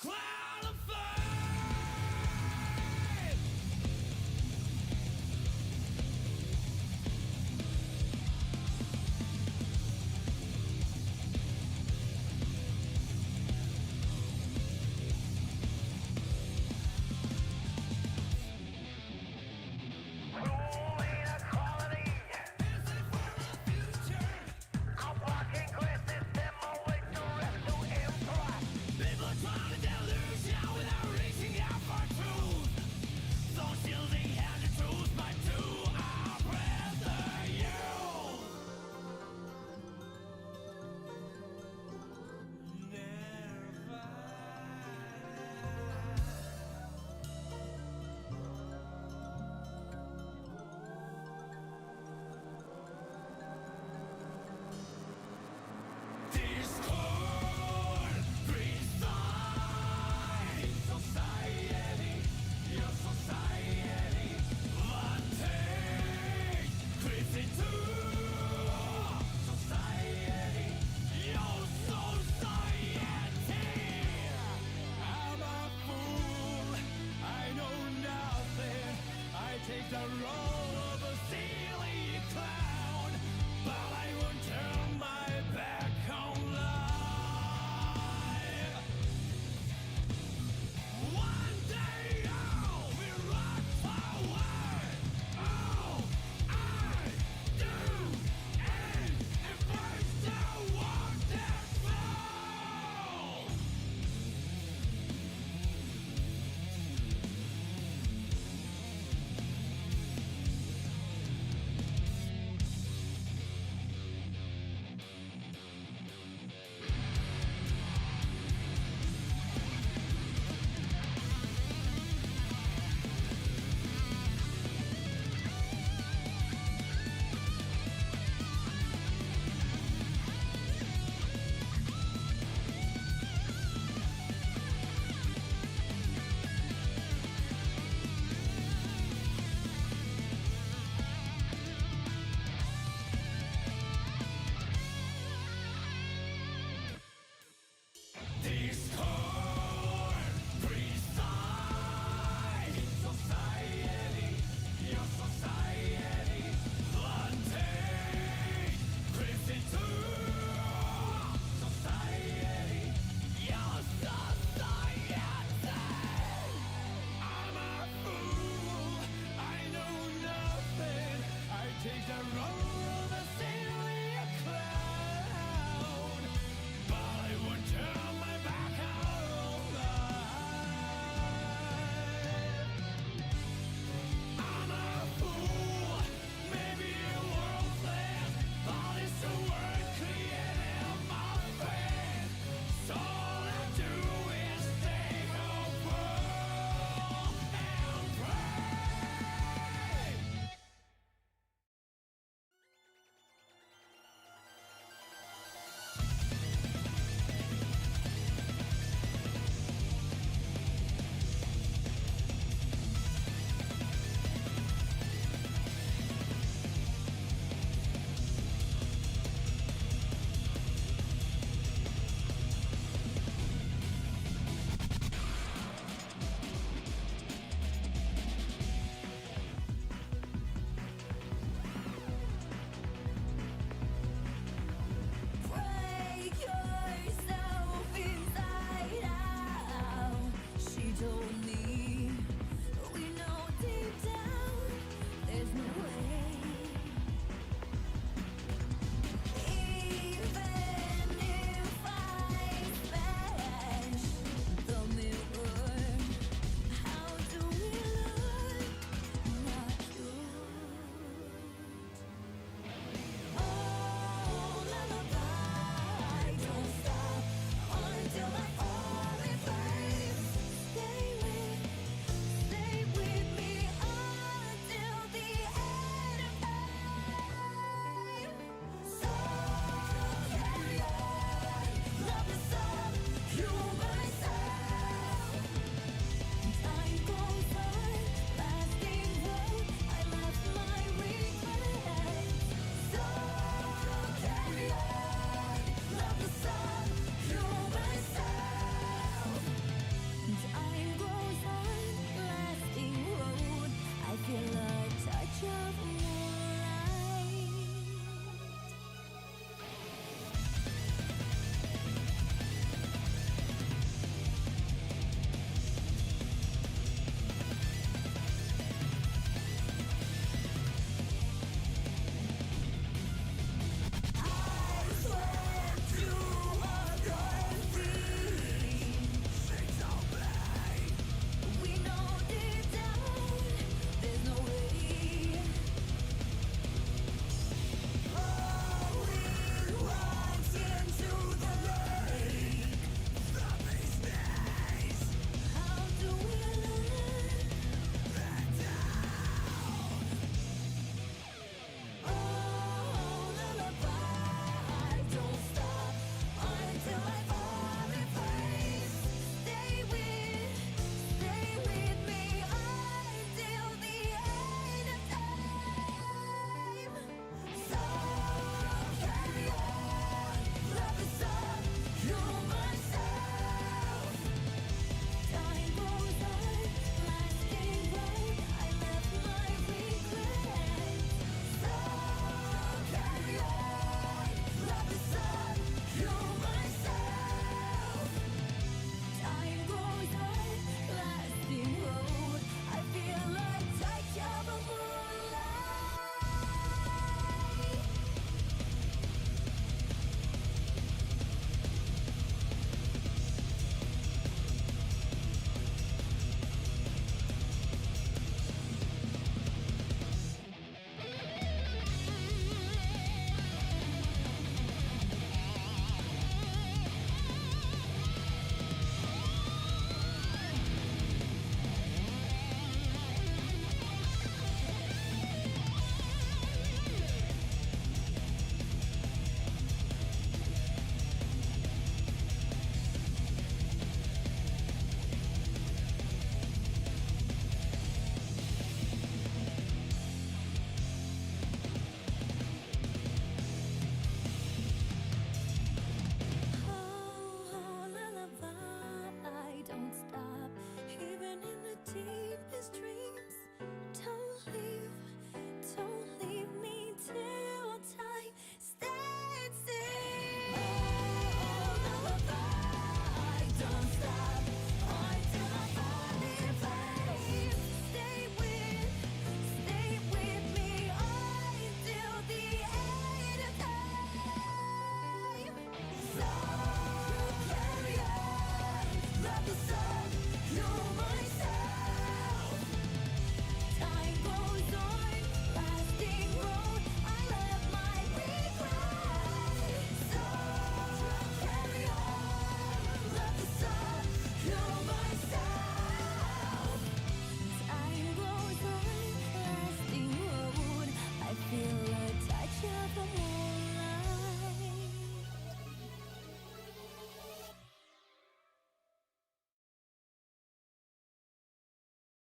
cloud of flame. Take the role of a silly clown, but I won't turn my back on life. One day I'll be rock forward. All I do is embrace the walk that falls.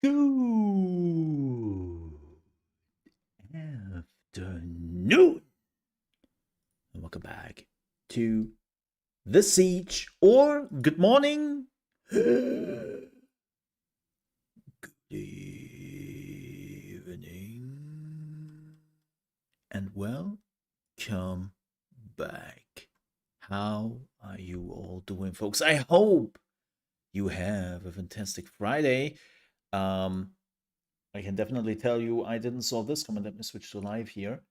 Good afternoon, and welcome back to The Siege, or good morning, good evening, and welcome back. How are you all doing, folks? I hope you have a fantastic Friday. Um, I can definitely tell you I didn't saw this coming. Let me switch to live here.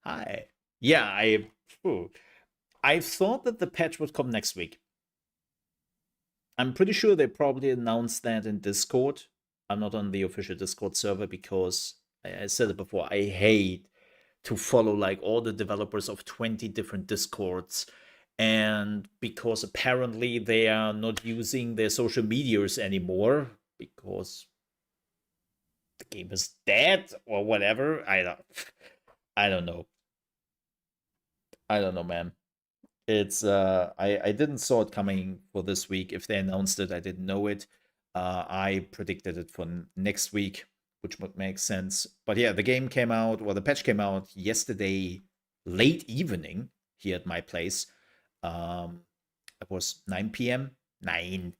Hi. Yeah, phew. I thought that the patch would come next week. I'm pretty sure they probably announced that in Discord. I'm not on the official Discord server because I said it before. I hate to follow like all the developers of 20 different Discords. And because apparently they are not using their social medias anymore because the game is dead or whatever. I don't know. I don't know, man. It's I didn't saw it coming for this week. If they announced it, I didn't know it. I predicted it for next week, which would make sense. But yeah, the game came out, well, the patch came out yesterday late evening here at my place. Um, it was 9 p.m. 9.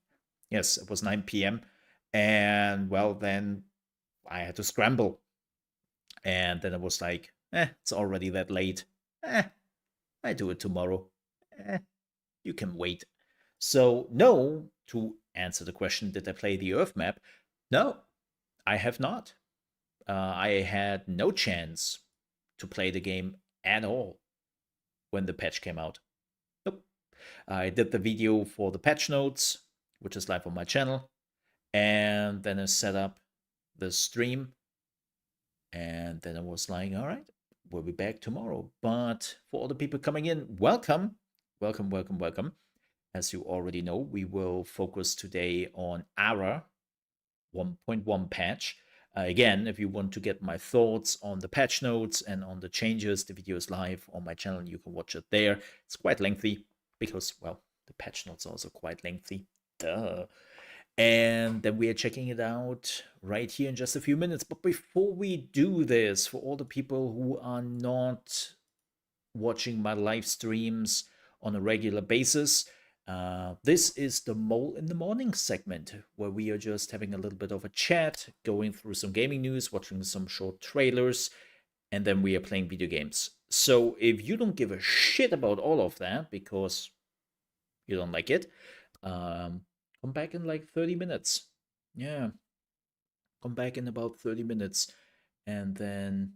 Yes, it was 9 p.m. And well, then I had to scramble. And then it was like, it's already that late. Eh, I do it tomorrow. Eh, you can wait. So, no, to answer the question, did I play the Earth map? No, I have not. I had no chance to play the game at all when the patch came out. Nope. I did the video for the patch notes, which is live on my channel, and then I set up the stream, and then I was like, all right, we'll be back tomorrow. But for all the people coming in, welcome, welcome, welcome, welcome. As you already know, we will focus today on ARA 1.1 patch. Again, if you want to get my thoughts on the patch notes and on the changes, the video is live on my channel. You can watch it there. It's quite lengthy because, well, the patch notes are also quite lengthy. Duh. And then we are checking it out right here in just a few minutes. But before we do this, for all the people who are not watching my live streams on a regular basis, this is the Mole in the Morning segment where we are just having a little bit of a chat, going through some gaming news, watching some short trailers, and then we are playing video games. So if you don't give a shit about all of that because you don't like it, come back in like 30 minutes. Yeah, come back in about 30 minutes, and then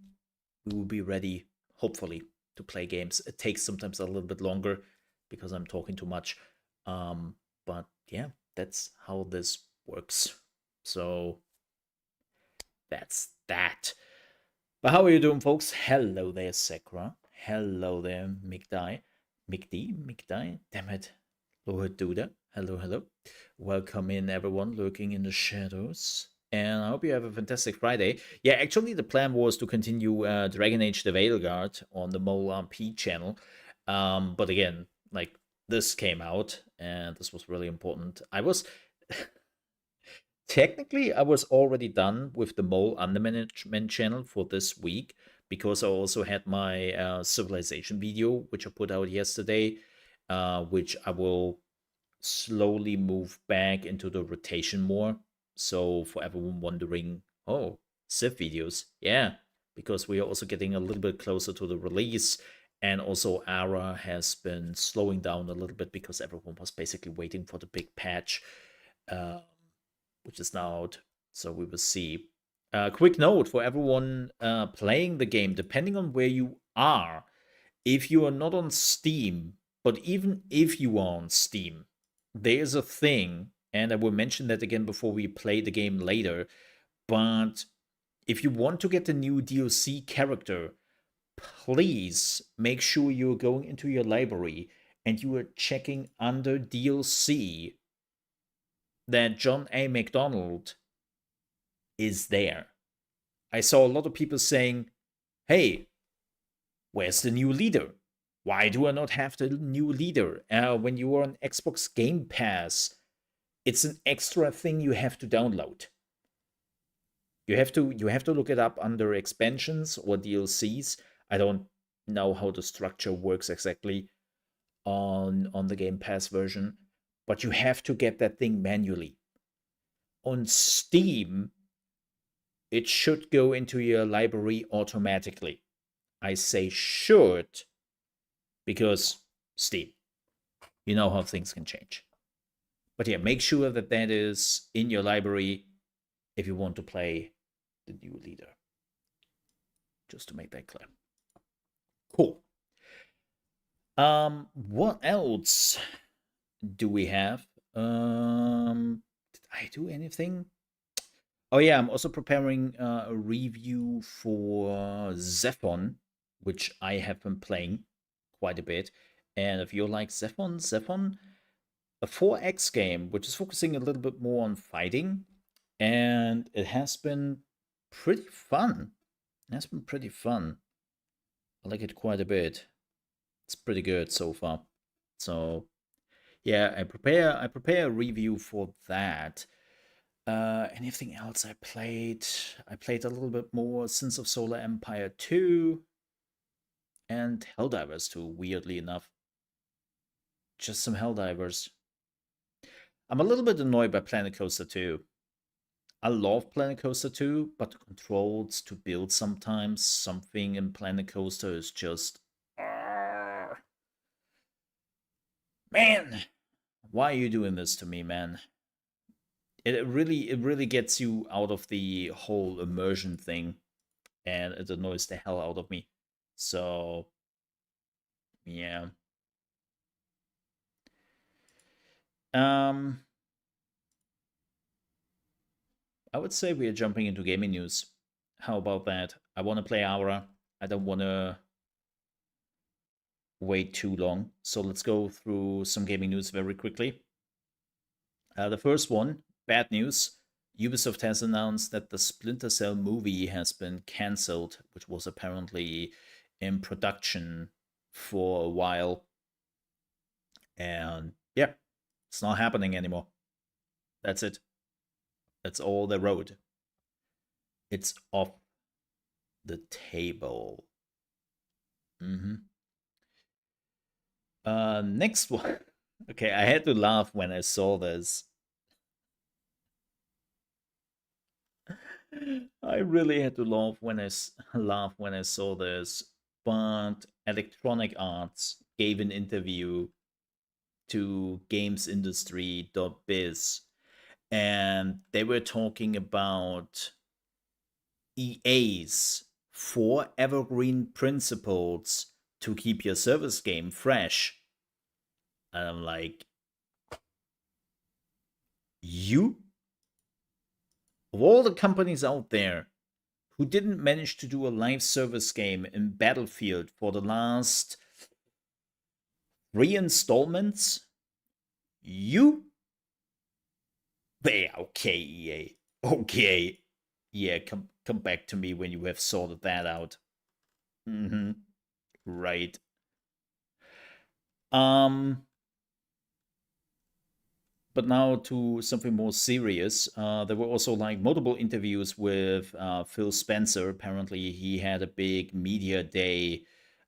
we will be ready, hopefully, to play games. It takes sometimes a little bit longer because I'm talking too much. But yeah, that's how this works. So that's that. But how are you doing, folks? Hello there, Sakura. Hello there, McDie. McDie? Damn it. Lord Duda. Hello, hello. Welcome in, everyone lurking in the shadows. And I hope you have a fantastic Friday. Yeah, actually, the plan was to continue Dragon Age the Veilguard on the Mole RP channel. But again, like, this came out, and this was really important. I was technically, I was already done with the Mole Undermanagement channel for this week because I also had my Civilization video, which I put out yesterday, which I will slowly move back into the rotation more. So for everyone wondering, oh, Civ videos, yeah, because we are also getting a little bit closer to the release. And also, ARA has been slowing down a little bit because everyone was basically waiting for the big patch. Which is now out. So we will see. Quick note for everyone playing the game, depending on where you are, if you are not on Steam, but even if you are on Steam, there's a thing, and I will mention that again before we play the game later. But if you want to get the new DLC character, please make sure you're going into your library and you are checking under DLC that John A. McDonald is there. I saw a lot of people saying, hey, where's the new leader? Why do I not have the new leader? When you are on Xbox Game Pass, it's an extra thing you have to download. You have to look it up under expansions or DLCs. I don't know how the structure works exactly on the Game Pass version, but you have to get that thing manually. On Steam, it should go into your library automatically. I say should because Steam. You know how things can change. But yeah, make sure that that is in your library if you want to play the new leader. Just to make that clear. Cool. What else do we have? Did I do anything? Oh yeah, I'm also preparing a review for Zephon, which I have been playing quite a bit. And if you like Zephon, a 4X game, which is focusing a little bit more on fighting, and it has been pretty fun. It has been pretty fun. I like it quite a bit. It's pretty good so far. So yeah, I prepare a review for that. Anything else I played? I played a little bit more Sins of Solar Empire 2 and Helldivers 2, weirdly enough. Just some Helldivers. I'm a little bit annoyed by Planet Coaster 2. I love Planet Coaster 2, but the controls to build sometimes something in Planet Coaster is just. Man, why are you doing this to me, man? It really gets you out of the whole immersion thing, and it annoys the hell out of me. So yeah. Um I would say we are jumping into gaming news. How about that? I want to play Aura. I don't want to wait too long. So let's go through some gaming news very quickly. The first one, bad news. Ubisoft has announced that the Splinter Cell movie has been cancelled, which was apparently in production for a while. And yeah, it's not happening anymore. That's it. That's all they wrote. It's off the table. Next one. Okay, I had to laugh when I saw this. I really had to laugh when I saw this. But Electronic Arts gave an interview to gamesindustry.biz, and they were talking about EA's 4 evergreen principles to keep your service game fresh. And I'm like, you? Of all the companies out there who didn't manage to do a live service game in Battlefield for the last 3 installments, you? Yeah, okay, EA. Okay. Yeah, come back to me when you have sorted that out. Mm-hmm. Right. Um but now to something more serious. There were also like multiple interviews with Phil Spencer. Apparently, he had a big media day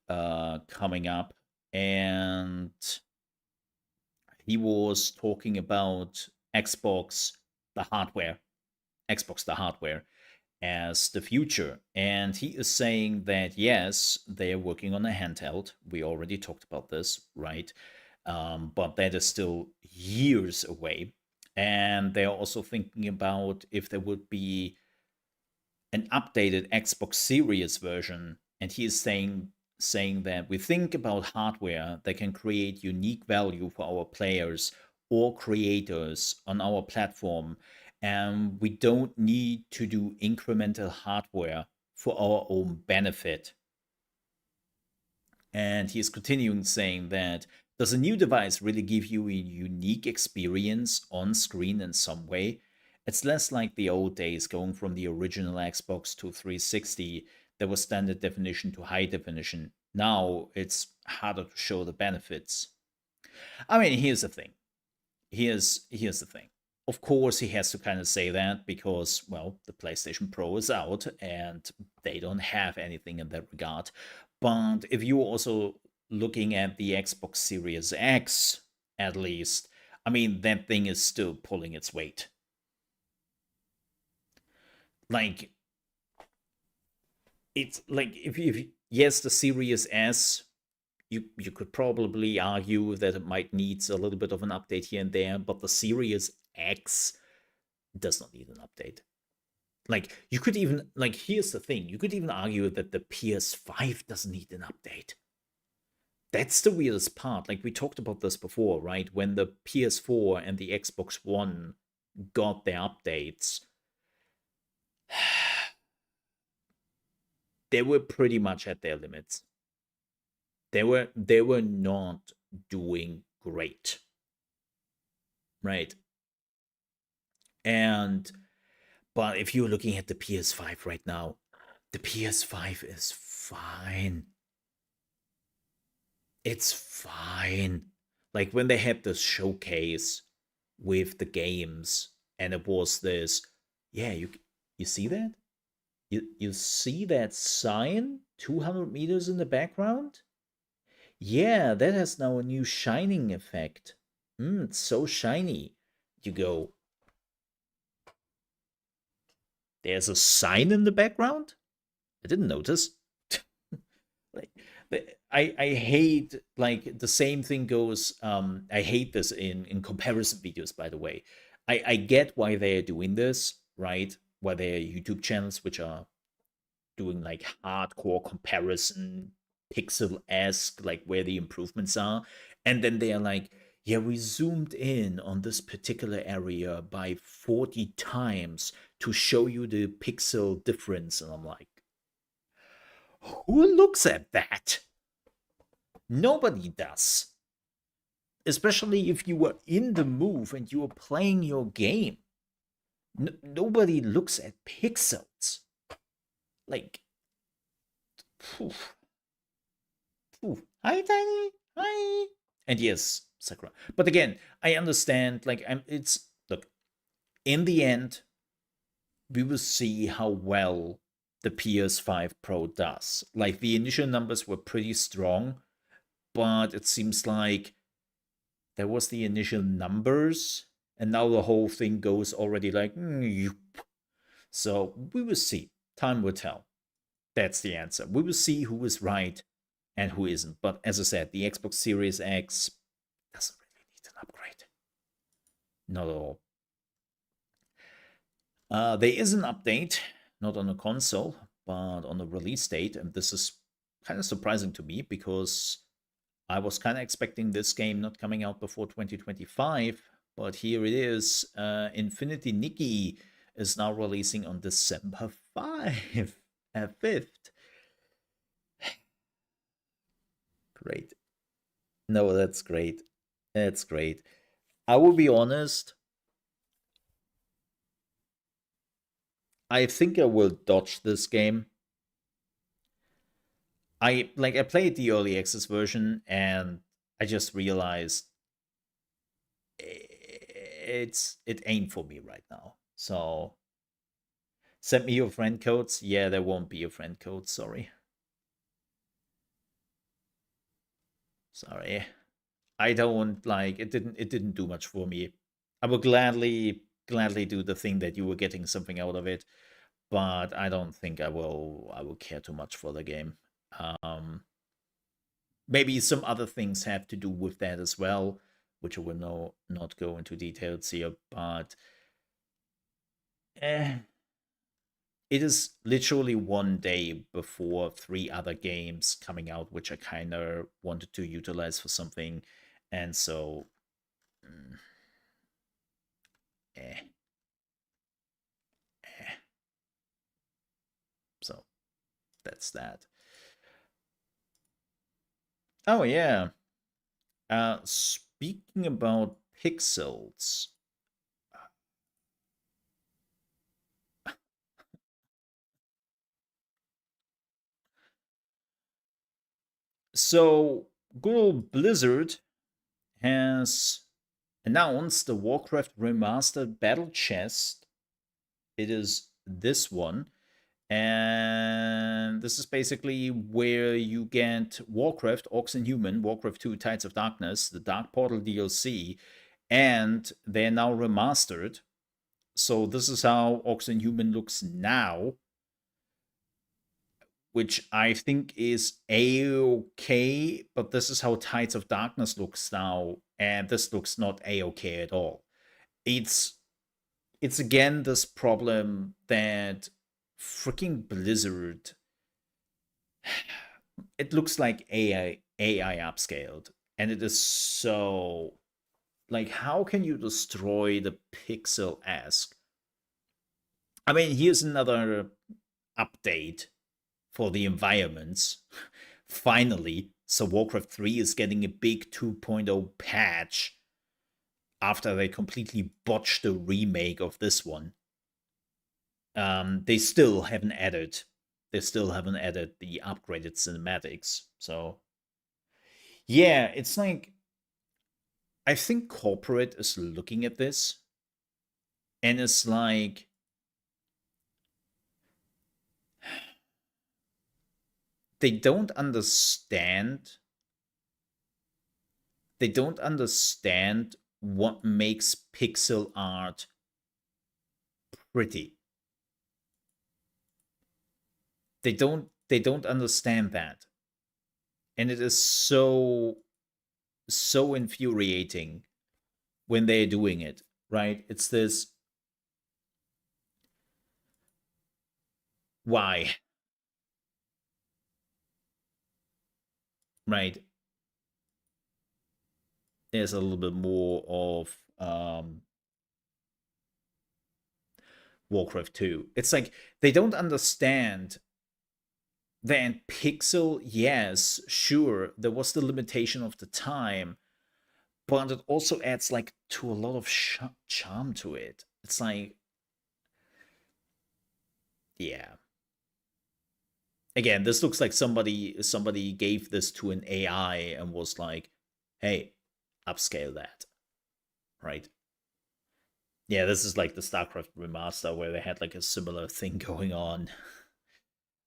coming up, and he was talking about Xbox, the hardware, Xbox, the hardware, as the future. And he is saying that yes, they are working on a handheld. We already talked about this, right? But that is still years away. And they're also thinking about if there would be an updated Xbox Series version. And he is saying that we think about hardware that can create unique value for our players or creators on our platform, and we don't need to do incremental hardware for our own benefit. And he is continuing saying that does a new device really give you a unique experience on screen in some way? It's less like the old days going from the original Xbox to 360. There was standard definition to high definition. Now it's harder to show the benefits. I mean, here's the thing. Here's the thing. of course, he has to kind of say that because, well, the PlayStation Pro is out and they don't have anything in that regard. But if you're also looking at the Xbox Series X, at least, I mean, that thing is still pulling its weight. Like, it's like if yes, the Series S, you could probably argue that it might need a little bit of an update here and there, but the Series X does not need an update. Like, you could even, like, here's the thing, you could even argue that the PS5 doesn't need an update. That's the weirdest part. Like, we talked about this before, right? When the PS4 and the Xbox One got their updates, they were pretty much at their limits. They were not doing great. Right. And but if you're looking at the PS5 right now, the PS5 is fine. It's fine. Like when they had this showcase with the games, and it was this, yeah, you see that? You see that sign 200 meters in the background? Yeah, that has now a new shining effect. It's so shiny. You go, there's a sign in the background? I didn't notice. Like, I hate, like, the same thing goes. I hate this in comparison videos, by the way. I get why they're doing this, right? Why they're YouTube channels which are doing like hardcore comparison, pixel-esque, like where the improvements are. And then they're like, yeah, we zoomed in on this particular area by 40 times to show you the pixel difference. And I'm like, who looks at that? Nobody does. Especially if you were in the move and you were playing your game. Nobody looks at pixels. Like, phew, phew. Hi, Tiny. Hi. And yes, Sakura. But again, I understand. Like, it's look. In the end, we will see how well the PS5 Pro does. Like, the initial numbers were pretty strong, but it seems like there was the initial numbers, and now the whole thing goes already like, so we will see. Time will tell. That's the answer. We will see who is right and who isn't. But as I said, the Xbox Series X doesn't really need an upgrade. Not at all. There is an update, not on the console, but on the release date, and this is kind of surprising to me because I was kind of expecting this game not coming out before 2025, but here it is. Infinity Nikki is now releasing on December 5th. Great. No, that's great. That's great. I will be honest. I think I will dodge this game. I played the early access version and I just realized it ain't for me right now. So send me your friend codes. Yeah, there won't be a friend code, sorry. Sorry. I don't like it didn't do much for me. I would gladly do the thing that you were getting something out of it, but I don't think I will care too much for the game. Um Maybe some other things have to do with that as well, which I will not go into details here, but eh, it is literally one day before three other games coming out, which I kind of wanted to utilize for something, and so, mm, eh, eh. So that's that. Oh yeah. Speaking about pixels, so good old Blizzard has announced the Warcraft Remastered Battle Chest. It is this one. And this is basically where you get Warcraft, Orcs and Human, Warcraft 2 Tides of Darkness, the Dark Portal DLC, and they're now remastered. So this is how Orcs and Human looks now, which I think is a-okay, but this is how Tides of Darkness looks now, and this looks not a-okay at all. It's again this problem that freaking Blizzard, it looks like AI upscaled, and it is so like, how can you destroy the pixel-esque? I mean, here's another update for the environments. Finally, so Warcraft 3 is getting a big 2.0 patch after they completely botched the remake of this one. They still haven't added the upgraded cinematics. So yeah, it's like, I think corporate is looking at this and it's like, they don't understand what makes pixel art pretty. They don't understand that. And it is so infuriating when they're doing it, right? It's this, why? Right? There's a little bit more of Warcraft 2. It's like they don't understand that pixel, yes, sure, there was the limitation of the time, but it also adds like to a lot of charm to it. It's like, yeah. Again, this looks like somebody gave this to an AI and was like, "Hey, upscale that." Right? Yeah, this is like the StarCraft remaster where they had like a similar thing going on.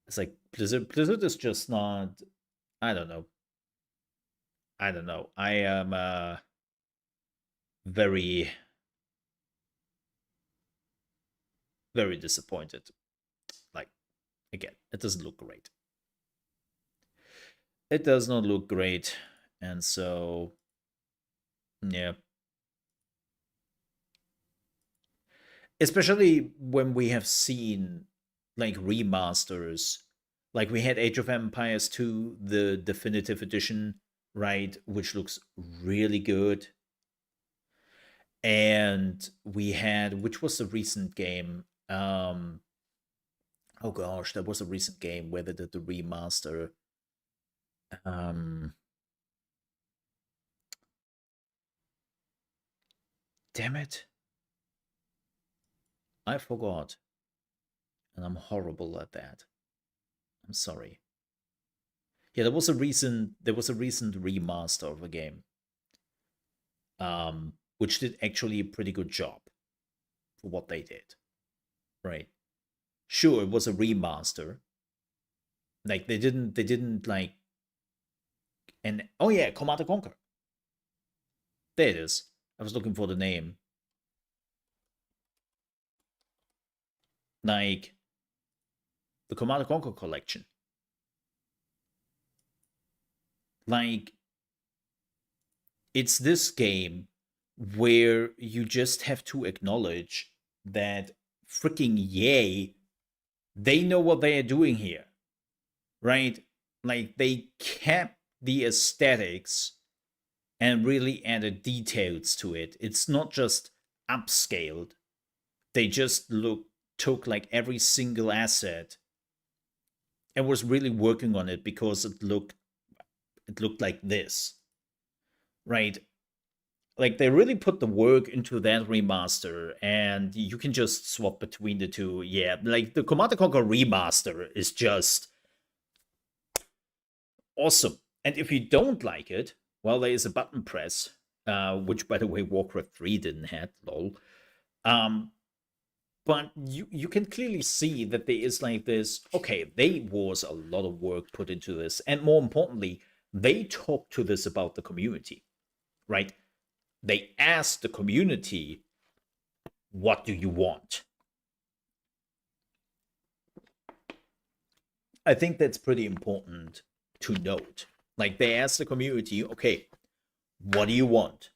It's like Blizzard is just not, I don't know. I am very very disappointed. Like, again, it doesn't look great. It does not look great. And so yeah. Especially when we have seen like remasters. Like we had Age of Empires 2, the definitive edition, right, which looks really good. And we had, which was the recent game? Oh gosh, there was a recent game where they did the remaster. Um Damn it. I forgot. And I'm horrible at that. I'm sorry. Yeah, there was a recent remaster of a game. Which did actually a pretty good job for what they did. Right. Sure, it was a remaster. Like they didn't like, and oh yeah, Command & Conquer. There it is. I was looking for the name. Like the Command & Conquer collection. Like, it's this game where you just have to acknowledge that freaking yay, they know what they are doing here, right? Like, they kept the aesthetics and really added details to it. It's not just upscaled. They just took like every single asset and was really working on it because it looked like this, right? Like they really put the work into that remaster, and you can just swap between the two. Yeah, like the Command & Conquer remaster is just awesome. And if you don't like it, well, there is a button press. which by the way Warcraft 3 didn't have, lol. Um, but you can clearly see that there is like this, okay, there was a lot of work put into this, and more importantly, they talked to this about the community, right? They asked the community, what do you want? I think that's pretty important to note. Like they asked the community, okay, what do you want?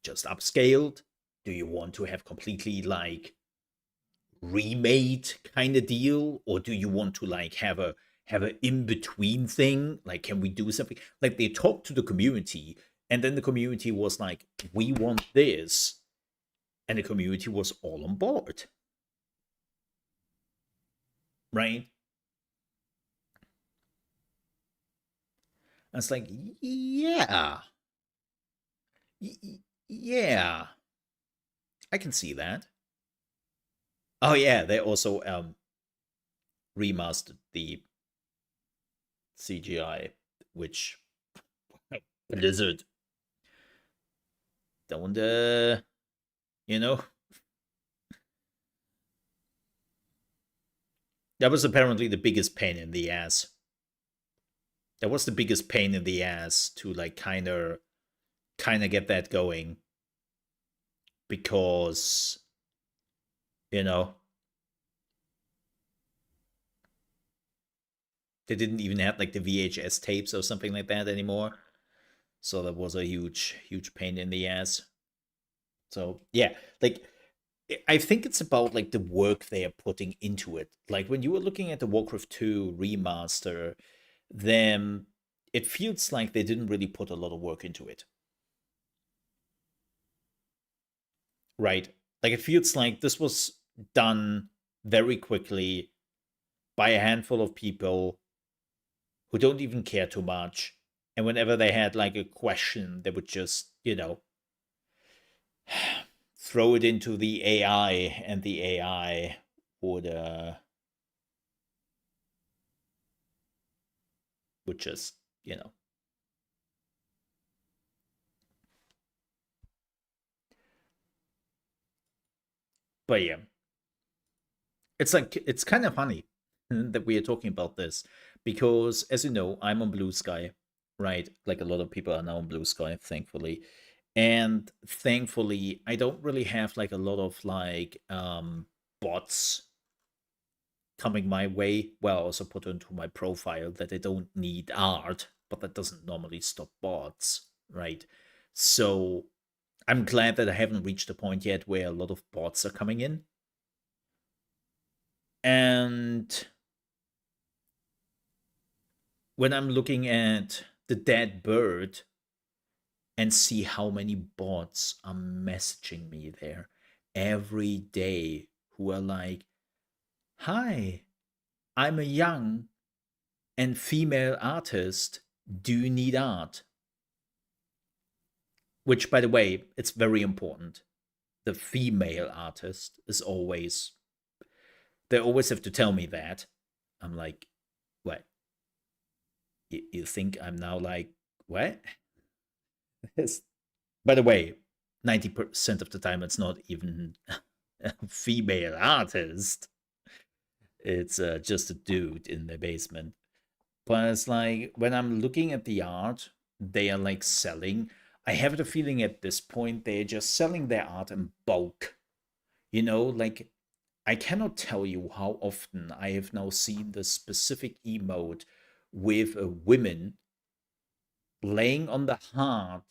Just upscaled? Do you want to have completely like remade kind of deal, or do you want to like have an in between thing? Like, can we do something? Like they talked to the community, and then the community was like, we want this, and the community was all on board, right? And it's like, yeah, yeah, I can see that. Oh yeah, they also remastered the CGI, which Blizzard don't you know, that was apparently the biggest pain in the ass. That was the biggest pain in the ass to like kind of get that going, because you know they didn't even have like the VHS tapes or something like that anymore. So that was a huge pain in the ass. So yeah, like I think it's about like the work they are putting into it. Like when you were looking at the Warcraft 2 remaster, then it feels like they didn't really put a lot of work into it. Right? Like it feels like this was done very quickly by a handful of people who don't even care too much. And whenever they had like a question, they would just, throw it into the AI, and the AI would just, you know. But yeah, it's like it's kind of funny that we are talking about this, because as you know, I'm on Blue Sky, right? Like a lot of people are now on Blue Sky, thankfully. And thankfully, I don't really have like a lot of like bots coming my way. Well, I also put into my profile that I don't need art, but that doesn't normally stop bots, right? So I'm glad that I haven't reached a point yet where a lot of bots are coming in. And when I'm looking at the dead bird and see how many bots are messaging me there every day, who are like, hi, I'm a young and female artist. Do you need art? Which, by the way, it's very important. The female artist is always, they always have to tell me that. I'm like, what? You think I'm now like, what? By the way, 90% of the time, it's not even a female artist. It's just a dude in the basement. But it's like when I'm looking at the art, they are like selling. I have the feeling at this point they're just selling their art in bulk. Like I cannot tell you how often I have now seen the specific emote with a women laying on the heart,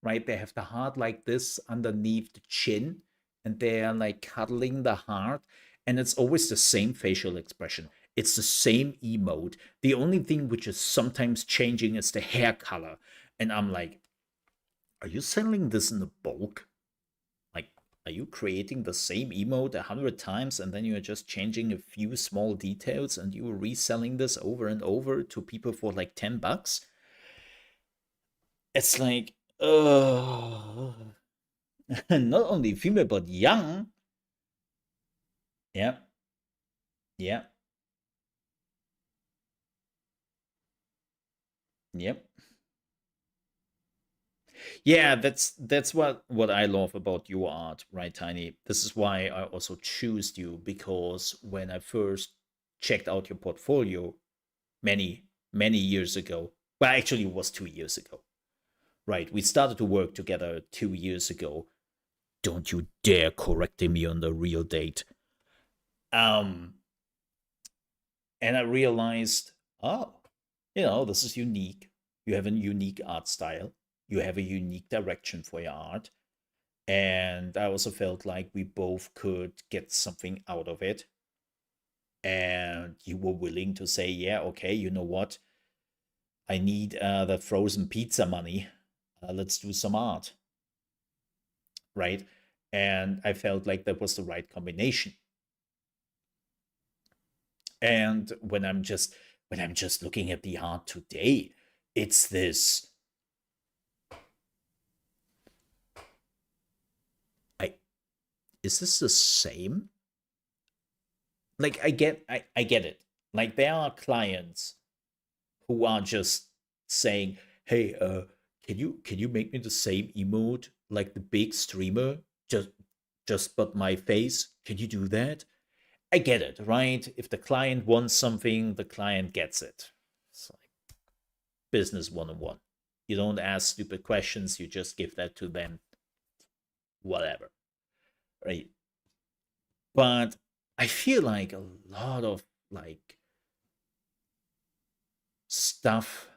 right? They have the heart like this underneath the chin, and they are like cuddling the heart, and it's always the same facial expression. It's the same emote. The only thing which is sometimes changing is the hair color. And I'm like, are you selling this in the bulk? Like, are you creating the same emote 100 times, and then you're just changing a few small details, and you're reselling this over and over to people for like $10? It's like, not only female but young. Yeah, yeah, yep. Yeah, that's what I love about your art, right, Tiny? This is why I also choose you, because when I first checked out your portfolio many years ago, well, actually it was 2 years ago, right? We started to work together 2 years ago. Don't you dare correcting me on the real date. Um, and I realized, oh, this is unique. You have a unique art style. You have a unique direction for your art. And I also felt like we both could get something out of it. And you were willing to say, yeah, okay, you know what? I need the frozen pizza money. Let's do some art, right? And I felt like that was the right combination. And when I'm just looking at the art today, it's this. I Is this the same? Like I get it. Like there are clients who are just saying, "Hey, can you make me the same emote like the big streamer? Just but my face. Can you do that?" I get it, right? If the client wants something, the client gets it. It's like business 101. You don't ask stupid questions, you just give that to them, whatever, right? But I feel like a lot of like stuff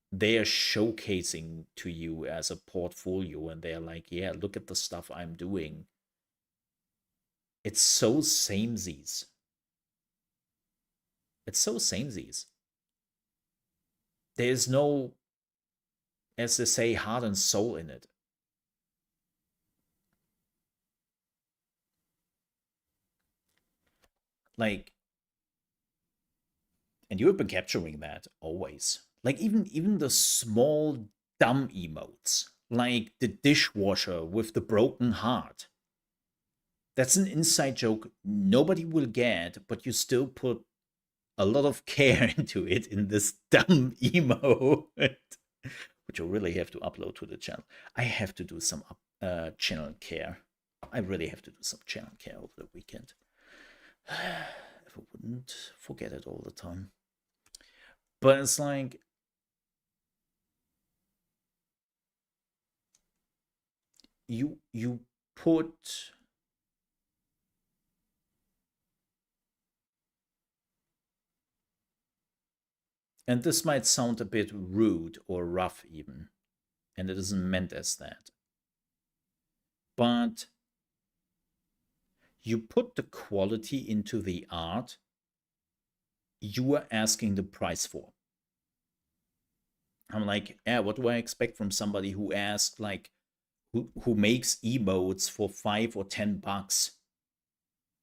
they're showcasing to you as a portfolio, and they're like, yeah, look at the stuff I'm doing. It's so samesies. It's so samesies. There's no, as they say, heart and soul in it. Like, and you have been capturing that always. Like even the small dumb emotes, like the dishwasher with the broken heart. That's an inside joke nobody will get, but you still put a lot of care into it in this dumb emote, which you really have to upload to the channel. I have to do some channel care. I really have to do some channel care over the weekend. If I wouldn't forget it all the time. But it's like you put, and this might sound a bit rude or rough even, and it isn't meant as that, but you put the quality into the art you are asking the price for. I'm like, yeah, what do I expect from somebody who asks like who makes emotes for $5 or $10?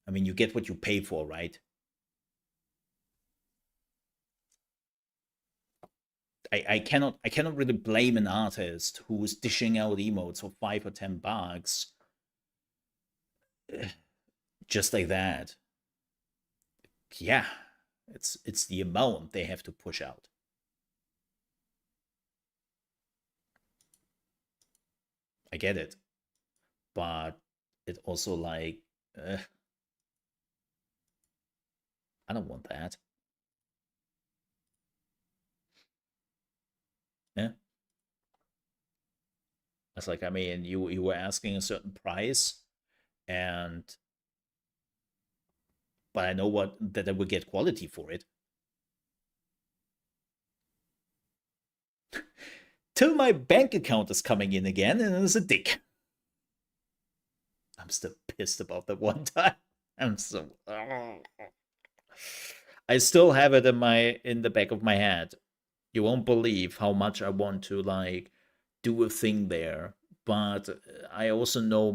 I mean, you get what you pay for, right? I cannot really blame an artist who's dishing out emotes for $5 or $10 just like that. Yeah, it's the amount they have to push out. I get it, but it also like I don't want that. Yeah, it's like, I mean, you were asking a certain price, and but I know what that I will get quality for it. Till my bank account is coming in again, and it's a dick. I'm still pissed about that one time. I'm so. I still have it in the back of my head. You won't believe how much I want to like do a thing there, but I also know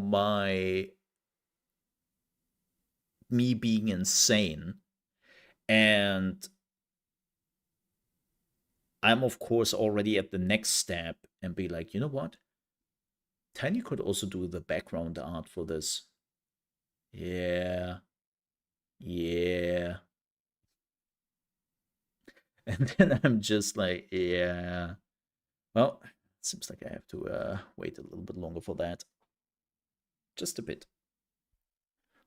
me being insane, and I'm of course already at the next step and be like, you know what? Tiny could also do the background art for this. Yeah, yeah. And then I'm just like, yeah. Well, Seems like I have to wait a little bit longer for that. Just a bit.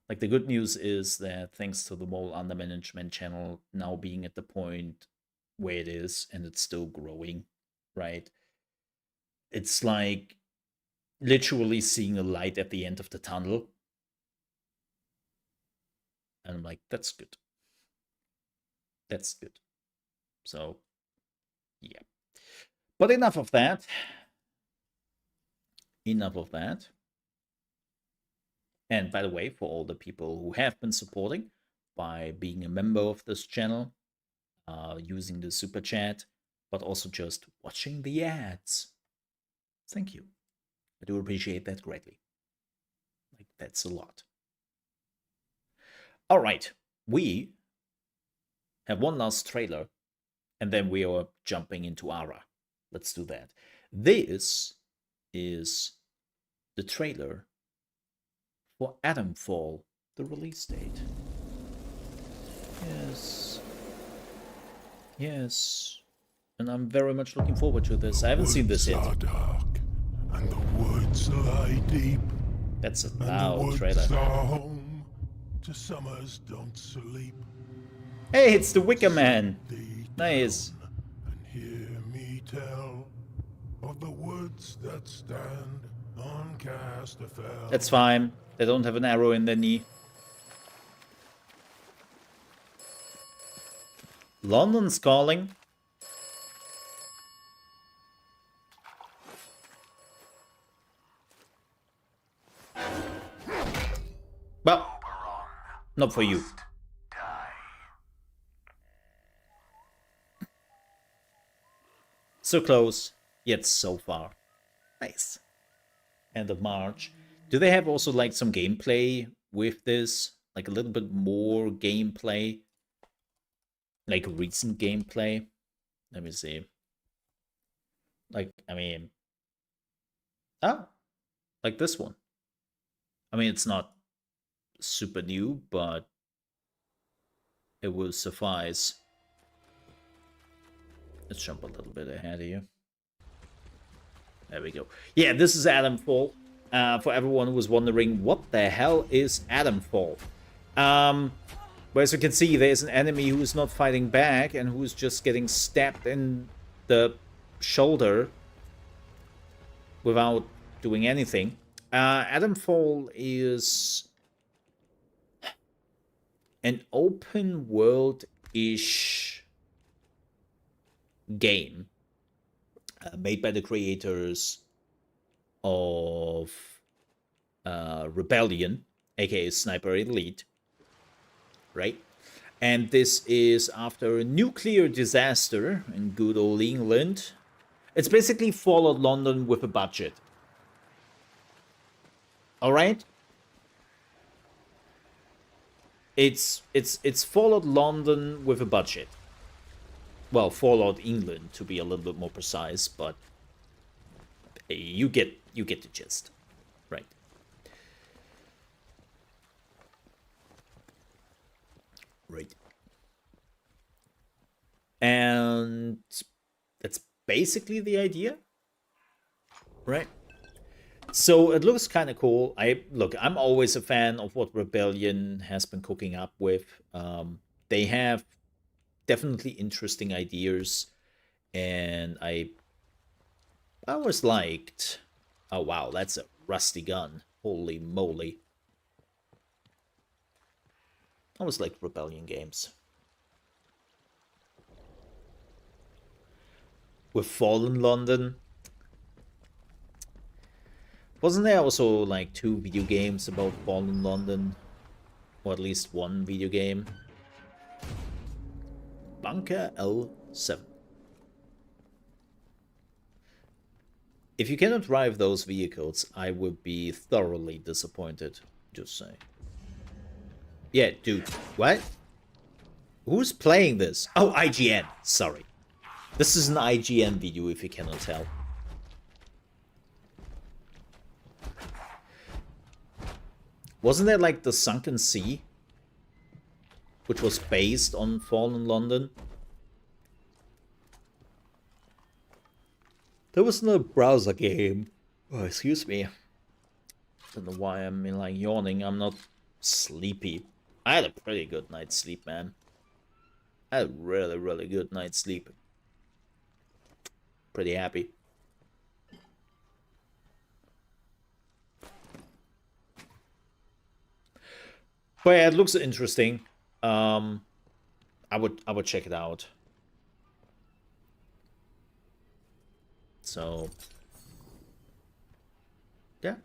Like, the good news is that thanks to the Mole Under Management channel now being at the point where it is, and it's still growing, right? It's like literally seeing a light at the end of the tunnel. And I'm like, that's good. That's good. So, yeah. But enough of that. Enough of that. And by the way, for all the people who have been supporting by being a member of this channel, using the super chat, but also just watching the ads, thank you. I do appreciate that greatly. Like, that's a lot. All right, we have one last trailer, and then we are jumping into ARA. Let's do that. This is the trailer for Atomfall, the release date. Yes. Yes. And I'm very much looking forward to this. I haven't seen this yet. Are dark, and the woods lie deep. That's a And the loud woods trailer. are home to summers don't sleep. Hey, it's the Wicker Man. Thee Nice. down and hear me tell of the woods that stand on Casterfell. That's fine. They don't have an arrow in their knee. London's calling. Well, not for you. So close, yet so far. Nice. End of March. Do they have also like some gameplay with this? Like a little bit more gameplay? Like recent gameplay? Let me see. Like, I mean... Oh! Like this one. I mean, it's not super new, but it will suffice. Let's jump a little bit ahead here. There we go. Yeah, this is Atomfall. For everyone who was wondering, what the hell is Atomfall? Well, as you can see, there's an enemy who's not fighting back and who's just getting stabbed in the shoulder without doing anything. Atomfall is an open world-ish game made by the creators of Rebellion, aka Sniper Elite, right? And this is after a nuclear disaster in good old England. It's basically Fallout London with a budget. All right? It's Fallout London with a budget. Well, Fallout England to be a little bit more precise, but you get the gist, right? Right. And that's basically the idea, right? So it looks kind of cool. I'm always a fan of what Rebellion has been cooking up with. They have definitely interesting ideas, and I always liked... Oh wow, that's a rusty gun. Holy moly. I always liked Rebellion games. With Fallen London, wasn't there also like 2 video games about Fallen London? Or at least 1 video game? Bunker L7. If you cannot drive those vehicles, I would be thoroughly disappointed. Just say. Yeah, dude. What? Who's playing this? Oh, IGN. Sorry. This is an IGN video, if you cannot tell. Wasn't there like the Sunken Sea? Which was based on Fallen London? There was another browser game. Oh, excuse me. Don't know why I'm like yawning. I'm not sleepy. I had a pretty good night's sleep, man. I had a really, really good night's sleep. Pretty happy. But yeah, it looks interesting. I would check it out. So yeah,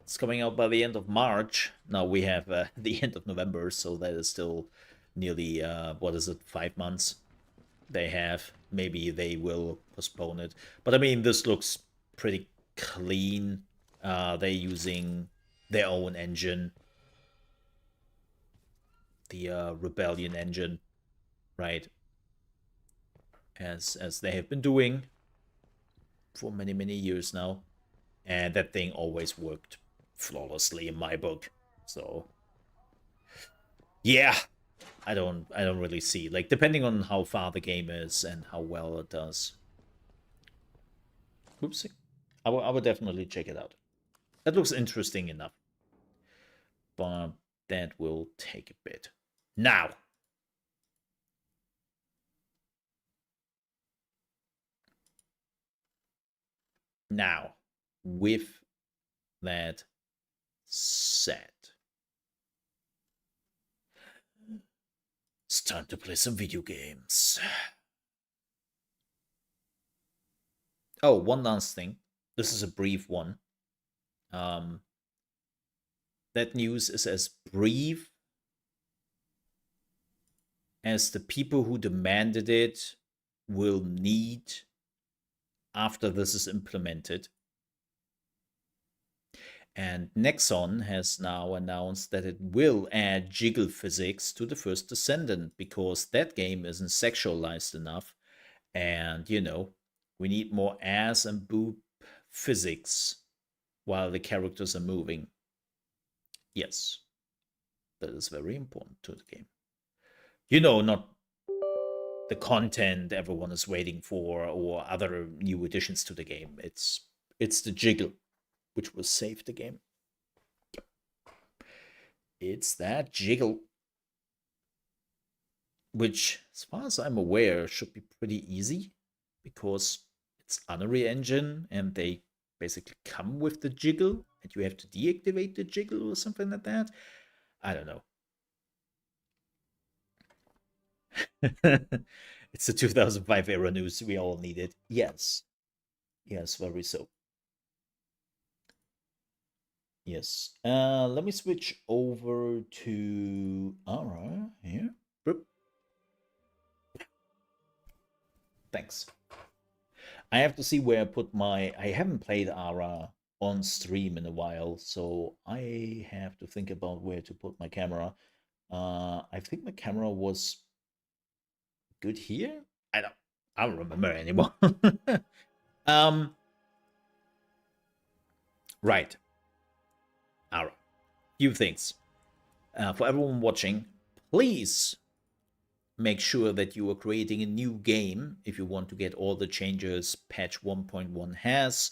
it's coming out by the end of March. Now we have the end of November, so that is still nearly what is it, 5 months they have. Maybe they will postpone it, but I mean, this looks pretty clean. They're using their own engine, the Rebellion engine, right? As they have been doing for many years now, and that thing always worked flawlessly in my book. So yeah, I don't really see, like, depending on how far the game is and how well it does. Oopsie. I would definitely check it out. That looks interesting enough. But that will take a bit. Now. Now, with that said, it's time to play some video games. Oh, one last thing. This is a brief one. That news is as brief as the people who demanded it will need after this is implemented. And Nexon has now announced that it will add jiggle physics to the first Descendant, because that game isn't sexualized enough. And, you know, we need more ass and boob physics while the characters are moving. Yes, that is very important to the game. You know, not the content everyone is waiting for or other new additions to the game. It's the jiggle which will save the game. Yep. It's that jiggle, which, as far as I'm aware, should be pretty easy, because it's Unreal Engine and they basically come with the jiggle and you have to deactivate the jiggle or something like that. I don't know. It's the 2005 era news we all needed. Yes. Yes, very so. Yes. Let me switch over to Ara here. Boop. Thanks. I have to see where I put my... I haven't played Ara on stream in a while, so I have to think about where to put my camera. I think my camera was good here. I don't remember anymore. Right. Ara. Few things. For everyone watching, please make sure that you are creating a new game if you want to get all the changes patch 1.1 has.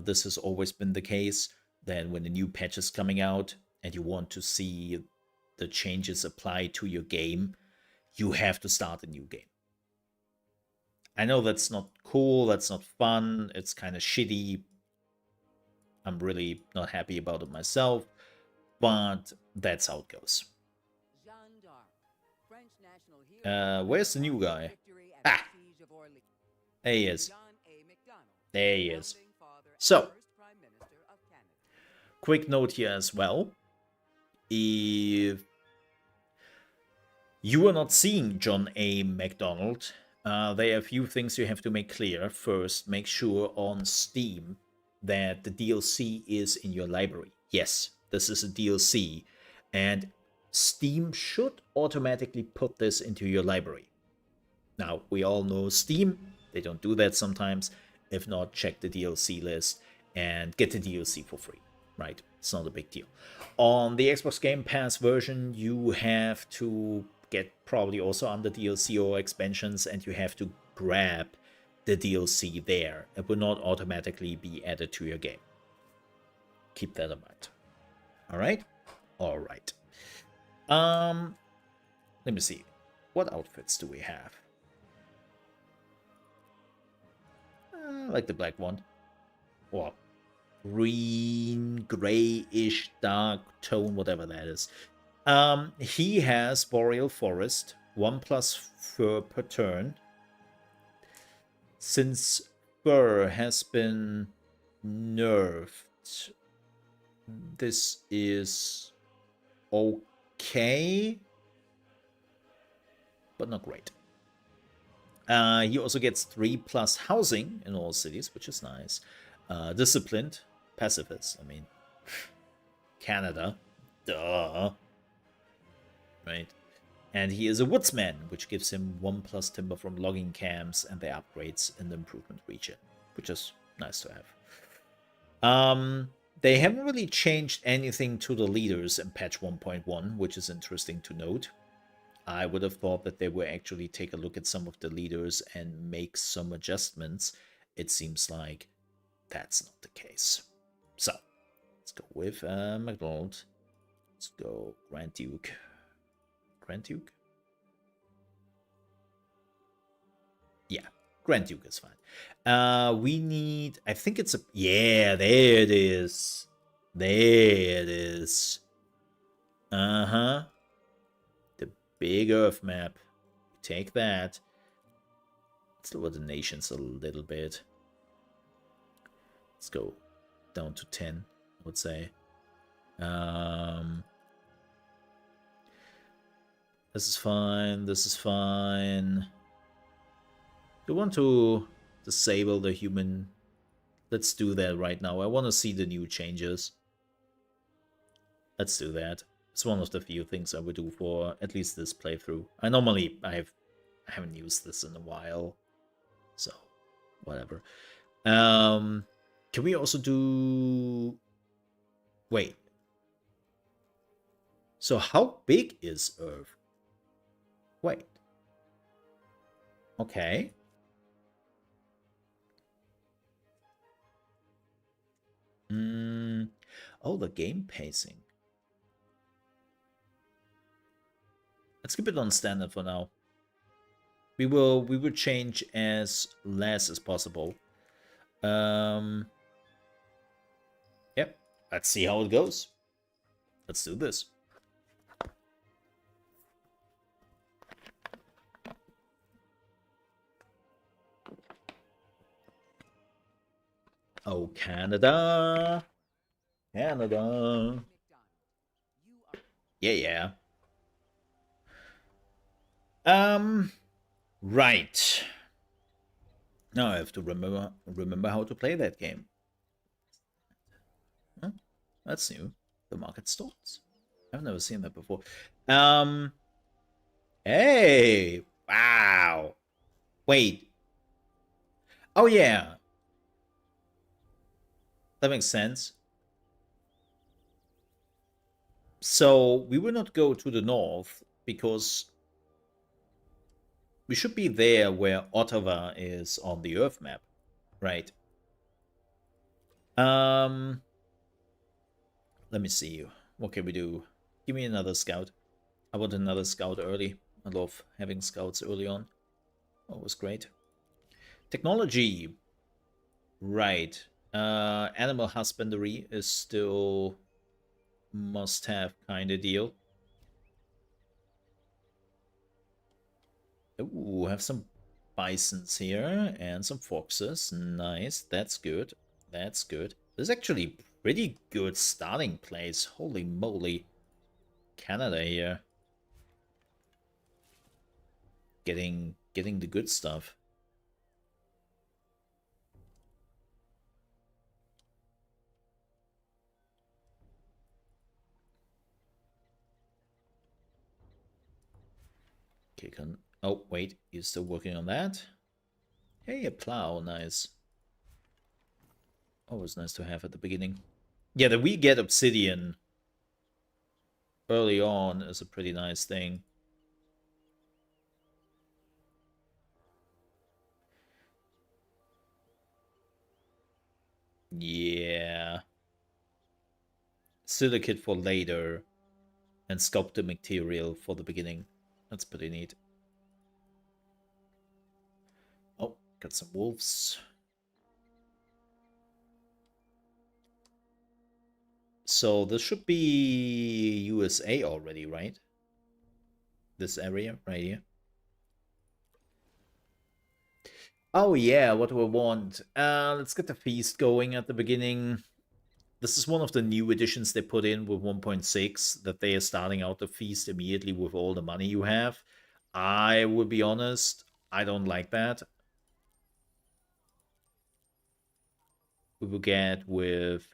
This has always been the case, that when a new patch is coming out and you want to see the changes applied to your game, you have to start a new game. I know that's not cool, that's not fun, it's kind of shitty. I'm really not happy about it myself, but that's how it goes. Where's the new guy? Ah! There he is. There he is. So, quick note here as well. If you are not seeing John A. MacDonald, there are a few things you have to make clear. First, make sure on Steam that the DLC is in your library. Yes, this is a DLC, and Steam should automatically put this into your library. Now, we all know Steam, they don't do that sometimes. If not, check the DLC list and get the DLC for free, right? It's not a big deal. On the Xbox Game Pass version, you have to get probably also under DLC or expansions, and you have to grab the DLC there. It will not automatically be added to your game. Keep that in mind. All right? All right. Let me see. What outfits do we have? I like the black one. Or green, grayish, dark tone, whatever that is. He has Boreal Forest, 1+ fur per turn. Since fur has been nerfed, this is okay, but not great. He also gets 3+ housing in all cities, which is nice. Disciplined, pacifist. I mean, Canada, duh. Right? And he is a woodsman, which gives him 1+ timber from logging camps and the upgrades in the improvement region, which is nice to have. They haven't really changed anything to the leaders in patch 1.1, which is interesting to note. I would have thought that they would actually take a look at some of the leaders and make some adjustments. It seems like that's not the case. So, let's go with McDonald. Let's go Grand Duke. Grand Duke? Yeah, Grand Duke is fine. We need, I think it's a, yeah, there it is. There it is. Uh-huh. The big Earth map. Take that. Let's lower the nations a little bit. Let's go down to 10, I would say. This is fine. This is fine. Do you want to disable the human? Let's do that right now. I want to see the new changes. Let's do that. It's one of the few things I would do for at least this playthrough. I haven't used this in a while, so whatever. Can we also do? Wait. So how big is Earth? Wait. Okay. Oh, the game pacing. Let's keep it on standard for now. We will change as less as possible. Yep. Let's see how it goes. Let's do this. Oh, Canada. Canada. Yeah. Right. Now I have to remember how to play that game. Huh? That's new. The market stalls. I've never seen that before. Hey! Wow! Wait. Oh, yeah. That makes sense. So, we will not go to the north, because we should be there where Ottawa is on the Earth map. Right. Let me see. What can we do? Give me another scout. I want another scout early. I love having scouts early on. Always great. Technology. Right. Animal husbandry is still must-have kind of deal. Ooh, have some bisons here and some foxes. Nice. That's good. That's good. This is actually pretty good starting place. Holy moly. Canada here. Getting the good stuff. Okay, oh, wait, you're still working on that? Hey, a plow, nice. Always nice to have at the beginning. Yeah, that we get obsidian early on is a pretty nice thing. Yeah. Silicate for later and sculpted material for the beginning. That's pretty neat. Oh, got some wolves. So this should be USA already, right? This area right here. Oh yeah, what do I want? Let's get the feast going at the beginning. This is one of the new additions they put in with 1.6, that they are starting out the feast immediately with all the money you have. I will be honest, I don't like that. We will get with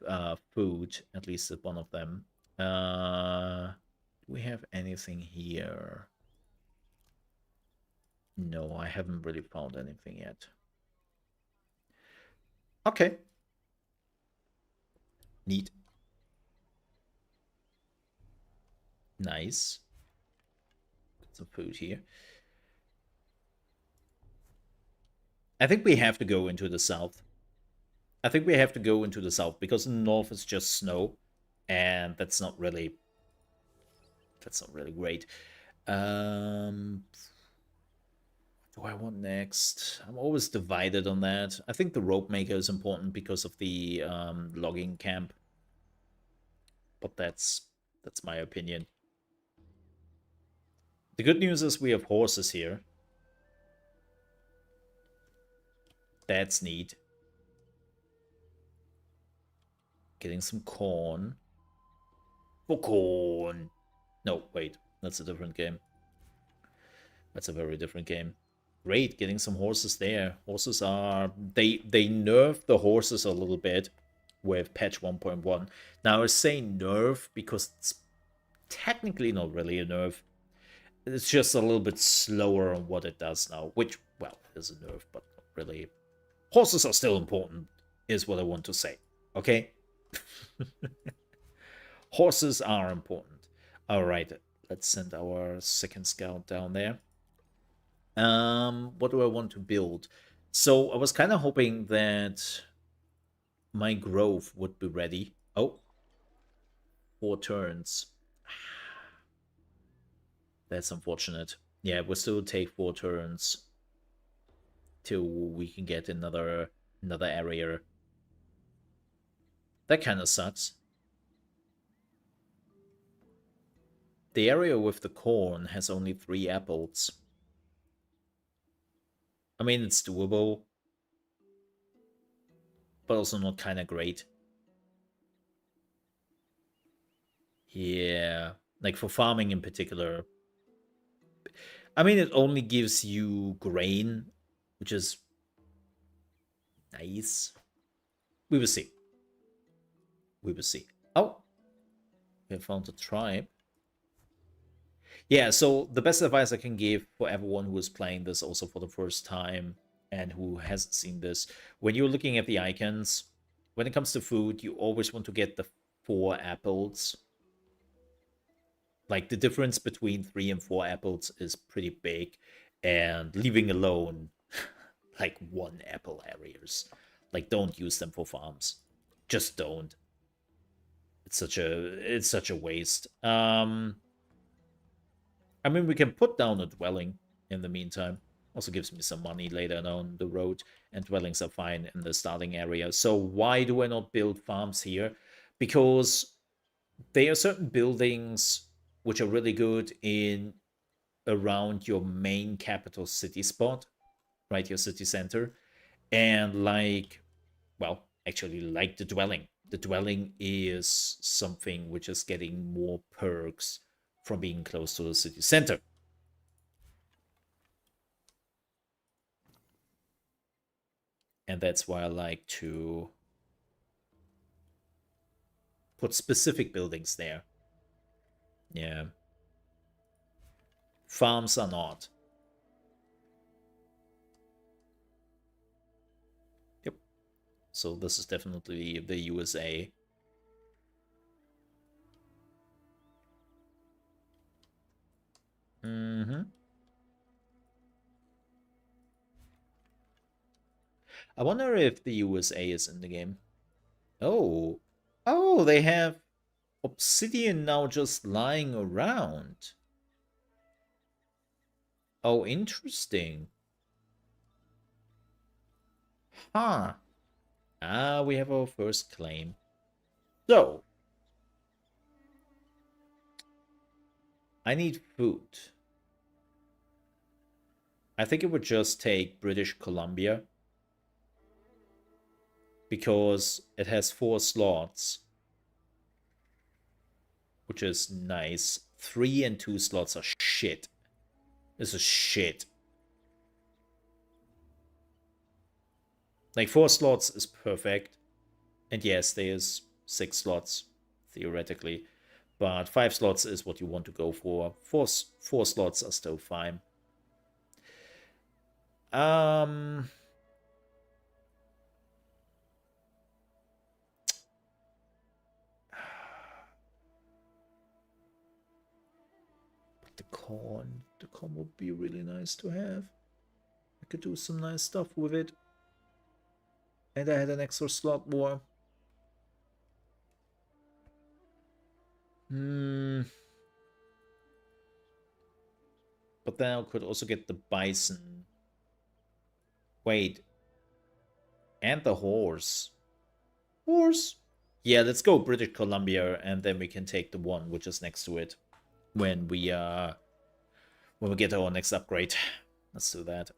food, at least at one of them. Do we have anything here? No, I haven't really found anything yet. Okay. Neat. Nice. Got some food here. I think we have to go into the south. I think we have to go into the south because in the north is just snow, and that's not really great. What do I want next? I'm always divided on that. I think the rope maker is important because of the logging camp, but that's my opinion. The good news is we have horses here. That's neat. Getting some corn. For corn. No, wait. That's a different game. That's a very different game. Great, getting some horses there. Horses are... They nerf the horses a little bit with patch 1.1. Now, I say nerf because it's technically not really a nerf. It's just a little bit slower on what it does now. Which, well, is a nerf, but not really. Horses are still important, is what I want to say. Okay? Horses are important. Alright, let's send our second scout down there. What do I want to build? So I was kind of hoping that my grove would be ready. Oh, 4 turns. That's unfortunate. Yeah, we'll still take 4 turns till we can get another area. That kind of sucks. The area with the corn has only 3 apples. I mean, it's doable, but also not kind of great. Yeah, like for farming in particular. I mean, it only gives you grain, which is nice. We will see. We will see. Oh, we have found a tribe. Yeah, so the best advice I can give for everyone who is playing this also for the first time and who hasn't seen this, when you're looking at the icons, when it comes to food, you always want to get the 4 apples. Like, the difference between 3 and 4 apples is pretty big, and leaving alone like 1 apple areas. Like, don't use them for farms. Just don't. It's such a waste. I mean, we can put down a dwelling in the meantime. Also gives me some money later down the road, and dwellings are fine in the starting area. So why do I not build farms here? Because there are certain buildings which are really good in around your main capital city spot, right? Your city center. And like, well, actually like the dwelling. The dwelling is something which is getting more perks from being close to the city center. And that's why I like to put specific buildings there. Yeah. Farms are not. Yep. So this is definitely the USA. Mm-hmm. I wonder if the USA is in the game. Oh. Oh, they have obsidian now just lying around. Oh, interesting. Huh. Ah, we have our first claim. So, I need food. I think it would just take British Columbia. Because it has 4 slots. Which is nice. 3 and 2 slots are shit. This is shit. Like 4 slots is perfect. And yes, there's 6 slots, theoretically. But 5 slots is what you want to go for. 4 slots are still fine. Um... But the corn would be really nice to have. I could do some nice stuff with it. And I had an extra slot more. But then I could also get the bison. Wait. And the horse. Horse? Yeah, let's go British Columbia, and then we can take the one which is next to it when we get our next upgrade. Let's do that.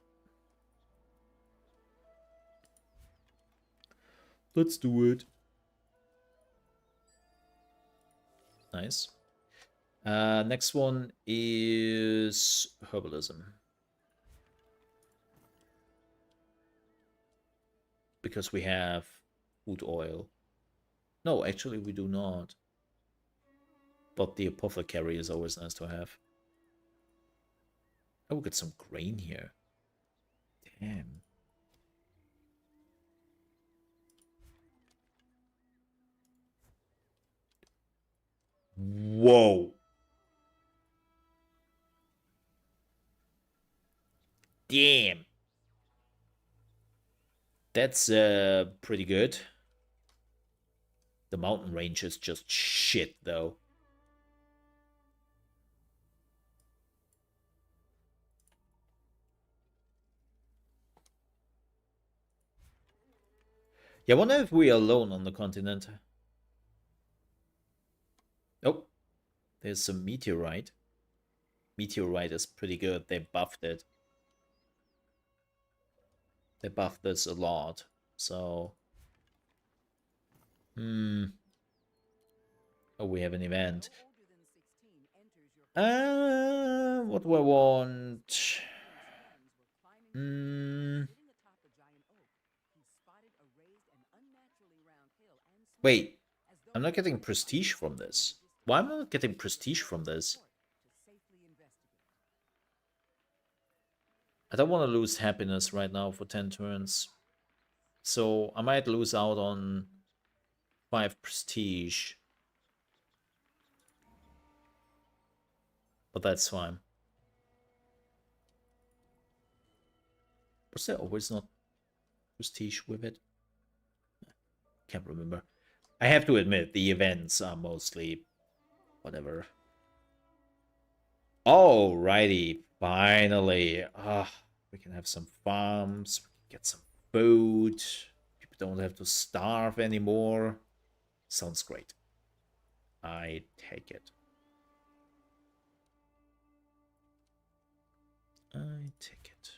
Let's do it. Nice. Next one is herbalism. Because we have food oil. No, actually we do not. But the apothecary is always nice to have. Oh, we'll get some grain here. Damn. Whoa. Damn. That's pretty good. The mountain range is just shit, though. Yeah, I wonder if we're alone on the continent. Oh, there's some meteorite. Meteorite is pretty good. They buffed it. They buffed this a lot. So... Oh, we have an event. What do I want? Wait, I'm not getting prestige from this. Why am I not getting prestige from this? I don't want to lose happiness right now for 10 turns. So I might lose out on 5 prestige. But that's fine. Was there always not prestige with it? Can't remember. I have to admit, the events are mostly whatever. Alrighty, finally. We can have some farms, we can get some food. People don't have to starve anymore. Sounds great. I take it. I take it.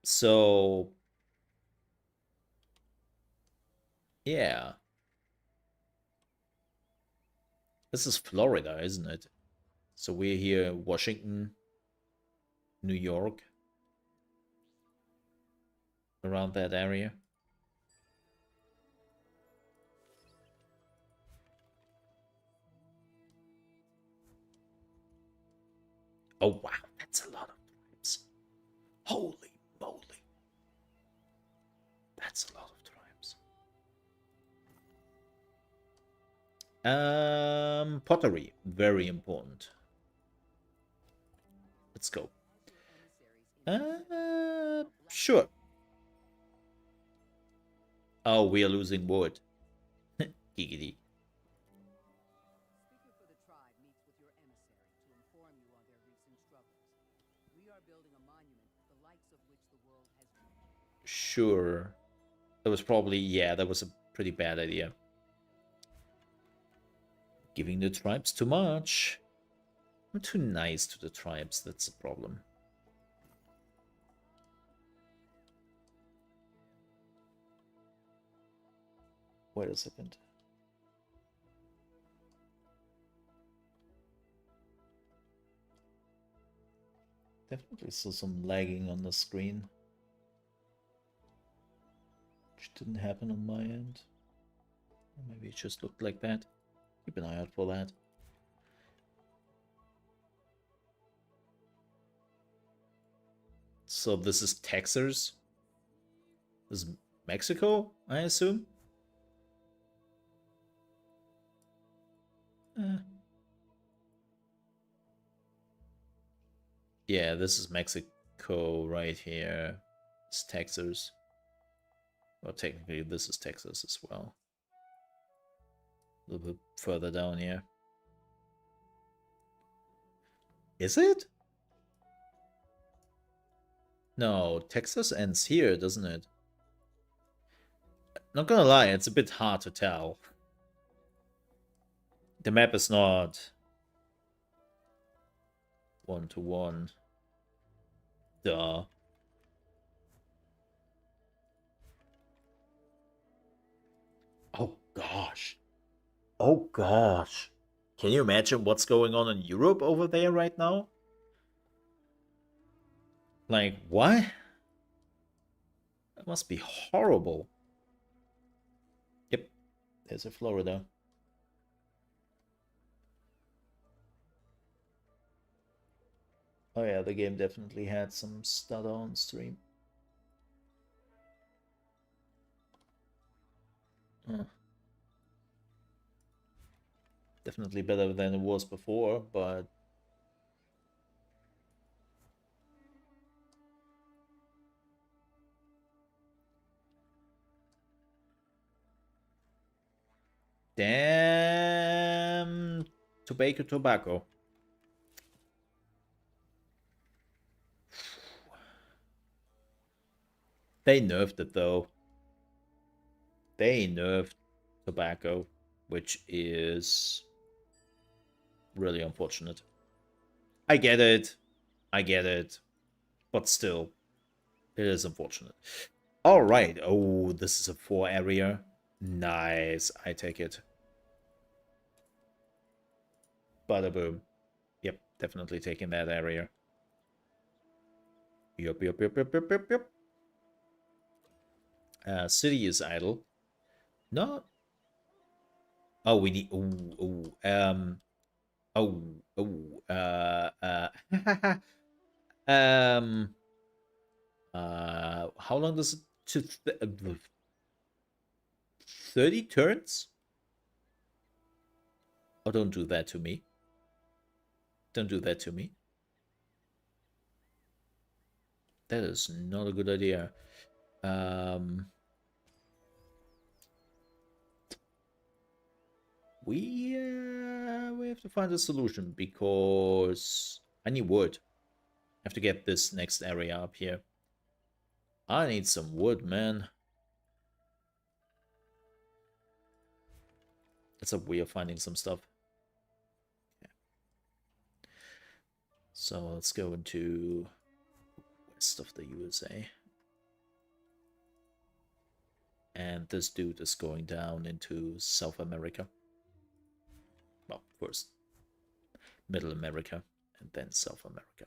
So, yeah. This is Florida, isn't it? So we're here in Washington, New York, around that area. Oh, wow, that's a lot of tribes. Holy moly. That's a lot of tribes. Pottery, very important. Let's go. Sure. Oh, we are losing wood. Giggity. Speaker for the tribe meets with your emissary to inform you on their recent struggles. We are building a monument, the likes of which the world has... Sure. That was probably, yeah, that was a pretty bad idea. Giving the tribes too much. I'm too nice to the tribes, that's the problem. Wait a second. Definitely saw some lagging on the screen. Which didn't happen on my end. Or maybe it just looked like that. Keep an eye out for that. So this is Texas? This is Mexico, I assume? Yeah, this is Mexico right here. It's Texas. Well, technically this is Texas as well. A little bit further down here. Is it? No, Texas ends here, doesn't it? Not gonna lie, it's a bit hard to tell. The map is not one-to-one. Duh. Oh gosh. Oh gosh. Can you imagine what's going on in Europe over there right now? Like, what? That must be horrible. Yep, there's a Florida. Oh yeah, the game definitely had some stutter on stream. Definitely better than it was before, but... Damn... Tobacco. They nerfed it though. They nerfed tobacco, which is really unfortunate. I get it. But still, it is unfortunate. Alright. Oh, this is a 4 area. Nice. I take it. Bada boom. Yep, definitely taking that area. Yup. City is idle. No. Oh, we need. How long does it to 30 turns? Oh, don't do that to me. Don't do that to me. That is not a good idea. We have to find a solution because I need wood. I have to get this next area up here. I need some wood, man. That's a way of finding some stuff. Yeah. So let's go into west of the USA. And this dude is going down into South America. Well, first Middle America and then South America.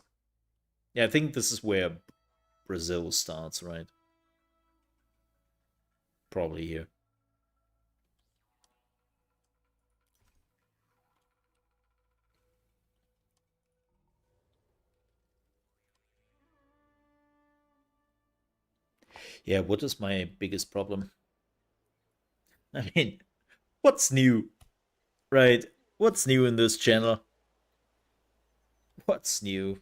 Yeah, I think this is where Brazil starts, right? Probably here. Yeah, what is my biggest problem? I mean, what's new? Right? What's new in this channel? What's new?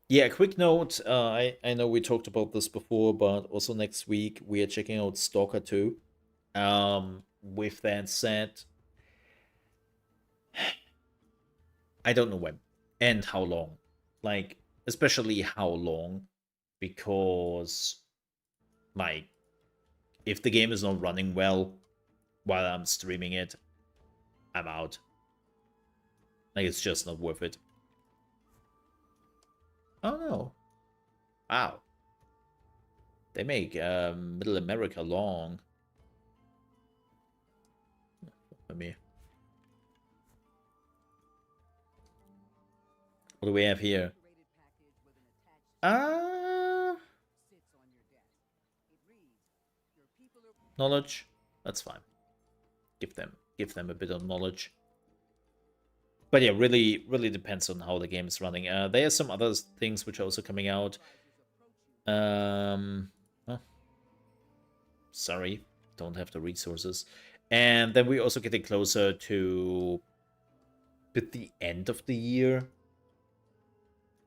Yeah, quick note. I know we talked about this before, but also next week we are checking out Stalker 2. With that said, I don't know when and how long. Like, especially how long, because like if the game is not running well while I'm streaming it, I'm out. Like, it's just not worth it. Oh no. Wow. They make Middle America long. Let me. What do we have here? Decorated package with an attached sits on your desk. It reads, "Your people are Knowledge. That's fine. Give them a bit of knowledge. But yeah, really depends on how the game is running. There are some other things which are also coming out. Oh, sorry, don't have the resources. And then we're also getting closer to the end of the year,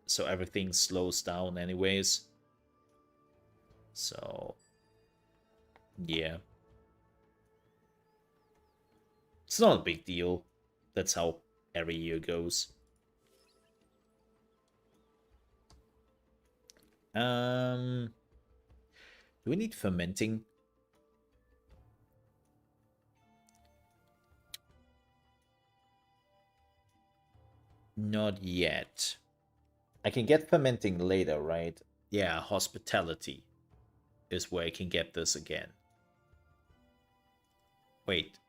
so everything slows down anyways. So yeah, it's not a big deal. That's how every year goes. Do we need fermenting? Not yet. I can get fermenting later, right? Yeah, hospitality is where I can get this again. Wait.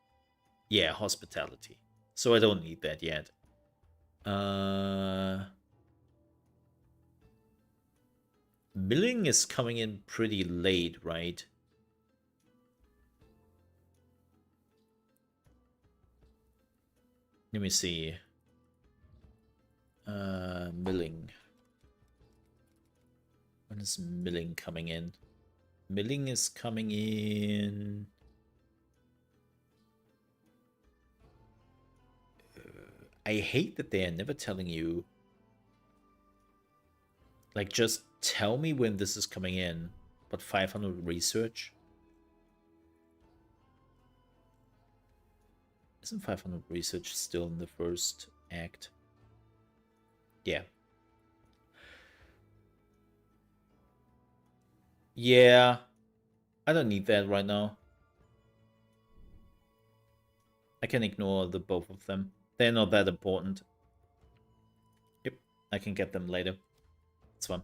Yeah, hospitality. So I don't need that yet. Milling is coming in pretty late, right? Let me see. Milling. When is milling coming in? Milling is coming in. I hate that they are never telling you. Like, just tell me when this is coming in. But 500 research? Isn't 500 research still in the first act? Yeah. Yeah. I don't need that right now. I can ignore the both of them. They're not that important. Yep, I can get them later. It's fun.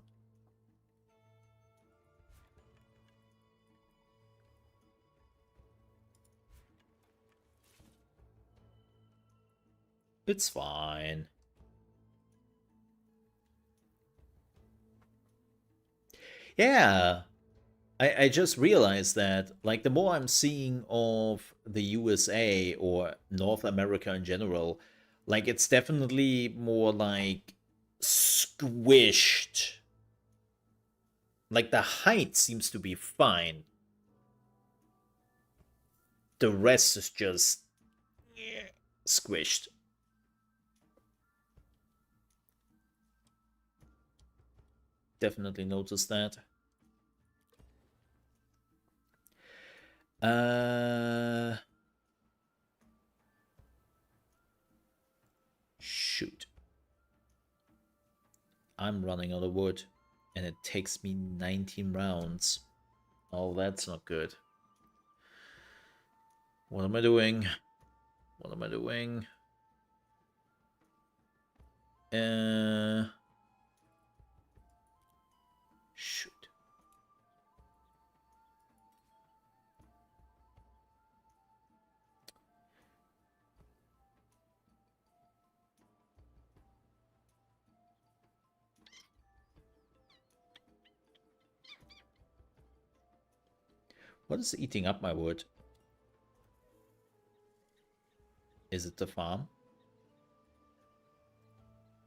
It's fine. Yeah. I just realized that, like, the more I'm seeing of the USA or North America in general, like, it's definitely more, like, squished. Like, the height seems to be fine. The rest is just squished. Definitely noticed that. Shoot. I'm running out of wood, and it takes me 19 rounds. Oh, that's not good. What am I doing? What am I doing? Shoot. What is eating up my wood? Is it the farm?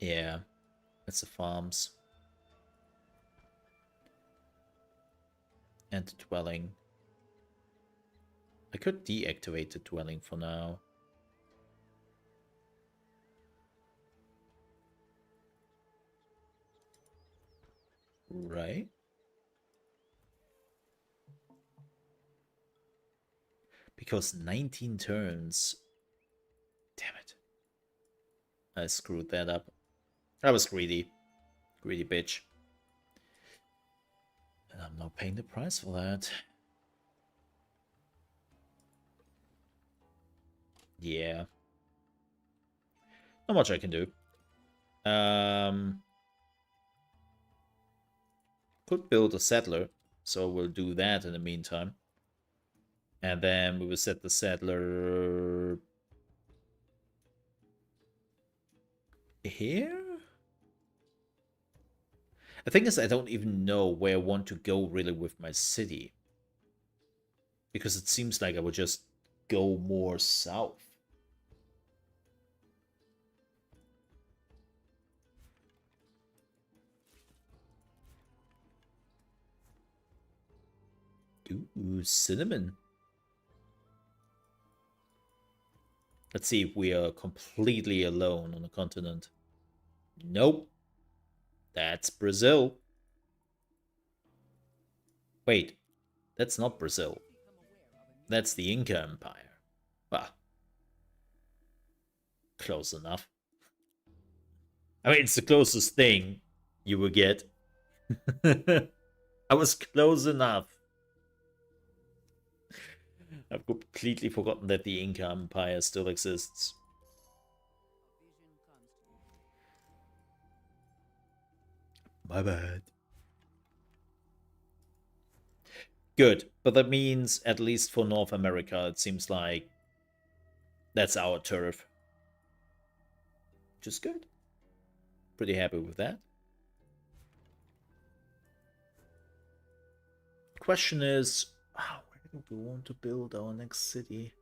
Yeah, it's the farms. And the dwelling. I could deactivate the dwelling for now. Right? Because 19 turns. Damn it. I screwed that up. I was greedy. Greedy bitch. And I'm not paying the price for that. Yeah. Not much I can do. Could build a settler. So we'll do that in the meantime. And then we will set the settler here? The thing is, I don't even know where I want to go really with my city. Because it seems like I would just go more south. Ooh, cinnamon. Let's see if we are completely alone on the continent. Nope. That's Brazil. Wait, that's not Brazil. That's the Inca Empire. Well, close enough. I mean, it's the closest thing you will get. I was close enough. I've completely forgotten that the Inca Empire still exists. My bad. Good, but that means, at least for North America, it seems like that's our turf. Which is good. Pretty happy with that. Question is, where do we want to build our next city?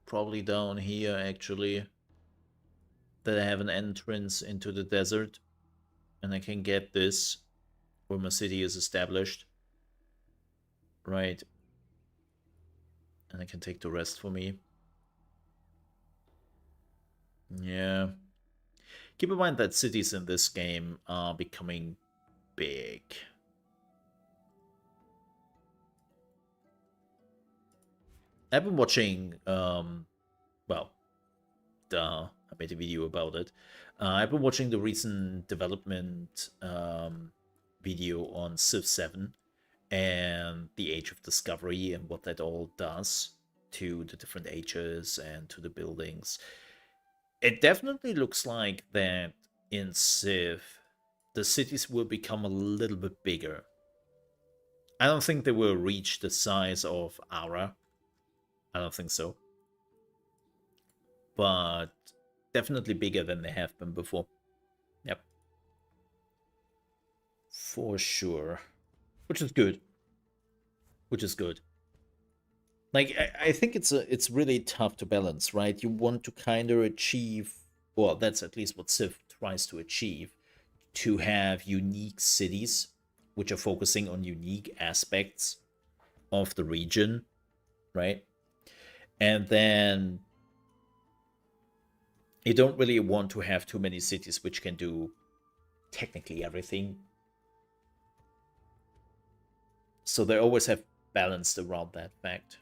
Probably down here, actually. That I have an entrance into the desert. And I can get this where my city is established. Right. And I can take the rest for me. Yeah. Keep in mind that cities in this game are becoming big. I've been watching, well, I made a video about it. I've been watching the recent development video on Civ 7 and the Age of Discovery and what that all does to the different ages and to the buildings. It definitely looks like that in Civ, the cities will become a little bit bigger. I don't think they will reach the size of Ara. I don't think so. But definitely bigger than they have been before. Yep. For sure. Which is good. Which is good. Like, I think it's really tough to balance, right? You want to kind of achieve, well, that's at least what Civ tries to achieve, to have unique cities, which are focusing on unique aspects of the region, right? And then you don't really want to have too many cities which can do technically everything. So they always have balanced around that fact.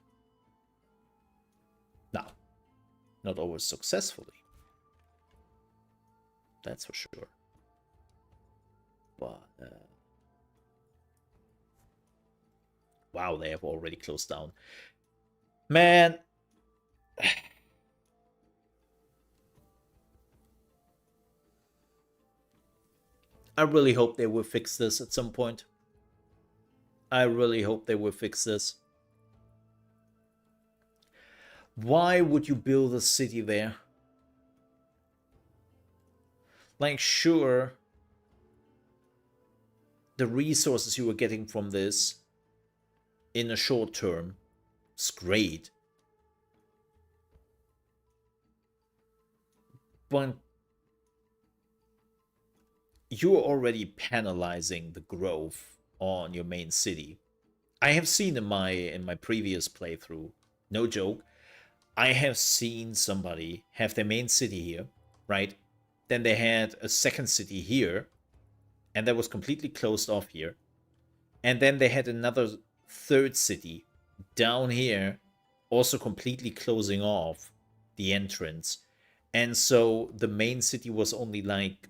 Now, not always successfully. That's for sure. But, wow, they have already closed down. Man. I really hope they will fix this at some point. I really hope they will fix this. Why would you build a city there? Like, sure, the resources you are getting from this in the short term is great. But you're already penalizing the growth on your main city. I have seen in my previous playthrough, no joke, I have seen somebody have their main city here, right? Then they had a second city here, and that was completely closed off here. And then they had another third city down here, also completely closing off the entrance. And so the main city was only like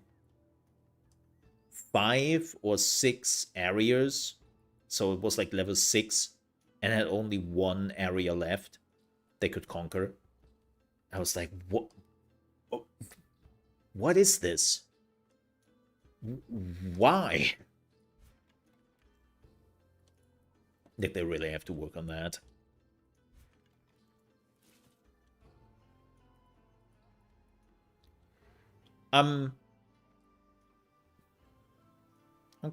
5 or 6 areas. So it was like level 6 and had only one area left they could conquer. I was like, what? What is this? Why? Did they really have to work on that? I'm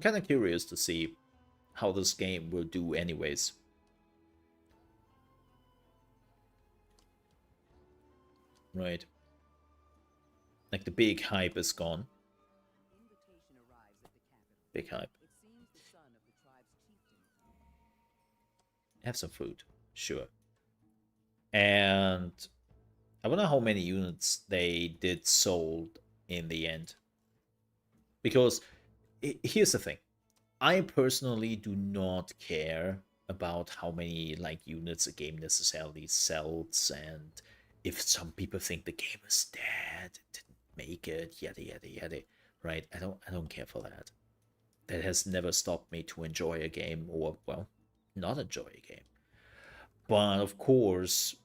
kind of curious to see how this game will do anyways. Right. Like the big hype is gone. Invitation arrives at the capital. Big hype. It seems the son of the tribe's chieftain. Have some food. Sure. And I wonder how many units they did sold in the end. Because here's the thing. I personally do not care about how many like units a game necessarily sells, and if some people think the game is dead, it didn't make it, yada yada yada. Right? I don't care for that. That has never stopped me to enjoy a game, or well, not enjoy a game. But of course,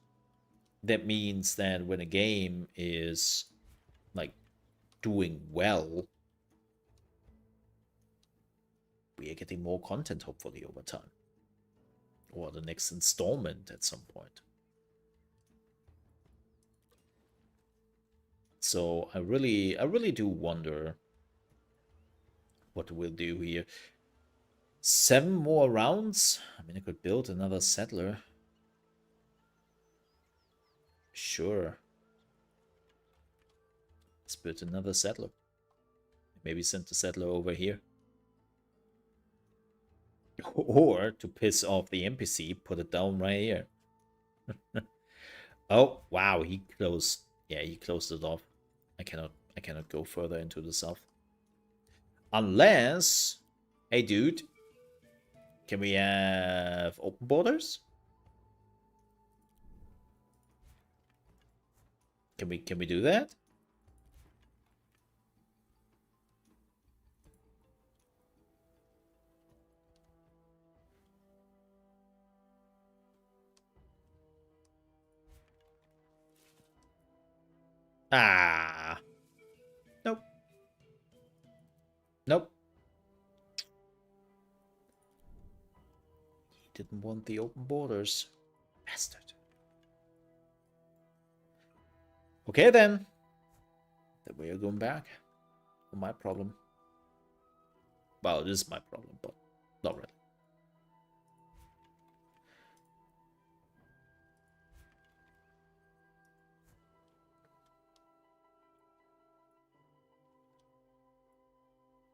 that means that when a game is like doing well, we are getting more content hopefully over time, or the next installment at some point. So I really do wonder what we'll do here. 7 more rounds. I mean, I could build another settler. Sure. Let's build another settler. Maybe send the settler over here. Or, to piss off the NPC, put it down right here. Oh, wow, he closed. Yeah, he closed it off. I cannot go further into the south. Unless... Hey, dude. Can we have open borders? Can we do that? Ah. Nope. Nope. He didn't want the open borders. Bastard. Okay then. Then we are going back. My problem. Well, it is my problem, but not really.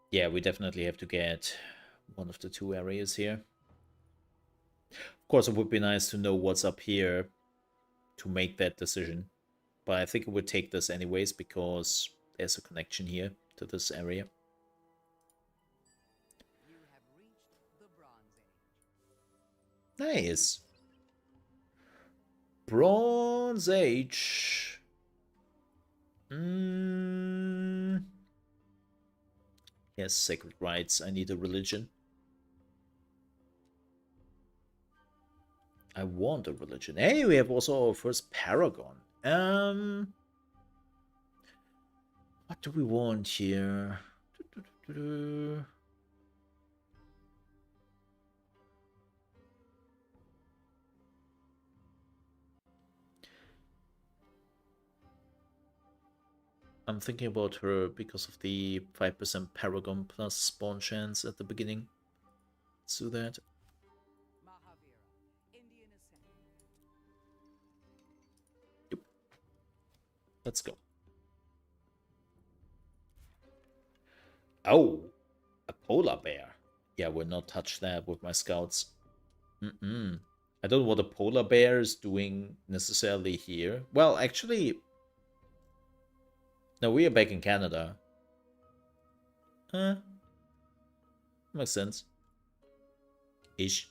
Yeah, we definitely have to get one of the 2 areas here. Of course, it would be nice to know what's up here to make that decision. But I think it would take this anyways, because there's a connection here to this area. You have reached the Bronze Age. Nice. Bronze Age. Yes, sacred rites. I need a religion. I want a religion. Hey, we have also our first paragon. What do we want here? I'm thinking about her because of the 5% paragon plus spawn chance at the beginning. Let's do that. Mahavira, Indian Ascent. Yep. Let's go. Oh, a polar bear. Yeah, we'll not touch that with my scouts. A I don't know what a polar bear is doing necessarily here. Well, actually, no, we are back in Canada. Makes sense. Ish.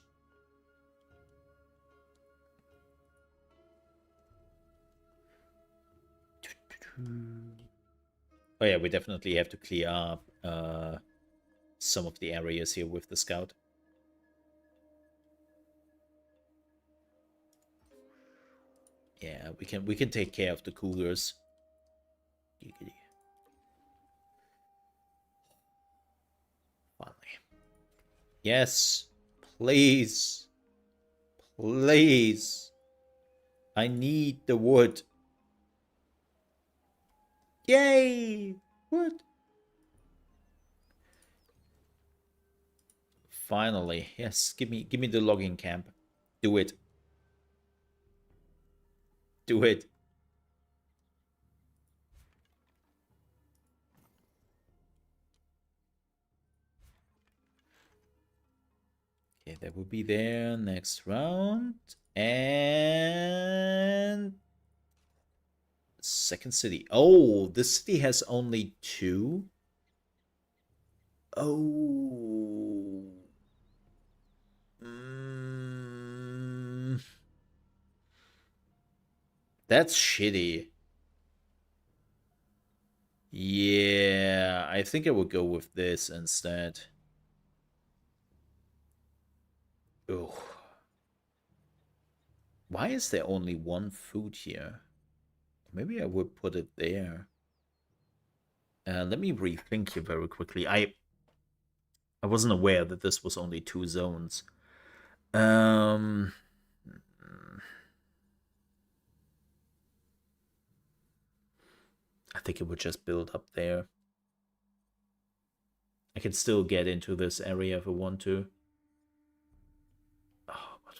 Oh yeah, we definitely have to clear up some of the areas here with the scout. Yeah, we can take care of the cougars. Giggity. Finally. Yes, please. Please. I need the wood. Yay! Wood. Finally. Yes, give me the logging camp. Do it. Do it. Okay, that will be there next round. And second city. Oh, this city has only 2. Oh. That's shitty. Yeah, I think I would go with this instead. Ugh. Why is there only 1 food here? Maybe I would put it there. Let me rethink here very quickly. I wasn't aware that this was only 2 zones. I think it would just build up there. I can still get into this area if I want to. Oh, what?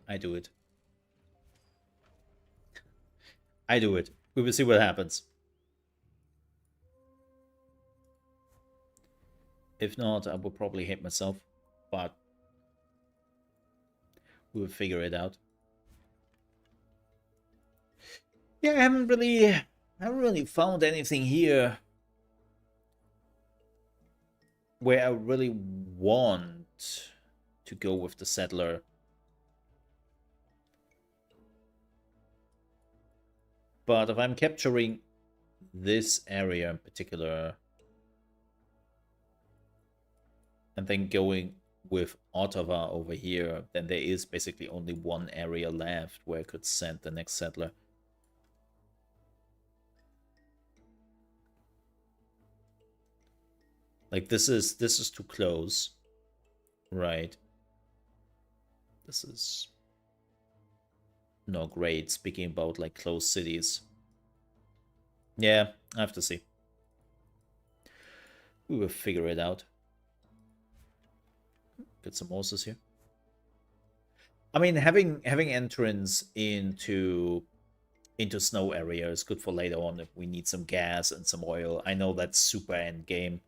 I do it. I do it. We will see what happens. If not, I will probably hate myself, but we will figure it out. Yeah, I haven't really found anything here where I really want to go with the settler. But if I'm capturing this area in particular and then going with Ottawa over here, then there is basically only 1 area left where I could send the next settler. Like this is too close. Right. This is not great, speaking about like close cities. Yeah, I have to see. We will figure it out. Get some horses here. I mean, having entrance into snow area is good for later on if we need some gas and some oil. I know that's super end game.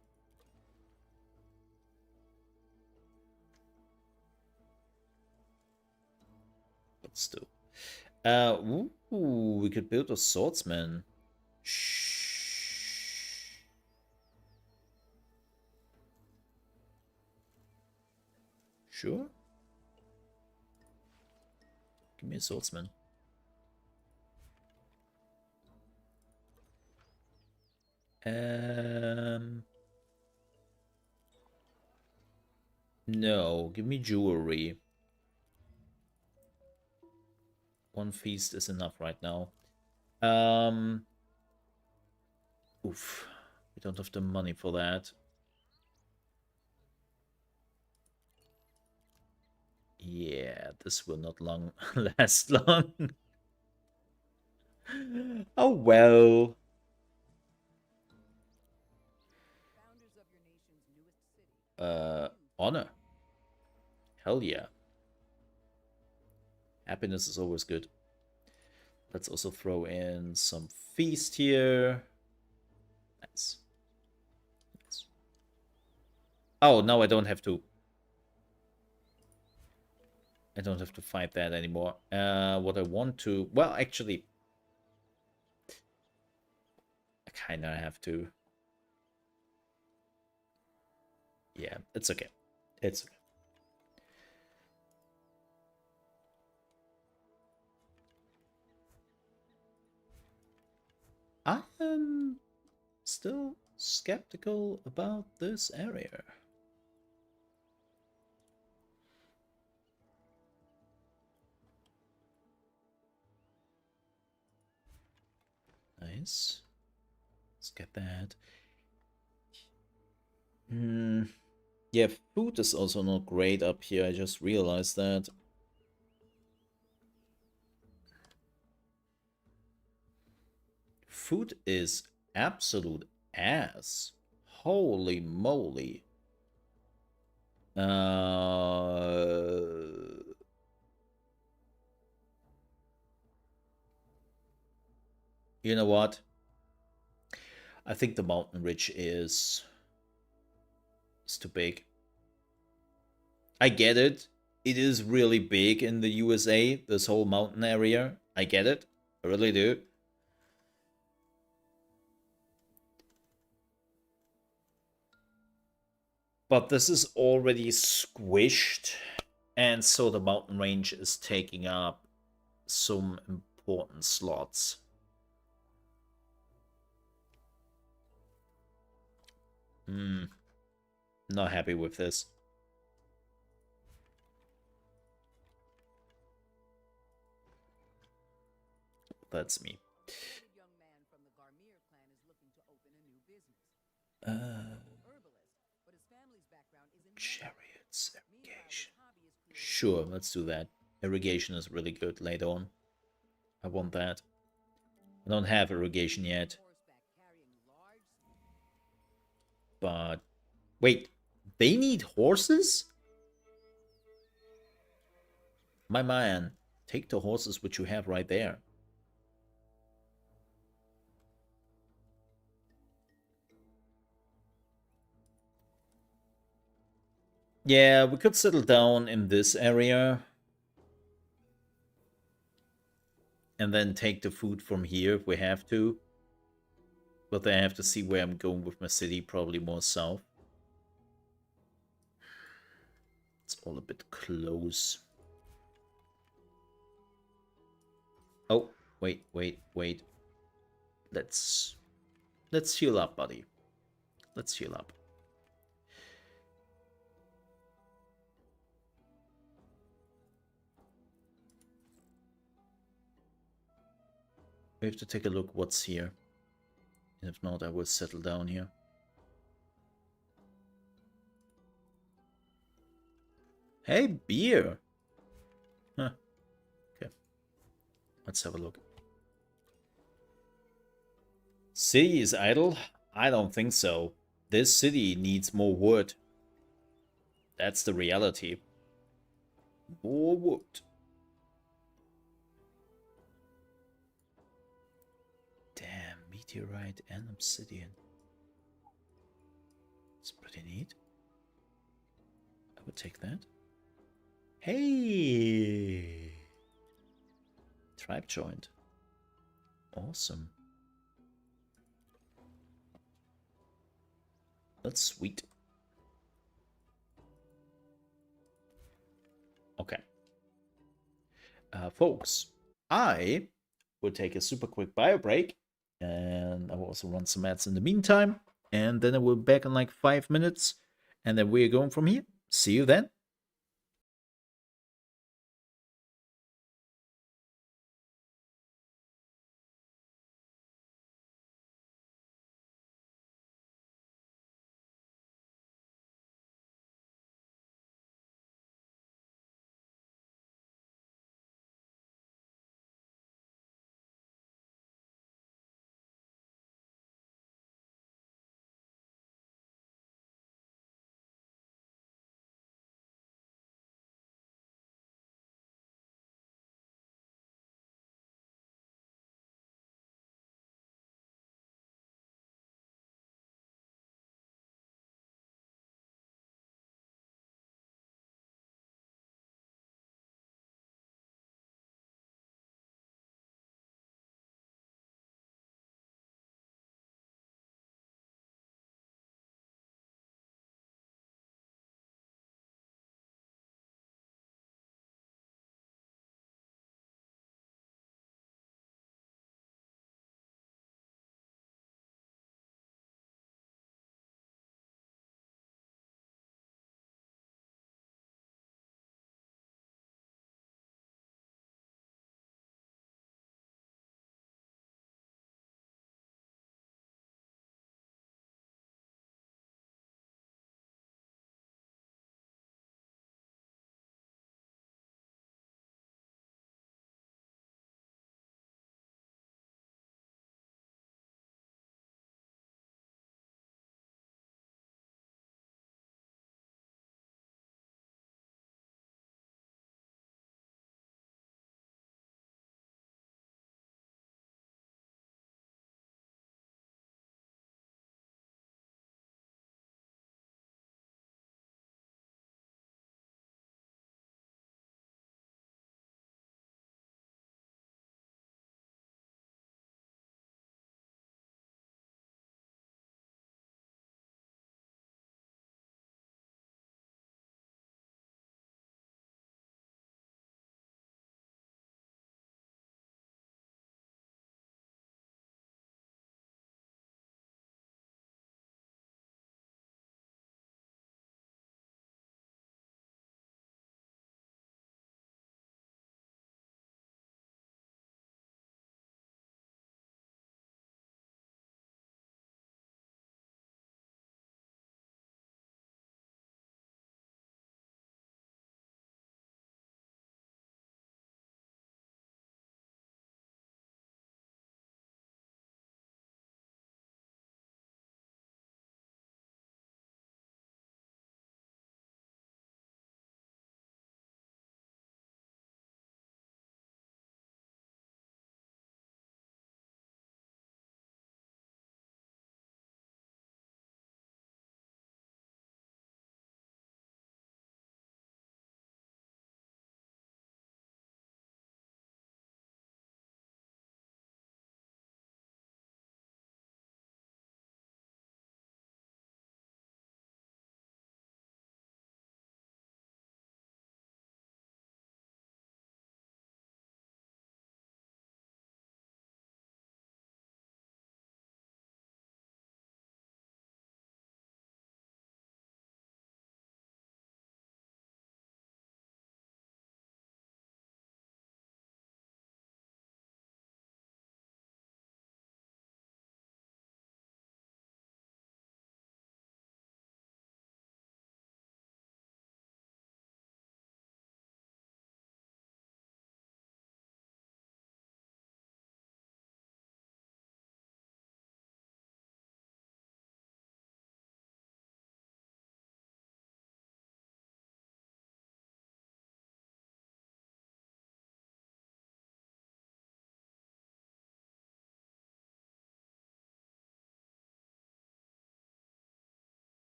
But still. Ooh, we could build a swordsman. Shh. Sure. Give me a swordsman. No, give me jewelry. One feast is enough right now. Oof. We don't have the money for that. Yeah, this will not long last long. Oh well. Founders of your nation's newest city. Honor. Hell yeah. Happiness is always good. Let's also throw in some feast here. Nice. Nice. Oh, now I don't have to. I don't have to fight that anymore. What I want to... Well, actually... I kind of have to. Yeah, it's okay. It's okay. I am still skeptical about this area. Nice. Let's get that. Yeah, food is also not great up here. I just realized that. Food is absolute ass. Holy moly. You know what? I think the mountain ridge is too big. I get it. It is really big in the USA, this whole mountain area. I get it. I really do. But this is already squished, and so the mountain range is taking up some important slots. Not happy with this. That's me. A young man from the Garmir clan is looking to open a new business. Herbalist, but his family's background is in Chariots, Meanwhile, irrigation. his hobby is creating Sure, let's do that. Irrigation is really good later on. I want that. I don't have irrigation yet. horseback carrying large But wait, they need horses? My man, take the horses which you have right there. Yeah, we could settle down in this area. And then take the food from here if we have to. But then I have to see where I'm going with my city, probably more south. It's all a bit close. Oh, wait. Let's heal up, buddy. Let's heal up. We have to take a look what's here. And if not, I will settle down here. Hey, beer! Huh. Okay. Let's have a look. City is idle? I don't think so. This city needs more wood. That's the reality. More wood. Damn, meteorite and obsidian. It's pretty neat. I would take that. Hey! Tribe joint. Awesome. That's sweet. Okay. Folks, I will take a super quick bio break, And I will also run some ads in the meantime. And then I will be back in like 5 minutes. And then we're going from here. See you then.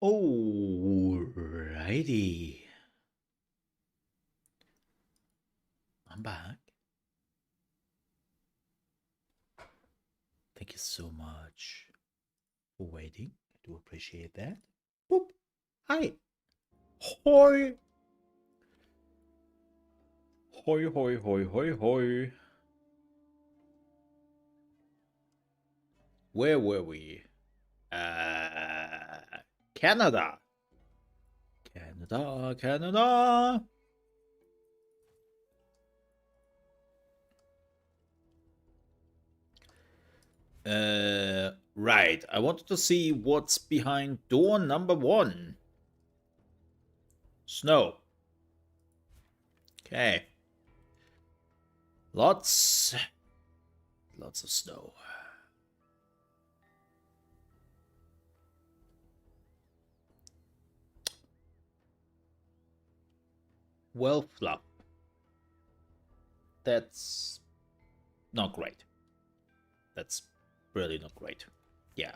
Alrighty. I'm back. Thank you so much for waiting. I do appreciate that. Boop. Hi. Hoi. Hoi, hoi, hoi, hoi, hoi. Where were we? Canada. Canada, Canada. Right. I wanted to see what's behind door number 1. Snow. Okay. Lots of snow. Well, flop. That's not great. That's really not great. Yeah,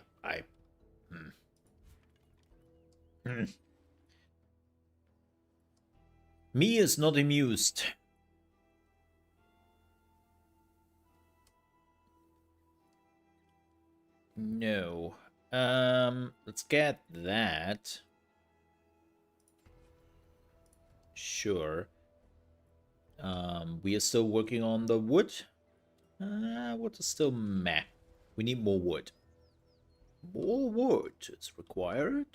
Me is not amused. No. Let's get that. Sure. We are still working on the wood. Wood is still meh. We need more wood. More wood is required.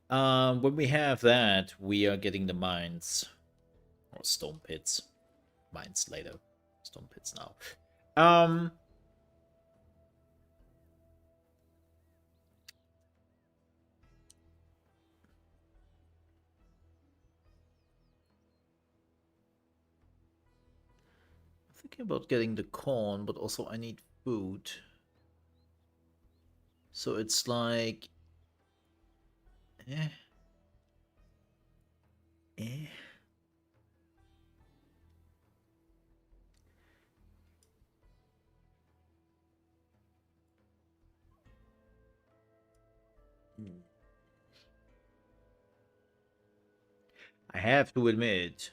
When we have that, we are getting the mines. Or stone pits. Mines later. Stone pits now. Thinking about getting the corn, but also I need food. So it's like... Eh. I have to admit...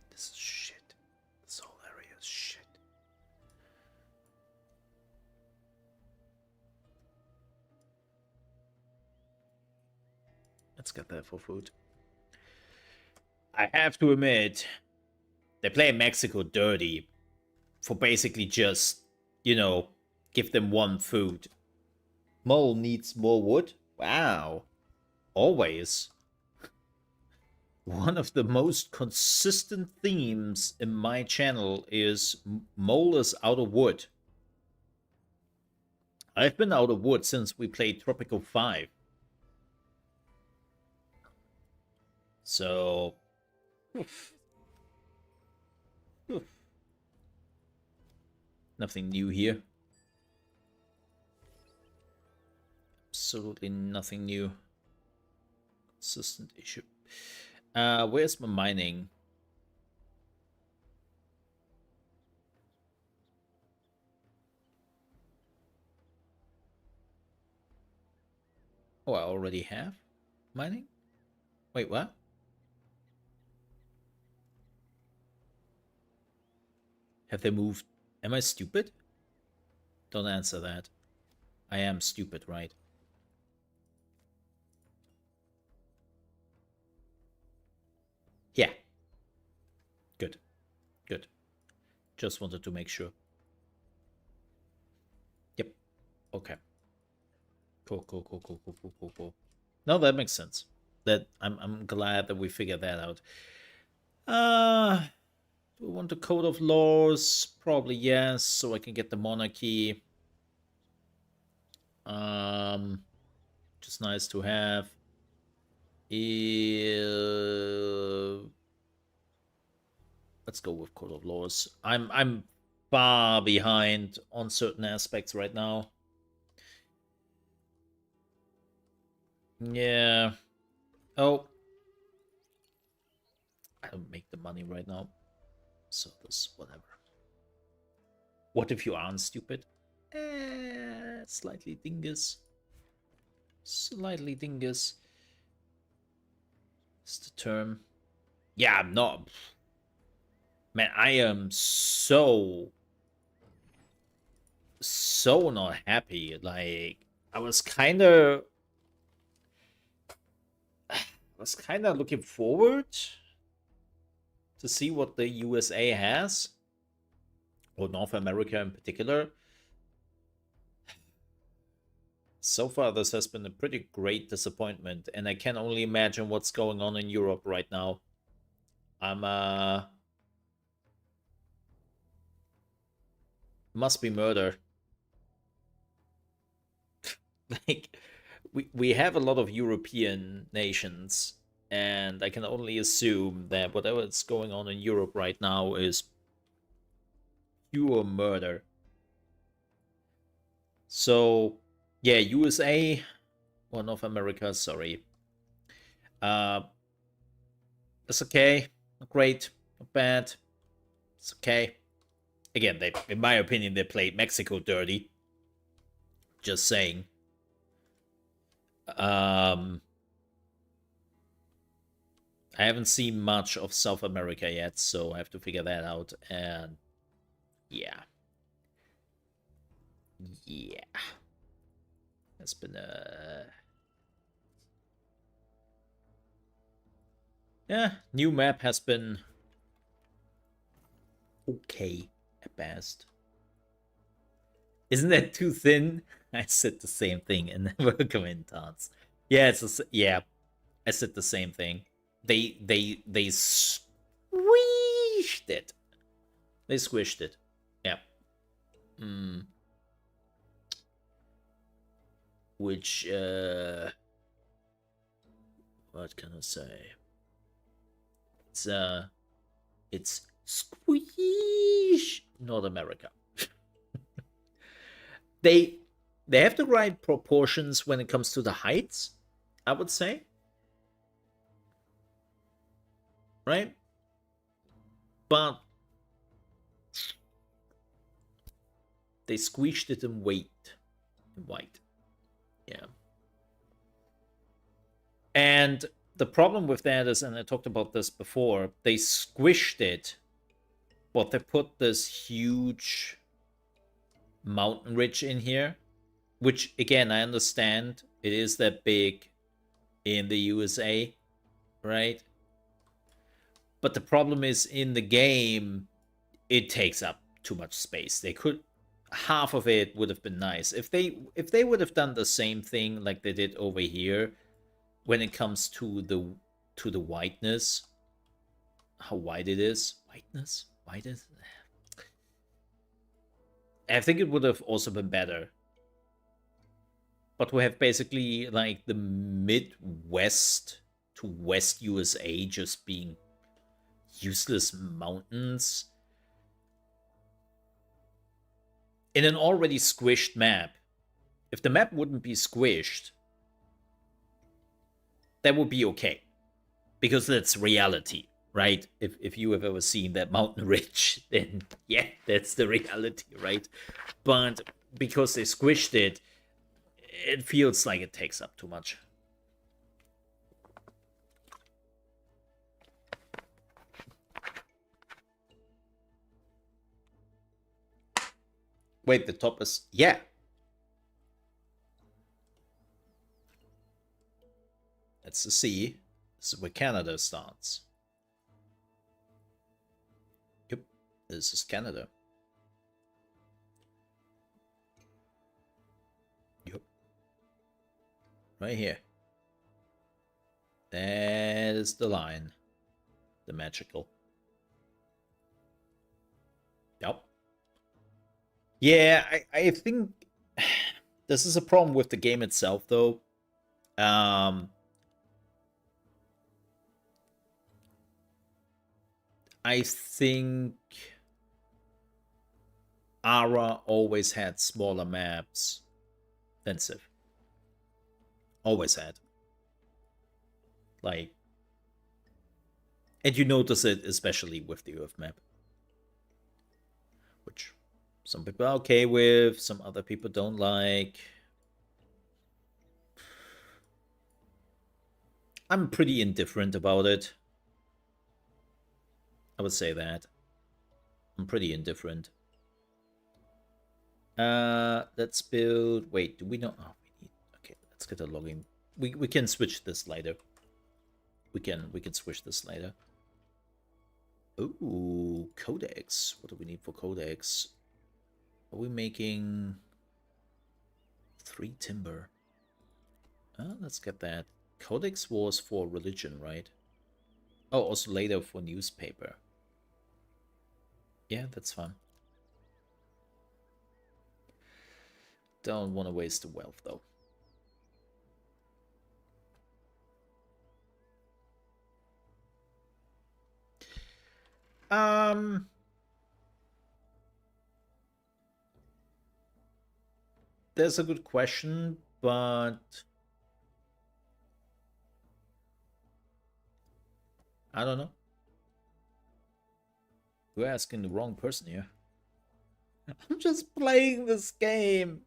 This is shit. This whole area is shit. Let's get that for food. I have to admit, they play Mexico dirty for basically just, give them one food. Mole needs more wood? Wow. Always. One of the most consistent themes in my channel is Mole is out of wood. I've been out of wood since we played Tropical 5. So... Oof. Oof. Nothing new here. Absolutely nothing new. Consistent issue. Where's my mining? Oh, I already have mining? Wait, what? Have they moved? Am I stupid? Don't answer that. I am stupid, right? Yeah. Good. Good. Just wanted to make sure. Yep. Okay. Cool. No, that makes sense. That I'm glad that we figured that out. Do we want the Code of Laws? Probably yes, so I can get the monarchy. Just nice to have. Let's go with Code of Laws. I'm far behind on certain aspects right now. Yeah. Oh. I don't make the money right now. So this, whatever. What if you aren't stupid? Slightly dingus. Slightly dingus. That's the term. Yeah, I'm not. Man, I am so not happy. Like, I was kind of looking forward to see what the USA has, or North America in particular. So far, this has been a pretty great disappointment, and I can only imagine what's going on in Europe right now. Must be murder. Like, we have a lot of European nations, and I can only assume that whatever is going on in Europe right now is pure murder. So, yeah, USA or North America, sorry. It's okay, not great, not bad. It's okay. Again, they, in my opinion, they played Mexico dirty. Just saying. I haven't seen much of South America yet, so I have to figure that out. And yeah. Yeah. It's been a... Yeah, new map has been okay at best. Isn't that too thin? I said the same thing and never comments. Yeah, it's yeah. I said the same thing. They squished it. They squished it. Yeah. Which what can I say? It's squish North America. They have the right proportions when it comes to the heights, I would say. Right? But they squished it in weight. In white. Yeah. And the problem with that is, and I talked about this before, they squished it, but they put this huge mountain ridge in here, which, again, I understand it is that big in the USA, right? But the problem is, in the game, it takes up too much space. They could... half of it would have been nice. If they would have done the same thing like they did over here, when it comes to the whiteness, how white it is. Whiteness? White is... I think it would have also been better. But we have basically like the Midwest to West USA just being useless mountains in an already squished map. If the map wouldn't be squished, that would be okay. Because that's reality, right? If you have ever seen that mountain ridge, then yeah, that's the reality, right? But because they squished it, it feels like it takes up too much. Wait, the top is... yeah. That's the sea. This is where Canada starts. Yep, this is Canada. Yep. Right here. That is the line. The magical. Yep. Yeah, I think this is a problem with the game itself, though. I think ARA always had smaller maps than Civ. Always had. Like, and you notice it especially with the Earth map, which some people are okay with, some other people don't like. I'm pretty indifferent about it. I would say that. I'm pretty indifferent. Let's build. Wait, do we know? Oh, we need. Okay, let's get a logging. We can switch this later. We can switch this later. Ooh, codex. What do we need for codex? Are we making 3 timber? Let's get that. Codex was for religion, right? Oh, also later for newspaper. Yeah, that's fine. Don't want to waste the wealth, though. That's a good question, but I don't know. We're asking the wrong person here. I'm just playing this game.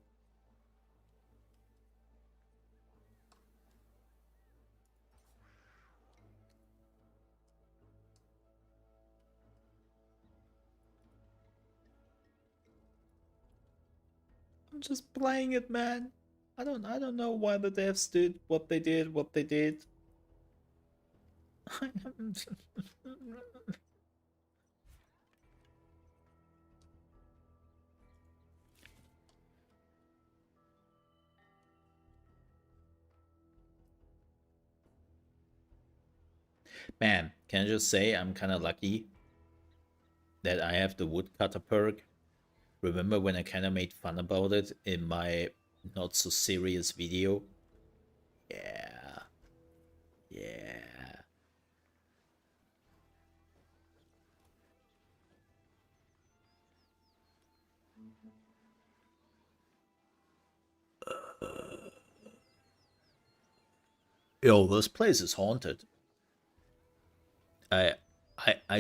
I'm just playing it, man. I don't know why the devs did what they did, Man, can I just say I'm kind of lucky that I have the woodcutter perk. Remember when I kind of made fun about it in my not so serious video? Yeah. Yeah. Yo, this place is haunted. I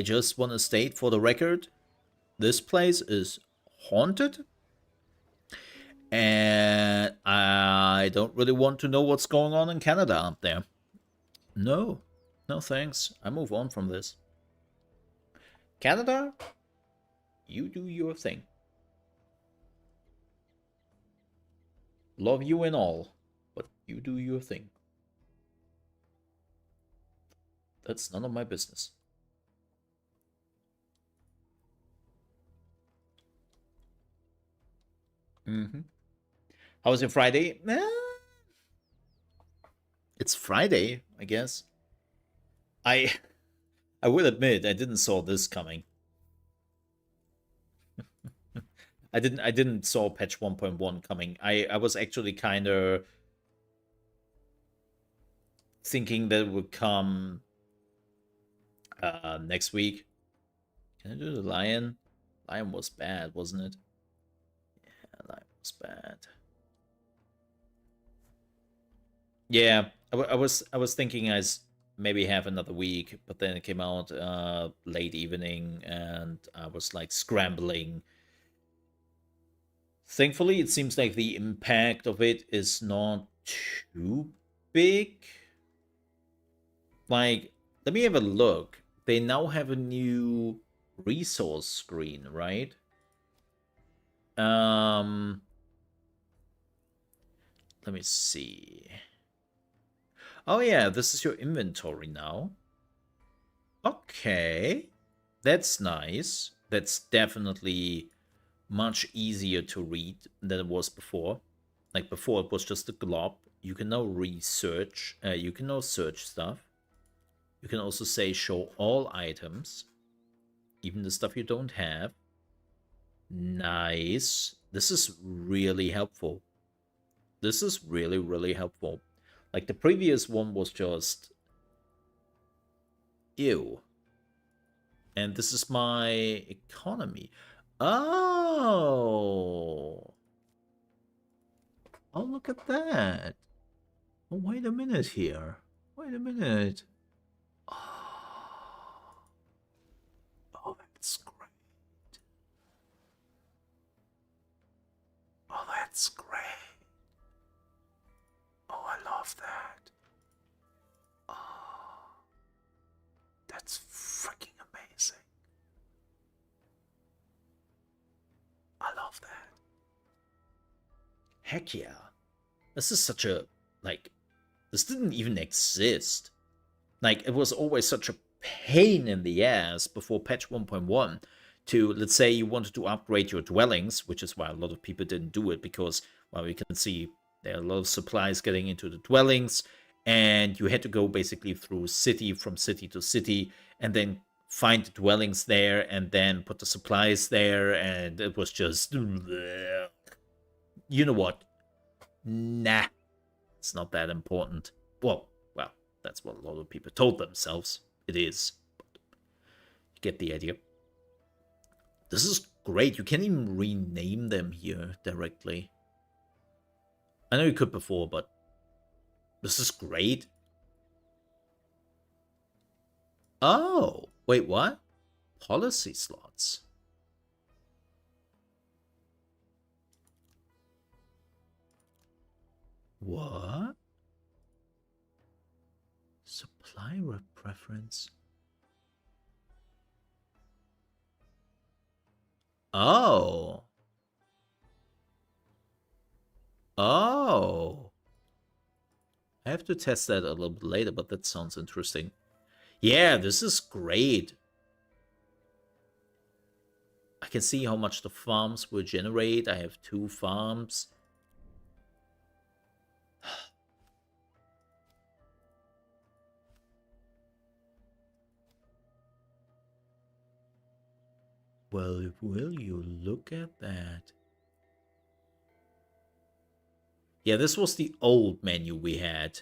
just want to state for the record, this place is haunted, and I don't really want to know what's going on in Canada out there. No, no thanks. I move on from this. Canada, you do your thing. Love you and all, but you do your thing. That's none of my business. How was your Friday? It's Friday, I guess. I will admit I didn't saw this coming. I didn't saw patch 1.1 coming. I was actually kind of thinking that it would come next week. Can I do the lion? Lion was bad, wasn't it? Yeah, lion was bad. Yeah, I was thinking I maybe have another week, but then it came out late evening, and I was like scrambling. Thankfully, it seems like the impact of it is not too big. Like, let me have a look. They now have a new resource screen, right? Let me see. Oh yeah, this is your inventory now. Okay. That's nice. That's definitely much easier to read than it was before. Like before, it was just a glob. You can now research. You can now search stuff. You can also say show all items, even the stuff you don't have. Nice. This is really helpful. This is really, really helpful. Like the previous one was just ew. And this is my economy. Oh. Oh, look at that. Oh, wait a minute here. Wait a minute. Oh, that's great. Oh, that's great. Oh, I love that. Oh. Heck yeah. This is such a, like, this didn't even exist. Like, it was always such a pain in the ass before patch 1.1 to, let's say you wanted to upgrade your dwellings, which is why a lot of people didn't do it, because, well, you can see there are a lot of supplies getting into the dwellings, and you had to go basically through city from city to city, and then find the dwellings there, and then put the supplies there, and it was just... You know what? Nah, it's not that important. Well, that's what a lot of people told themselves. It is. But you get the idea. This is great. You can even rename them here directly. I know you could before, but this is great. Oh, wait, what? Policy slots. What? Supplier preference. Oh. Oh. I have to test that a little bit later, but that sounds interesting. Yeah, this is great. I can see how much the farms will generate. I have 2 farms. Well, will you look at that? Yeah, this was the old menu we had.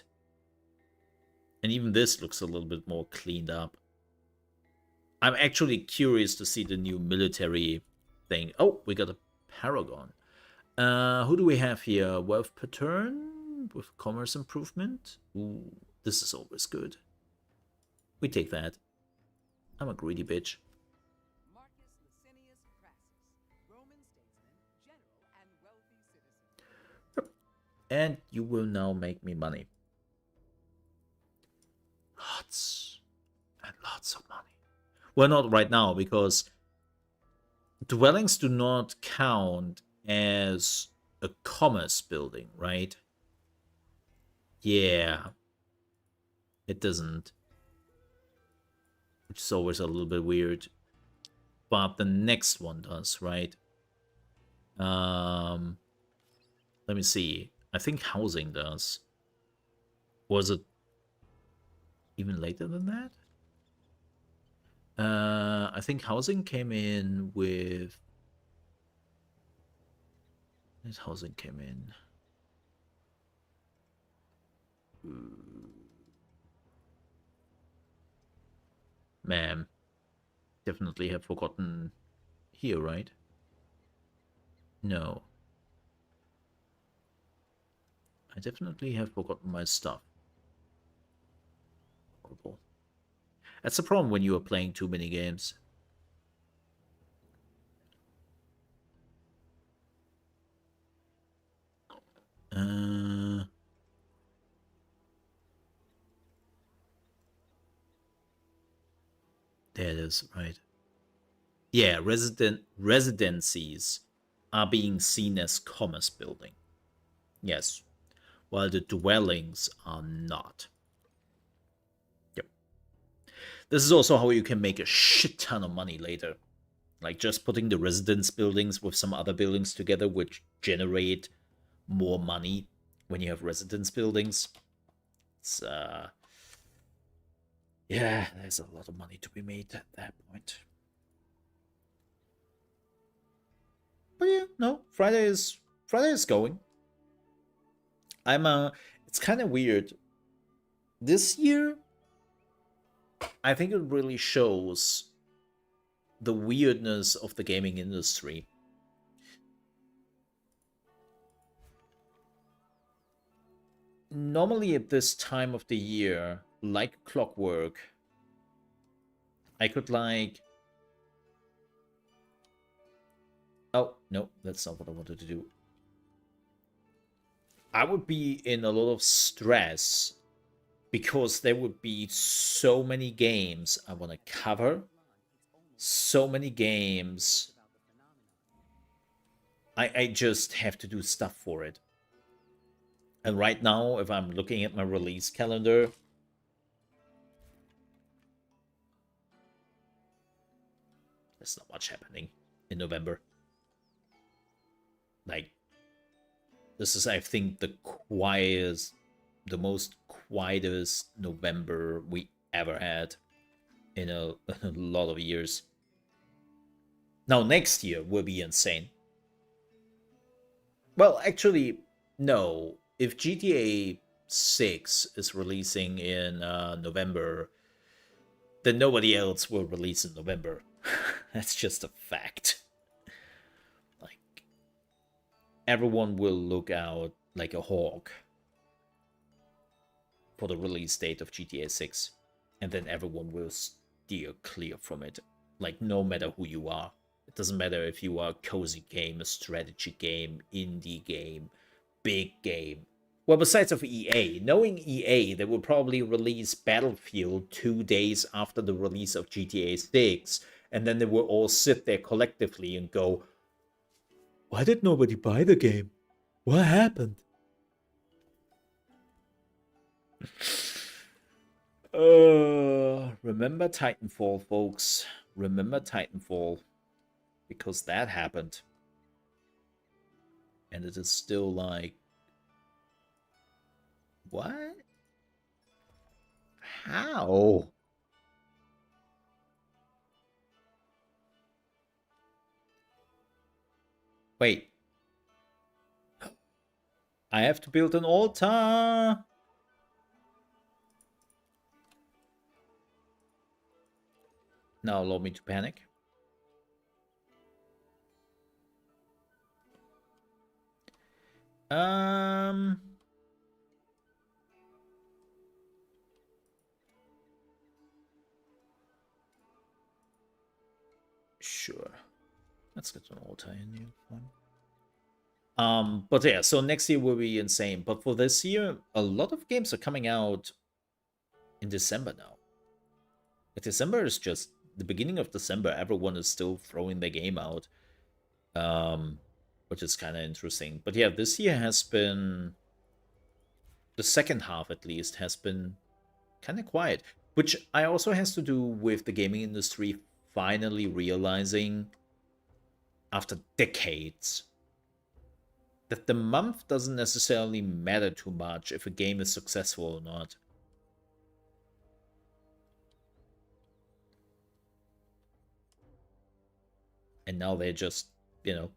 And even this looks a little bit more cleaned up. I'm actually curious to see the new military thing. Oh, we got a Paragon. Who do we have here? Wealth pattern with commerce improvement. Ooh, this is always good. We take that. I'm a greedy bitch. Marcus Licinius Crassus, Roman statesman, general, and wealthy citizen. And you will now make me money. Lots and lots of money. Well, not right now, because dwellings do not count as a commerce building, right? Yeah. It doesn't. Which is always a little bit weird. But the next one does, right? Let me see. I think housing does. Was it even later than that? I think housing came in with... This housing came in. Man, definitely have forgotten here, right? No. I definitely have forgotten my stuff. Horrible. That's the problem when you are playing too many games. There it is, right? Yeah, residencies are being seen as commerce building. Yes, while the dwellings are not. Yep. This is also how you can make a shit ton of money later. Like just putting the residence buildings with some other buildings together, which generate more money when you have residence buildings. It's, yeah, there's a lot of money to be made at that point. But yeah, no, Friday is going. It's kind of weird. This year, I think it really shows the weirdness of the gaming industry. Normally at this time of the year, like clockwork, I could like... Oh, no, that's not what I wanted to do. I would be in a lot of stress because there would be so many games I want to cover. So many games. I just have to do stuff for it. And right now, if I'm looking at my release calendar, there's not much happening in November. Like, this is, I think, the most quietest November we ever had in a lot of years. Now, next year will be insane. Well, actually, no. If GTA 6 is releasing in November, then nobody else will release in November. That's just a fact. Like, everyone will look out like a hawk for the release date of GTA 6, and then everyone will steer clear from it. Like, no matter who you are. It doesn't matter if you are a cozy game, a strategy game, indie game, big game. Well, besides of EA, knowing EA, they will probably release Battlefield 2 days after the release of GTA 6, and then they will all sit there collectively and go, why did nobody buy the game? What happened? Remember Titanfall, folks. Remember Titanfall. Because that happened. And it is still like, what? How? Wait. I have to build an altar. Now allow me to panic. Sure. Let's get an altar in here. Fine. But yeah, so next year will be insane. But for this year, a lot of games are coming out in December now. But December is just the beginning of December. Everyone is still throwing their game out. Which is kind of interesting. But yeah, this year has been, the second half at least, has been kind of quiet. Which I also has to do with the gaming industry finally realizing, after decades, that the month doesn't necessarily matter too much if a game is successful or not. And now they're just, you know,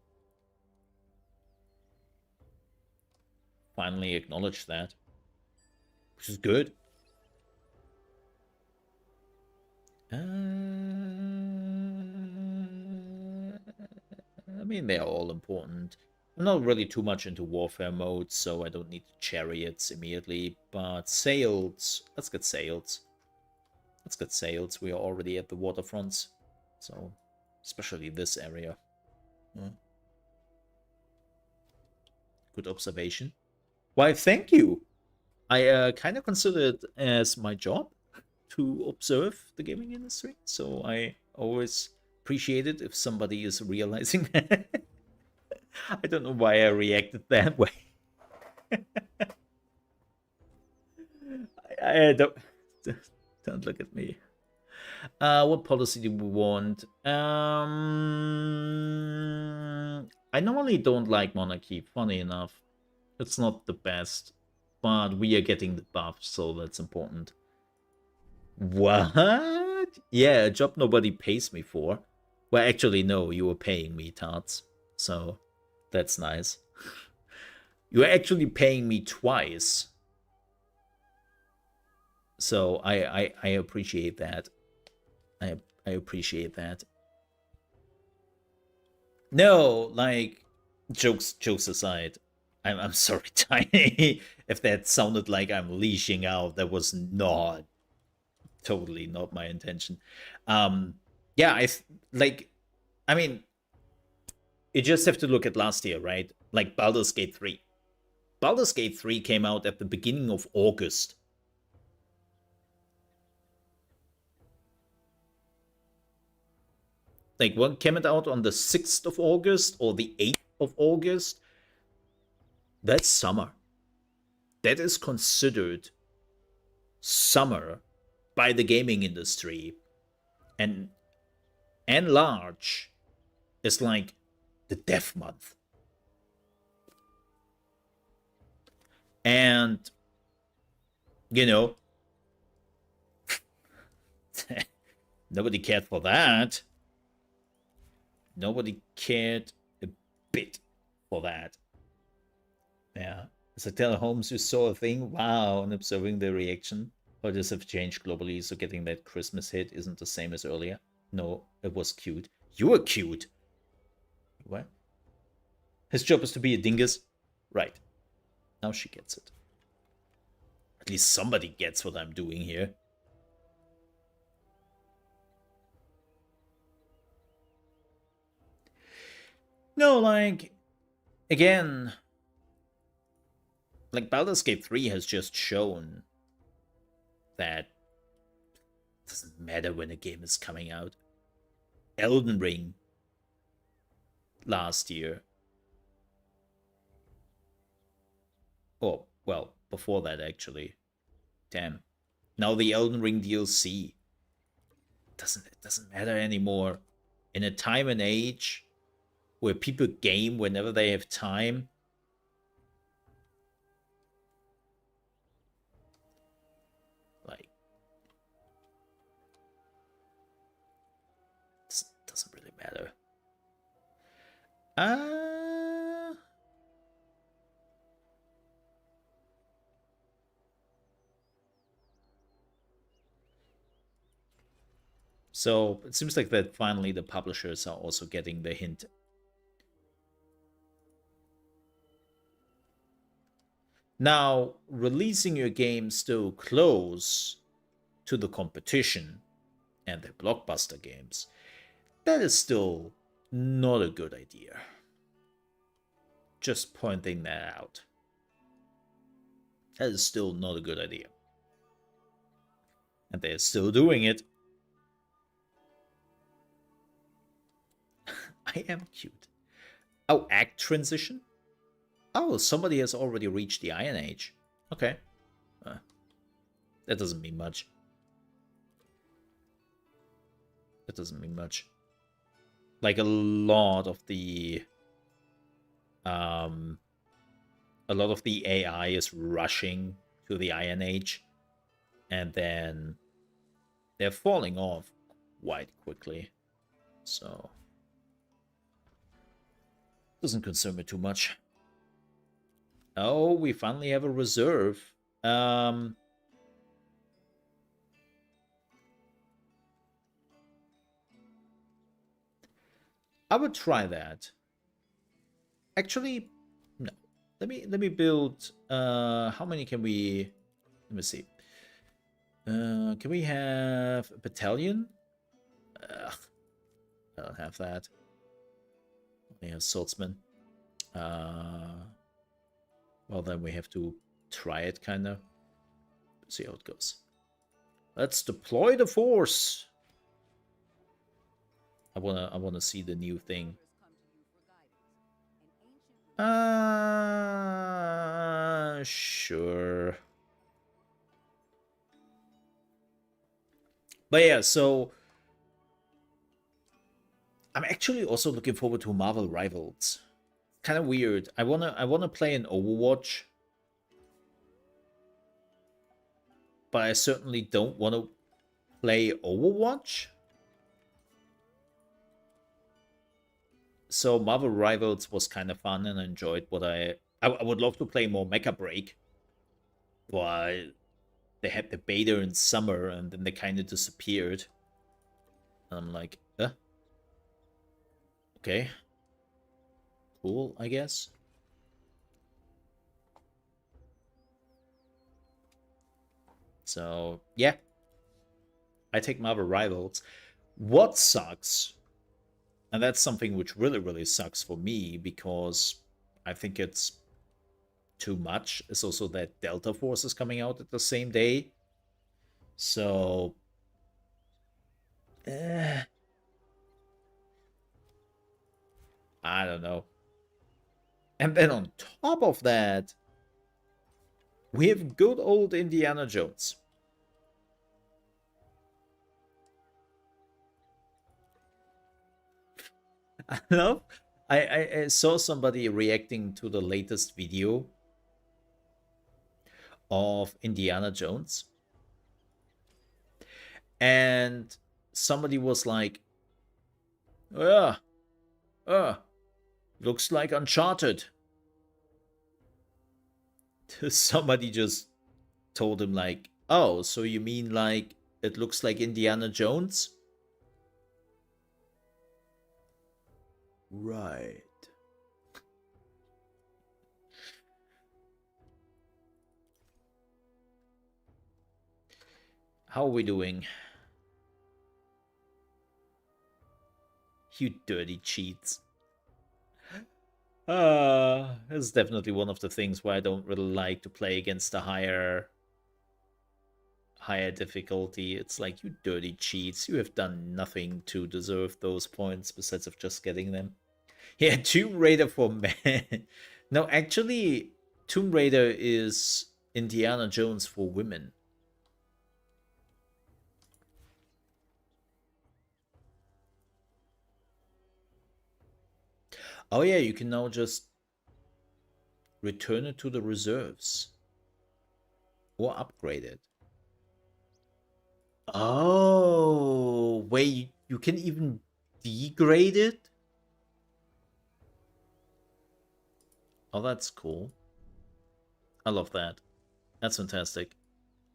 finally acknowledge that, which is good. I mean, they're all important. I'm not really too much into warfare mode, so I don't need chariots immediately. But sails, let's get sails. Let's get sails. We are already at the waterfronts, so especially this area. Good observation. Why, thank you. I kind of consider it as my job to observe the gaming industry, so I always appreciate it if somebody is realizing that. I don't know why I reacted that way. I don't look at me. What policy do we want? I normally don't like monarchy, funny enough. It's not the best, but we are getting the buff, so that's important. What? Yeah, a job nobody pays me for. Well, actually, no, you were paying me, Tarts. So, that's nice. You're actually paying me twice. So, I appreciate that. I appreciate that. No, like, jokes aside, I'm sorry, Tiny, if that sounded like I'm leashing out. That was not, totally not my intention. Yeah, I mean, you just have to look at last year, right? Like Baldur's Gate 3. Baldur's Gate 3 came out at the beginning of August. Like, what came it out on the 6th of August or the 8th of August? That's summer. that is considered summer by the gaming industry, and large is like the death month. And you know, nobody cared for that. Nobody cared a bit for that. Yeah. As I tell Holmes, you saw a thing? Wow, and observing the reaction. Holidays have changed globally, so getting that Christmas hit isn't the same as earlier. No, it was cute. You were cute. What? His job is to be a dingus? Right. Now she gets it. At least somebody gets what I'm doing here. No, like, again, like Baldur's Gate 3 has just shown that it doesn't matter when a game is coming out. Elden Ring last year. Oh, well, before that actually. Damn. Now the Elden Ring DLC. It doesn't matter anymore. In a time and age where people game whenever they have time, like, it doesn't really matter. So it seems like that finally the publishers are also getting the hint. Now, releasing your game so close to the competition and the blockbuster games, that is still not a good idea. Just pointing that out. That is still not a good idea. And they're still doing it. I am cute. Oh, act transition? Oh, somebody has already reached the Iron Age. Okay. That doesn't mean much. That doesn't mean much. Like a lot of the AI is rushing to the Iron Age, and then they're falling off quite quickly. So doesn't concern me too much. Oh, we finally have a reserve. I would try that. Actually, no. Let me build. How many can we? Let me see. Can we have a battalion? Ugh, I don't have that. We have swordsman. Well, then we have to try it, kind of. See how it goes. Let's deploy the force. I wanna see the new thing. Sure. But yeah, so I'm actually also looking forward to Marvel Rivals. Kind of weird. I wanna play an Overwatch, but I certainly don't want to play Overwatch. So Marvel Rivals was kind of fun, and I enjoyed what I would love to play more Mecha Break, but they had the beta in summer and then they kind of disappeared. And I'm like, okay, cool, I guess. So yeah, I take Marvel Rivals. What sucks, and that's something which really sucks for me, because I think it's too much, is also that Delta Force is coming out at the same day. So I don't know. And then on top of that, We have good old Indiana Jones. I love. I saw somebody reacting to the latest video of Indiana Jones, and somebody was like, "Ah, looks like Uncharted." Somebody just told him like, "Oh, so you mean like it looks like Indiana Jones?" Right. How are we doing? You dirty cheats. This is definitely one of the things where I don't really like to play against the higher difficulty. It's like, you dirty cheats. You have done nothing to deserve those points besides of just getting them. Yeah, Tomb Raider for men. No, actually, Tomb Raider is Indiana Jones for women. Oh yeah, you can now just return it to the reserves. Or upgrade it. Oh, wait, you can even degrade it? Oh, that's cool. I love that. That's fantastic.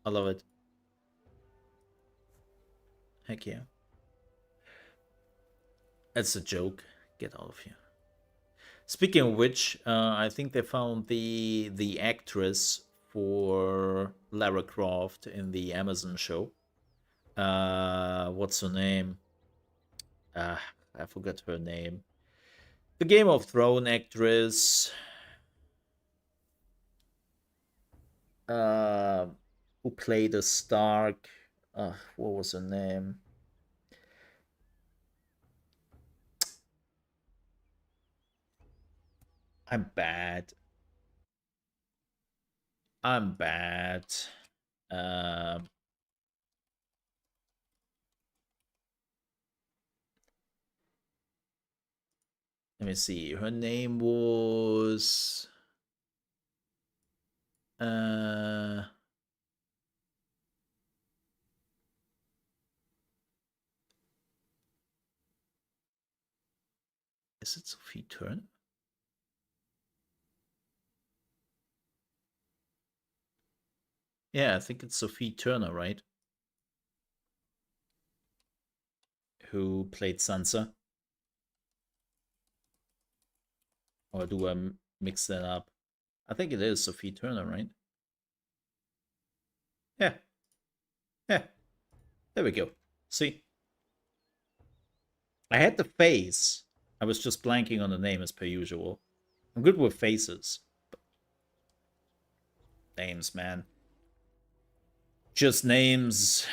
I love it. Heck yeah. That's a joke. Get out of here. Speaking of which, I think they found the actress for Lara Croft in the Amazon show. What's her name? I forgot her name. The Game of Thrones actress. Who played a Stark? What was her name? I'm bad. I'm bad. Um, Let me see. Her name was. Uh, is it Sophie Turner? Yeah, I think it's Sophie Turner, right? Who played Sansa? Or do I mix that up? I think it is Sophie Turner, right? Yeah. Yeah. There we go. See? I had the face. I was just blanking on the name as per usual. I'm good with faces. Names, man. Just names.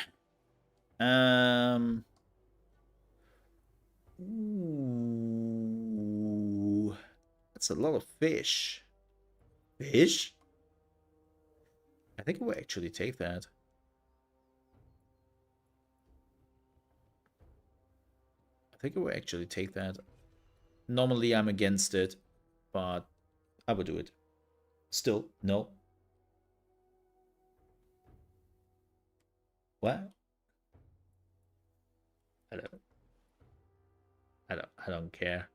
Ooh. That's a lot of fish. Fish? I think we'll actually take that. I think we'll actually take that. Normally I'm against it, but I would do it. Still, no. What? I don't care.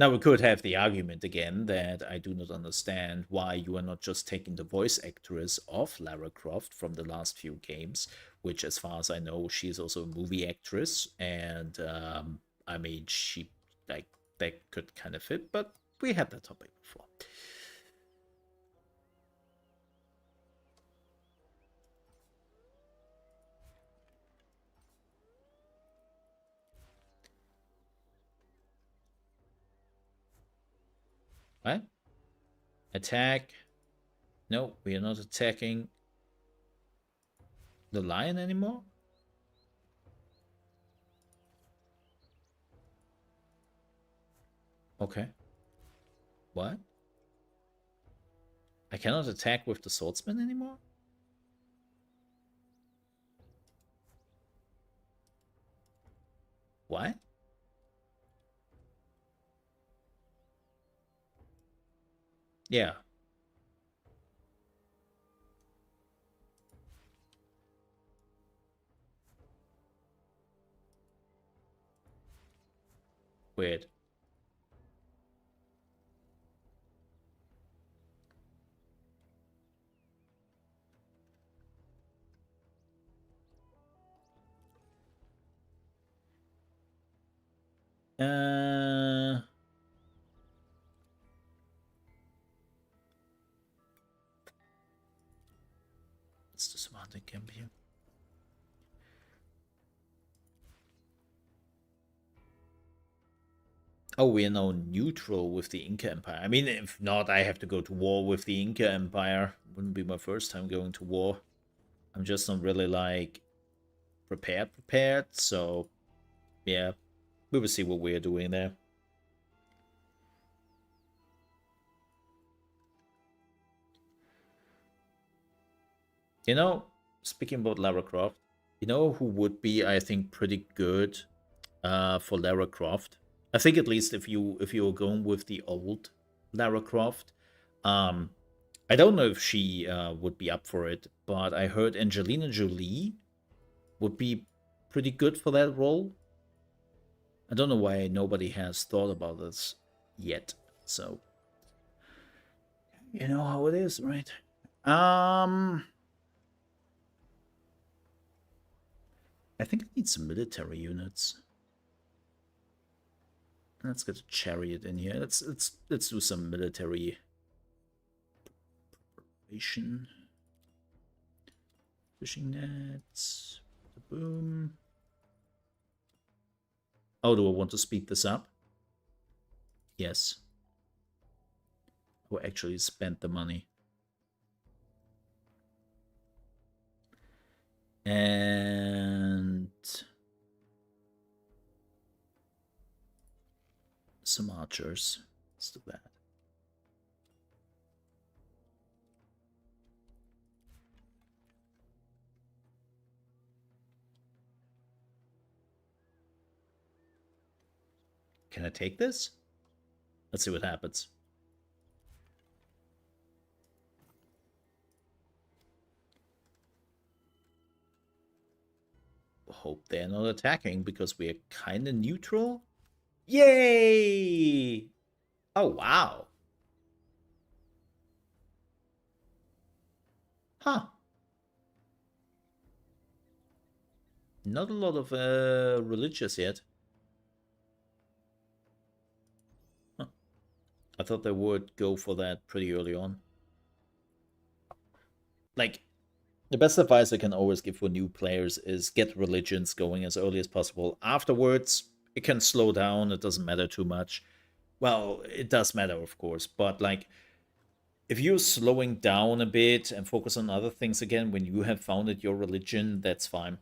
Now, we could have the argument again that I do not understand why you are not just taking the voice actress of Lara Croft from the last few games, which, as far as I know, she's also a movie actress, and I mean, she like that could kind of fit, but we had that topic before. What? Attack? No, we are not attacking the lion anymore? Okay. What? I cannot attack with the swordsman anymore? What? Yeah. Weird. Let's do some hunting camp here. Oh, we are now neutral with the Inca Empire. I mean, if not, I have to go to war with the Inca Empire. Wouldn't be my first time going to war. I'm just not really, like, prepared. So, yeah, we will see what we are doing there. You know, speaking about Lara Croft, you know who would be, I think, pretty good for Lara Croft? I think at least if you're going with the old Lara Croft, I don't know if she would be up for it, but I heard Angelina Jolie would be pretty good for that role. I don't know why nobody has thought about this yet. So you know how it is, right? I think I need some military units. Let's get a chariot in here. Let's do some military preparation. Fishing nets. Boom. Oh, do I want to speed this up? Yes. Or actually spend the money. And some archers. Let's do that. Can I take this? Let's see what happens. Hope they're not attacking because we are kind of neutral. Yay! Oh, wow. Huh. Not a lot of religious yet. Huh. I thought they would go for that pretty early on. Like, the best advice I can always give for new players is get religions going as early as possible. Afterwards, it can slow down. It doesn't matter too much. Well, it does matter, of course. But, like, if you're slowing down a bit and focus on other things again when you have founded your religion, that's fine.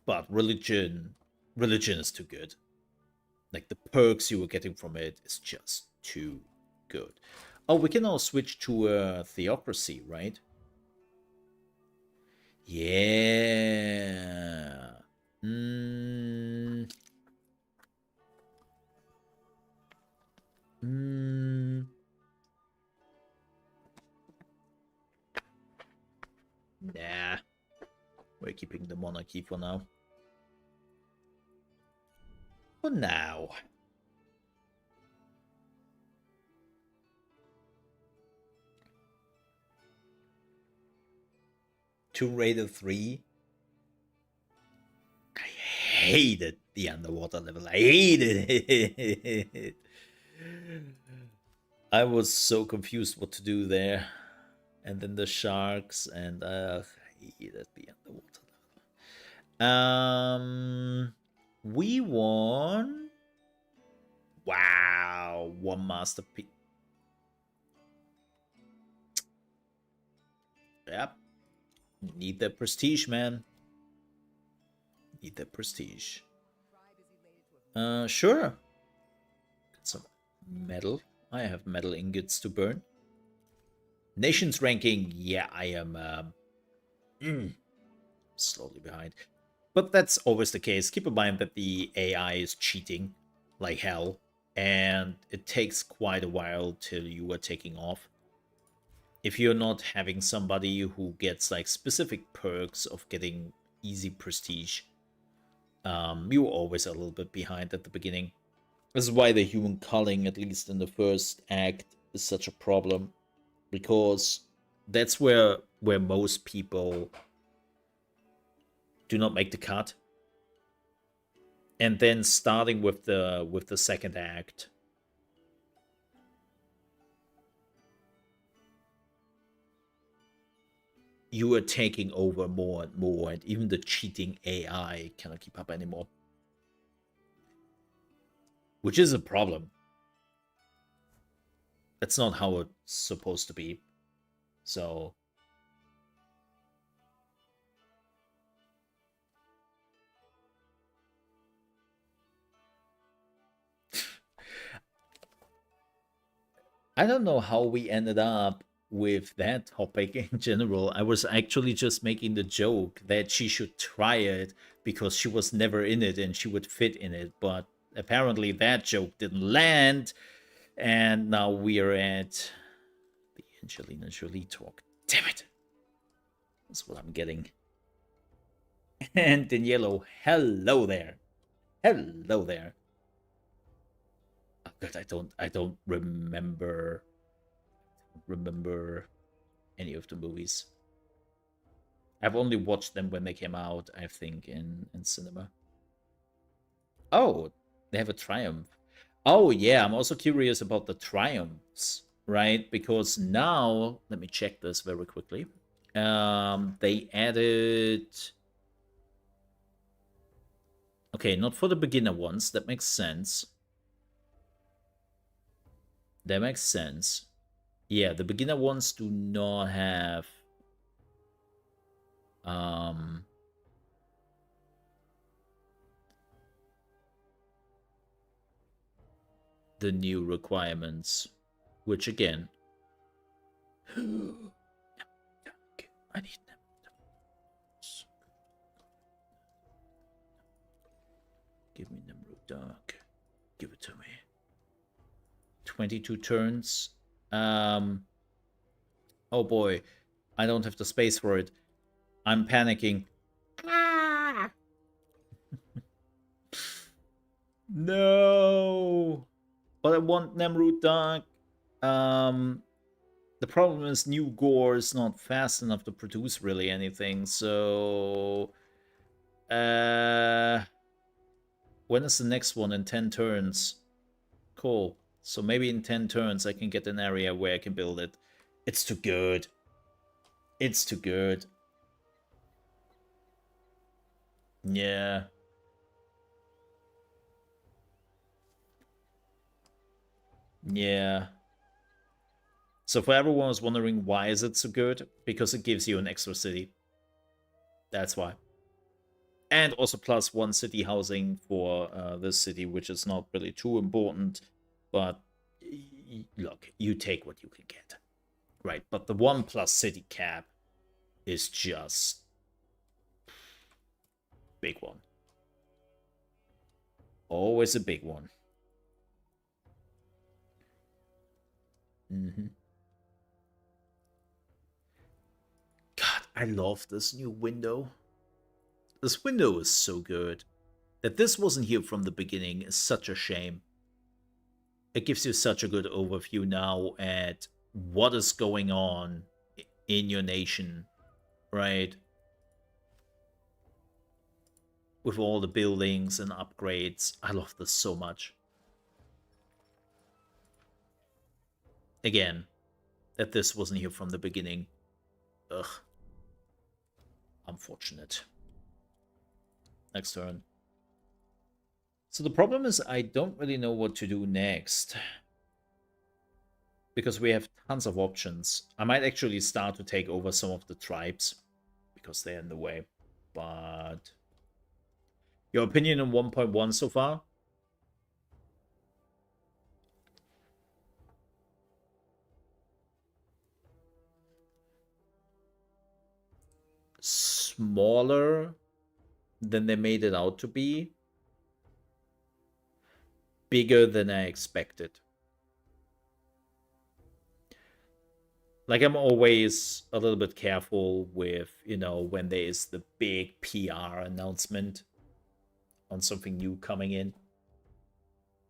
But religion is too good. Like, the perks you were getting from it is just too good. Oh, we can now switch to a theocracy, right? Yeah. Nah. We're keeping the monarchy for now. For now. Tomb Raider 3. I hated the underwater level. I hated it. I was so confused what to do there. And then the sharks, and I hated the underwater level. We won. Wow, one masterpiece. Yep. Need that prestige, man. Need that prestige. Sure. Get some metal. I have metal ingots to burn. Nations ranking, yeah, I am slowly behind. But that's always the case. Keep in mind that the AI is cheating like hell, and it takes quite a while till you are taking off. If you're not having somebody who gets like specific perks of getting easy prestige, you're always a little bit behind at the beginning. This is why the human culling, at least in the first act, is such a problem, because that's where most people do not make the cut. And then starting with the second act, you are taking over more and more, and even the cheating AI cannot keep up anymore, which is a problem. That's not how it's supposed to be. So I don't know how we ended up with that topic in general. I was actually just making the joke that she should try it because she was never in it and she would fit in it. But apparently that joke didn't land. And now we are at the Angelina Jolie talk. Damn it. That's what I'm getting. And in yellow, hello there. Hello there. Oh god, I don't remember any of the movies. I've only watched them when they came out, I think, in cinema. Oh, they have a Triumph. Oh yeah, I'm also curious about the Triumphs, right? Because now, let me check this very quickly. They added... Okay, not for the beginner ones. That makes sense. That makes sense. Yeah, the beginner ones do not have the new requirements, which again, I need them. Give me Nemrod Dark. Give it to me. 22 turns. Oh boy, I don't have the space for it. I'm panicking. No. But I want Nemrod Dark. The problem is new gore is not fast enough to produce really anything, so... when is the next one? In 10 turns. Cool. So maybe in 10 turns I can get an area where I can build it. It's too good. It's too good. Yeah. Yeah. So for everyone who's wondering why is it so good, because it gives you an extra city. That's why. And also plus one city housing for this city, which is not really too important. But look, you take what you can get. Right, but the 1+ city cap is just big one. Always a big one. God, I love this new window. This window is so good. That this wasn't here from the beginning is such a shame. It gives you such a good overview now at what is going on in your nation, right? With all the buildings and upgrades. I love this so much. Again, that this wasn't here from the beginning. Ugh. Unfortunate. Next turn. So the problem is I don't really know what to do next. Because we have tons of options. I might actually start to take over some of the tribes. Because they're in the way. But... your opinion on 1.1 so far? smaller than they made it out to be. Bigger than I expected. Like, I'm always a little bit careful with, you know, when there is the big PR announcement on something new coming in.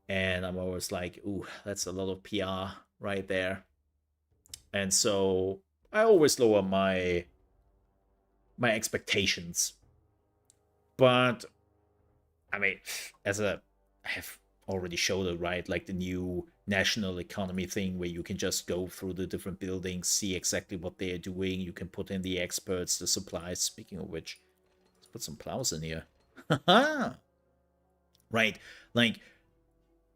And I'm always like, ooh, that's a lot of PR right there. And so I always lower my expectations. But I mean, I have already showed it, right? Like the new national economy thing where you can just go through the different buildings, see exactly what they're doing. You can put in the experts, the supplies. Speaking of which, let's put some plows in here. Right, like,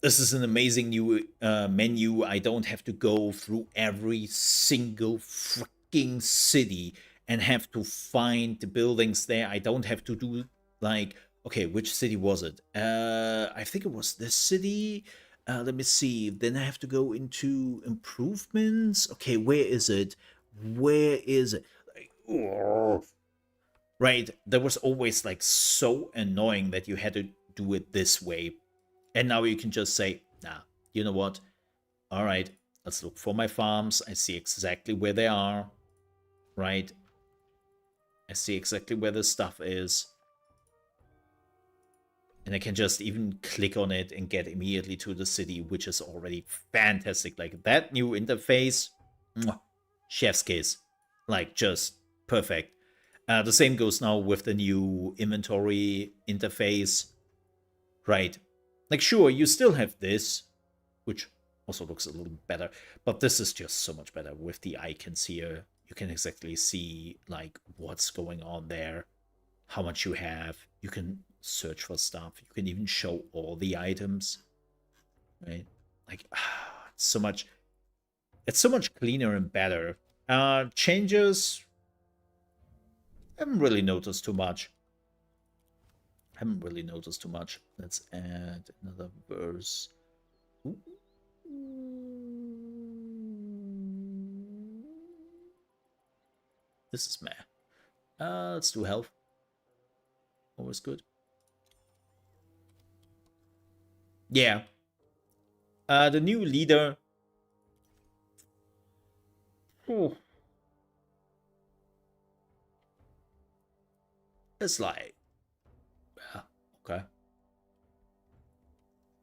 this is an amazing new menu. I don't have to go through every single freaking city and have to find the buildings there. I don't have to do, like, okay, which city was it? I think it was this city. Let me see. Then I have to go into improvements. Okay, where is it? Where is it? Like, oh. Right, that was always, like, so annoying that you had to do it this way. And now you can just say, nah, you know what? All right, let's look for my farms. I see exactly where they are, right? I see exactly where the stuff is. And I can just even click on it and get immediately to the city, which is already fantastic. Like, that new interface, mwah, chef's kiss. Like, just perfect. The same goes now with the new inventory interface, right? Like, sure, you still have this, which also looks a little better, but this is just so much better with the icons here. You can exactly see, like, what's going on there, how much you have. You can search for stuff. You can even show all the items, right? Like, it's so much cleaner and better. Changes, I haven't really noticed too much. Let's add another verse. Ooh. This is meh. Let's do health. Always good. Yeah. The new leader. Ooh. It's like, okay.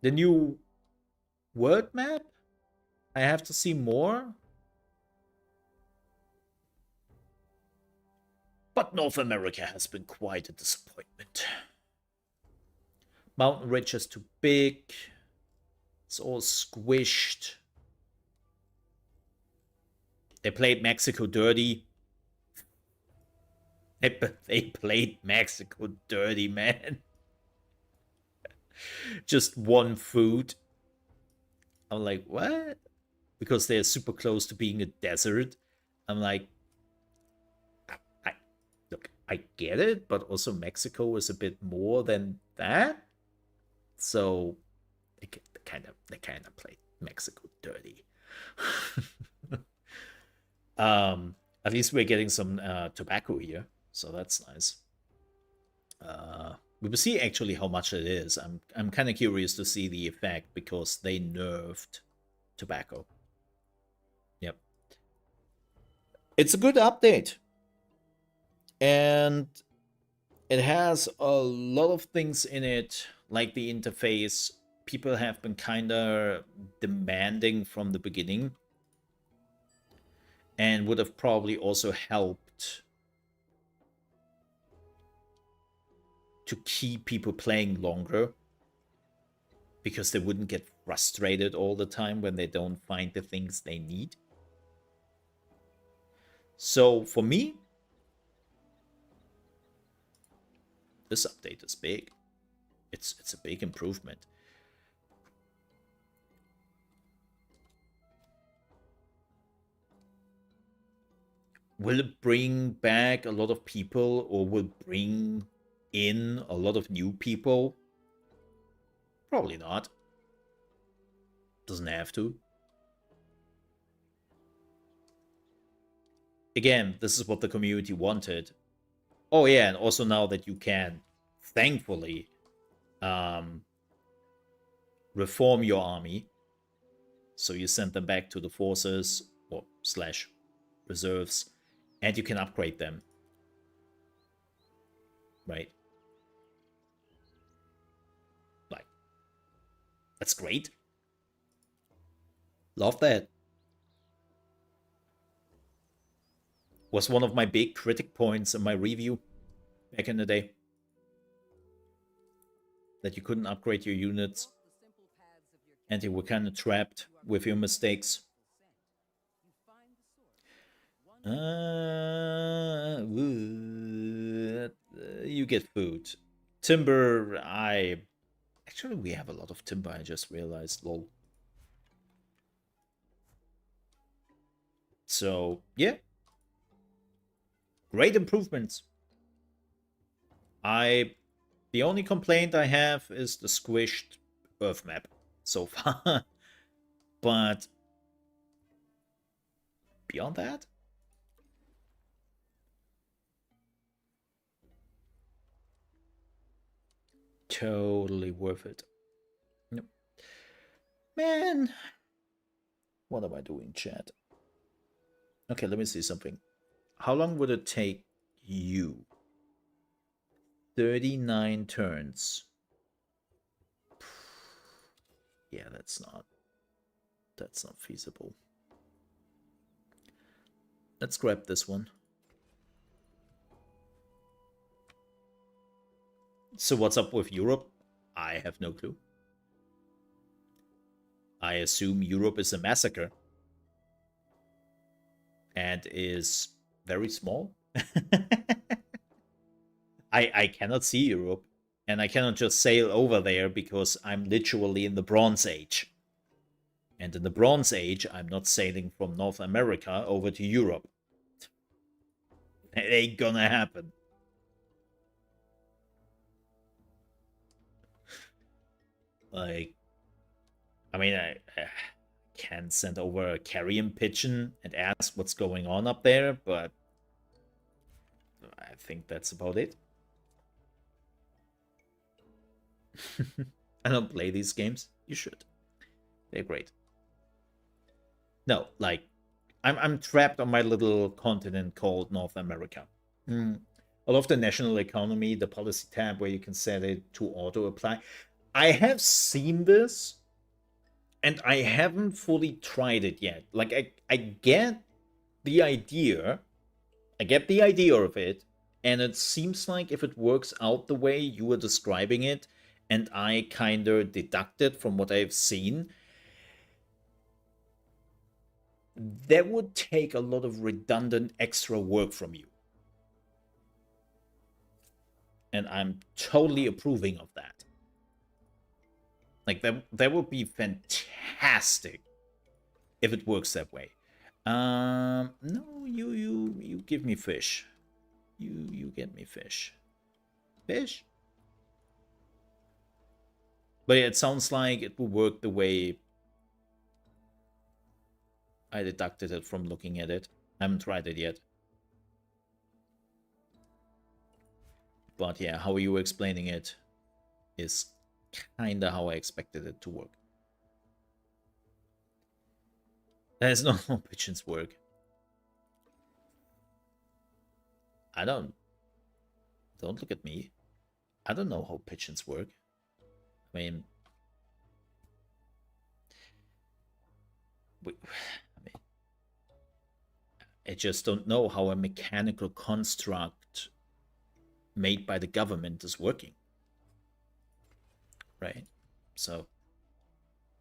The new word map? I have to see more? But North America has been quite a disappointment. Mountain Ridge is too big. It's all squished. They played Mexico dirty. They played Mexico dirty, man. Just one food. I'm like, what? Because they're super close to being a desert. I'm like, look, I get it, but also Mexico is a bit more than that. So they kind of played Mexico dirty. At least we're getting some tobacco here, so that's nice. We will see actually how much it is. I'm kind of curious to see the effect because they nerfed tobacco. Yep. It's a good update. And it has a lot of things in it, like the interface. People have been kind of demanding from the beginning. And would have probably also helped to keep people playing longer, because they wouldn't get frustrated all the time when they don't find the things they need. So for me, this update is big. It's a big improvement. Will it bring back a lot of people, or will bring in a lot of new people? Probably not. Doesn't have to. Again, this is what the community wanted. Oh yeah, and also now that you can, thankfully, reform your army. So you send them back to the forces or slash reserves, and you can upgrade them. Right? Like, that's great. Love that. Was one of my big critic points in my review back in the day. That you couldn't upgrade your units, and you were kind of trapped with your mistakes. You get food. Timber, actually, we have a lot of timber, I just realized, lol. So, yeah. Great improvements. The only complaint I have is the squished Earth map so far. But beyond that, totally worth it. Yep. Man, what am I doing, chat? Okay, let me see something. How long would it take you? 39 turns. Yeah, that's not feasible. Let's grab this one. So what's up with Europe? I have no clue. I assume Europe is a massacre. And is very small. I cannot see Europe. And I cannot just sail over there because I'm literally in the Bronze Age. And in the Bronze Age, I'm not sailing from North America over to Europe. It ain't gonna happen. Like, I mean, I can send over a carrion pigeon and ask what's going on up there, but I think that's about it. I don't play these games. You should. They're great. No, like, I'm trapped on my little continent called North America. I love the national economy, the policy tab where you can set it to auto apply. I have seen this, and I haven't fully tried it yet. Like, I get the idea. I get the idea of it, and it seems like if it works out the way you were describing it, and I kind of deducted from what I've seen, that would take a lot of redundant extra work from you. And I'm totally approving of that. Like, that would be fantastic if it works that way. No, you give me fish. You get me fish. Fish? But yeah, it sounds like it will work the way I deducted it from looking at it. I haven't tried it yet. But yeah, how you were explaining it is kinda how I expected it to work. That is not how pigeons work. Don't look at me. I don't know how pigeons work. I mean, I just don't know how a mechanical construct made by the government is working. Right? So,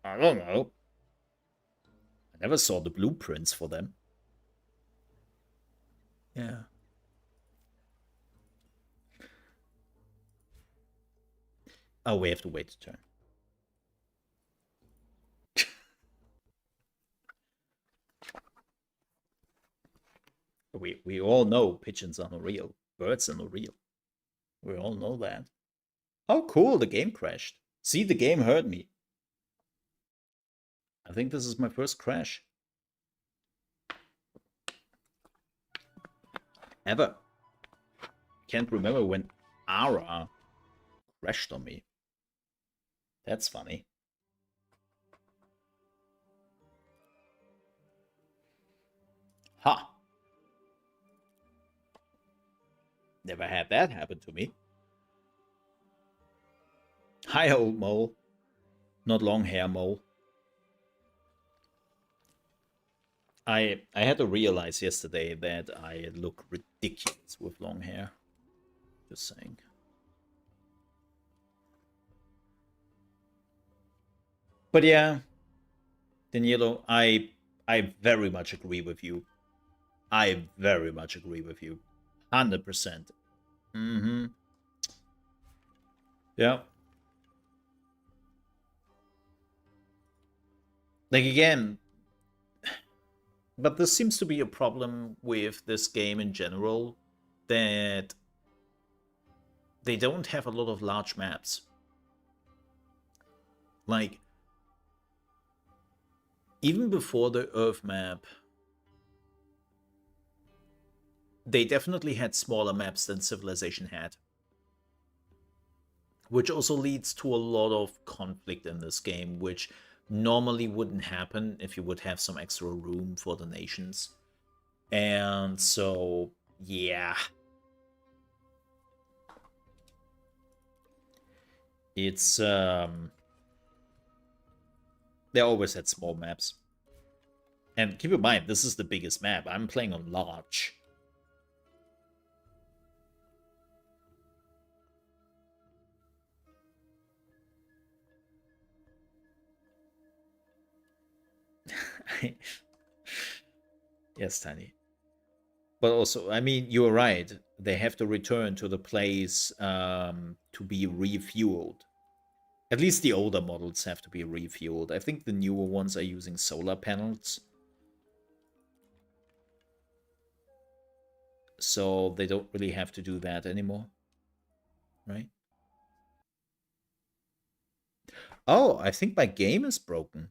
I don't know. I never saw the blueprints for them. Yeah. Oh, we have to wait a turn. We all know pigeons are not real. Birds are not real. We all know that. Oh, cool, the game crashed. See, the game heard me. I think this is my first crash. Ever. Can't remember when Ara crashed on me. That's funny. Ha! Never had that happen to me. Hi, old mole. Not long hair mole. I had to realize yesterday that I look ridiculous with long hair. Just saying. But yeah, Danilo, I very much agree with you. I very much agree with you. 100%. Mm-hmm. Yeah. Like, again, but this seems to be a problem with this game in general, that they don't have a lot of large maps. Like, even before the Earth map, they definitely had smaller maps than Civilization had. Which also leads to a lot of conflict in this game, which normally wouldn't happen if you would have some extra room for the nations. And so, yeah. It's, they always had small maps. And keep in mind, this is the biggest map. I'm playing on large. Yes, Tiny. But also, I mean, you're right. They have to return to the place to be refueled. At least the older models have to be refueled. I think the newer ones are using solar panels. So they don't really have to do that anymore. Right? Oh, I think my game is broken.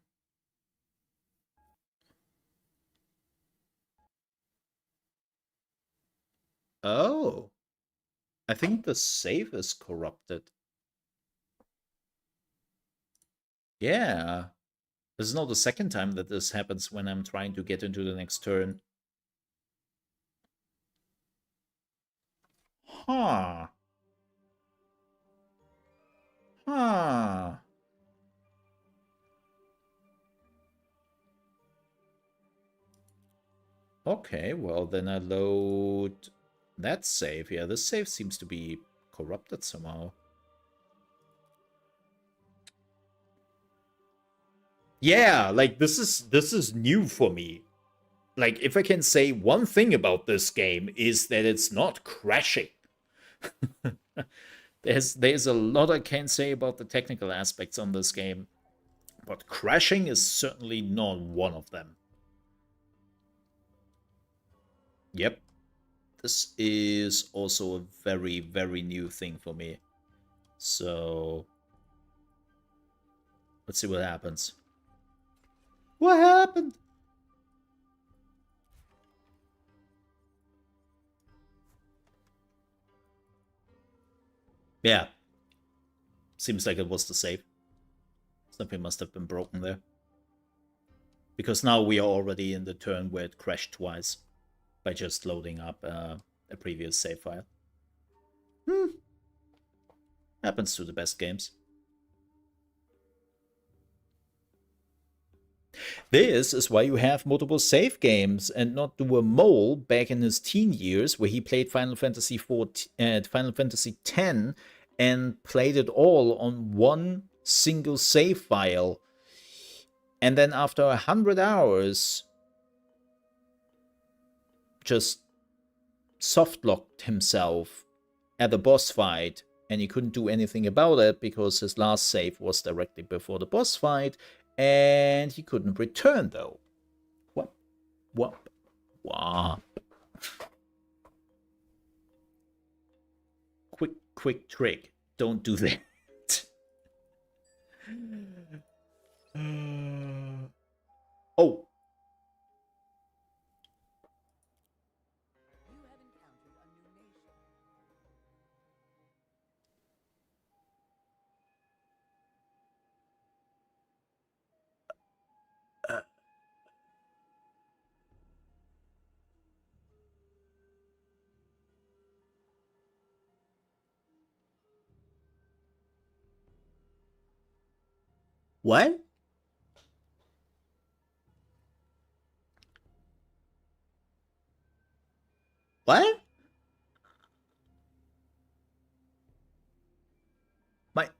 Oh. I think the save is corrupted. Yeah. This is not the second time that this happens when I'm trying to get into the next turn. Huh. Huh. Okay, well then I load that save. Yeah, this save seems to be corrupted somehow. Yeah, like this is new for me. Like, if I can say one thing about this game is that it's not crashing. there's a lot I can say about the technical aspects on this game, but crashing is certainly not one of them. Yep. This is also a very, very new thing for me. So let's see what happens. What happened? Yeah. Seems like it was the save. Something must have been broken there. Because now we are already in the turn where it crashed twice by just loading up a previous save file. Happens to the best games. This is why you have multiple save games and not do a mole back in his teen years where he played Final Fantasy Final Fantasy X and played it all on one single save file. And then after 100 hours, just softlocked himself at the boss fight, and he couldn't do anything about it because his last save was directly before the boss fight, and he couldn't return though. Whoop. Quick trick. Don't do that. Oh. You have encountered a new nation. What? What? My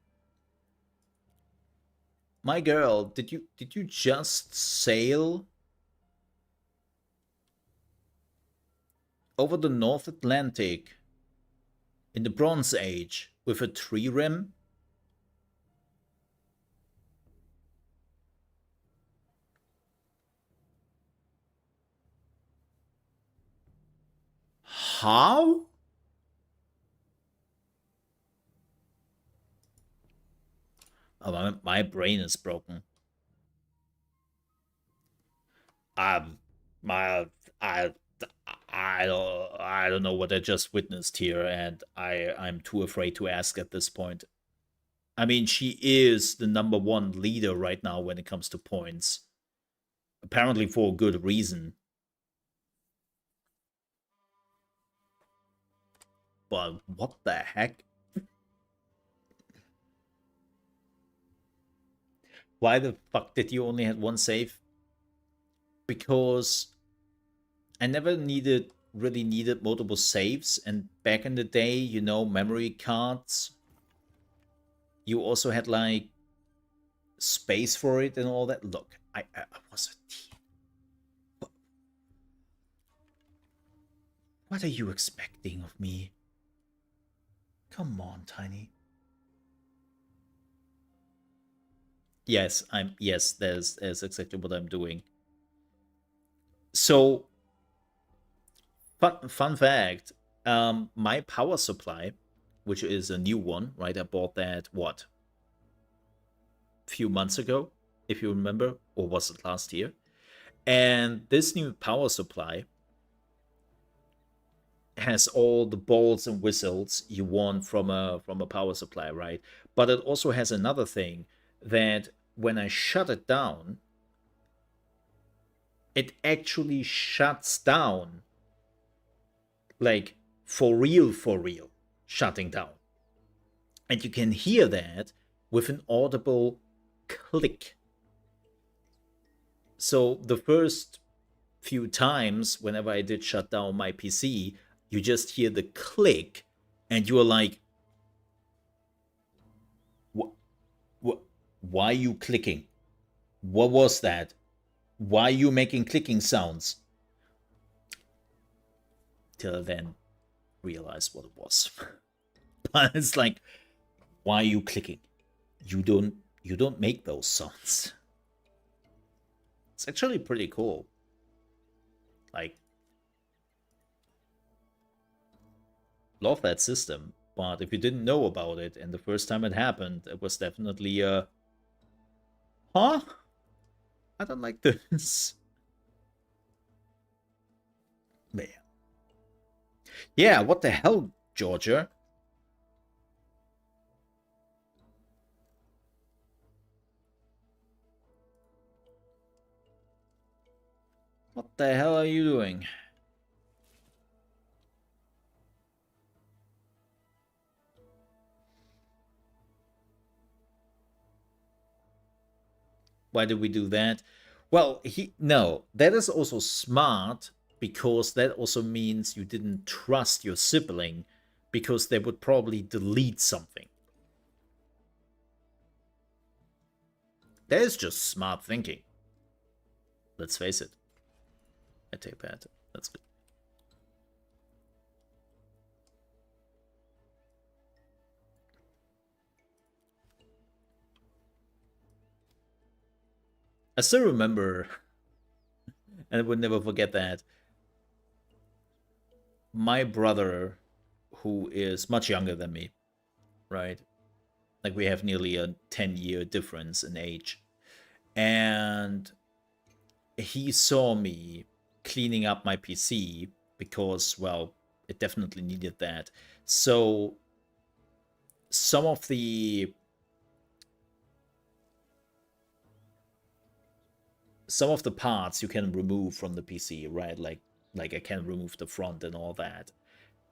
my girl, did you just sail over the North Atlantic in the Bronze Age with a tree rim? How? Oh, my brain is broken. My I don't know what I just witnessed here, and I'm too afraid to ask at this point. I mean, she is the number one leader right now when it comes to points. Apparently for a good reason. But what the heck? Why the fuck did you only have one save? Because I never really needed multiple saves, and back in the day, you know, memory cards, you also had like space for it and all that. Look, I was a teen. What are you expecting of me? Come on, Tiny. Yes, there's exactly what I'm doing. So fun fact, my power supply, which is a new one, right? I bought that what? A few months ago, if you remember, or was it last year? And this new power supply has all the balls and whistles you want from a power supply, right? But it also has another thing that when I shut it down, it actually shuts down, like for real, shutting down. And you can hear that with an audible click. So the first few times, whenever I did shut down my PC, you just hear the click, and you are like, what? Why are you clicking? What was that? Why are you making clicking sounds? Till I then realized what it was. But it's like, why are you clicking? You don't make those sounds. It's actually pretty cool. Like, love that system. But if you didn't know about it, and the first time it happened, it was definitely huh? I don't like this. Man. Yeah, what the hell, Georgia? What the hell are you doing? Why did we do that? Well, no, that is also smart, because that also means you didn't trust your sibling, because they would probably delete something. That is just smart thinking. Let's face it. I take that. That's good. I still remember, and I would never forget that, my brother, who is much younger than me, right? Like, we have nearly a 10-year difference in age. And he saw me cleaning up my PC because, well, it definitely needed that. So some of the parts you can remove from the PC, right? Like I can remove the front and all that.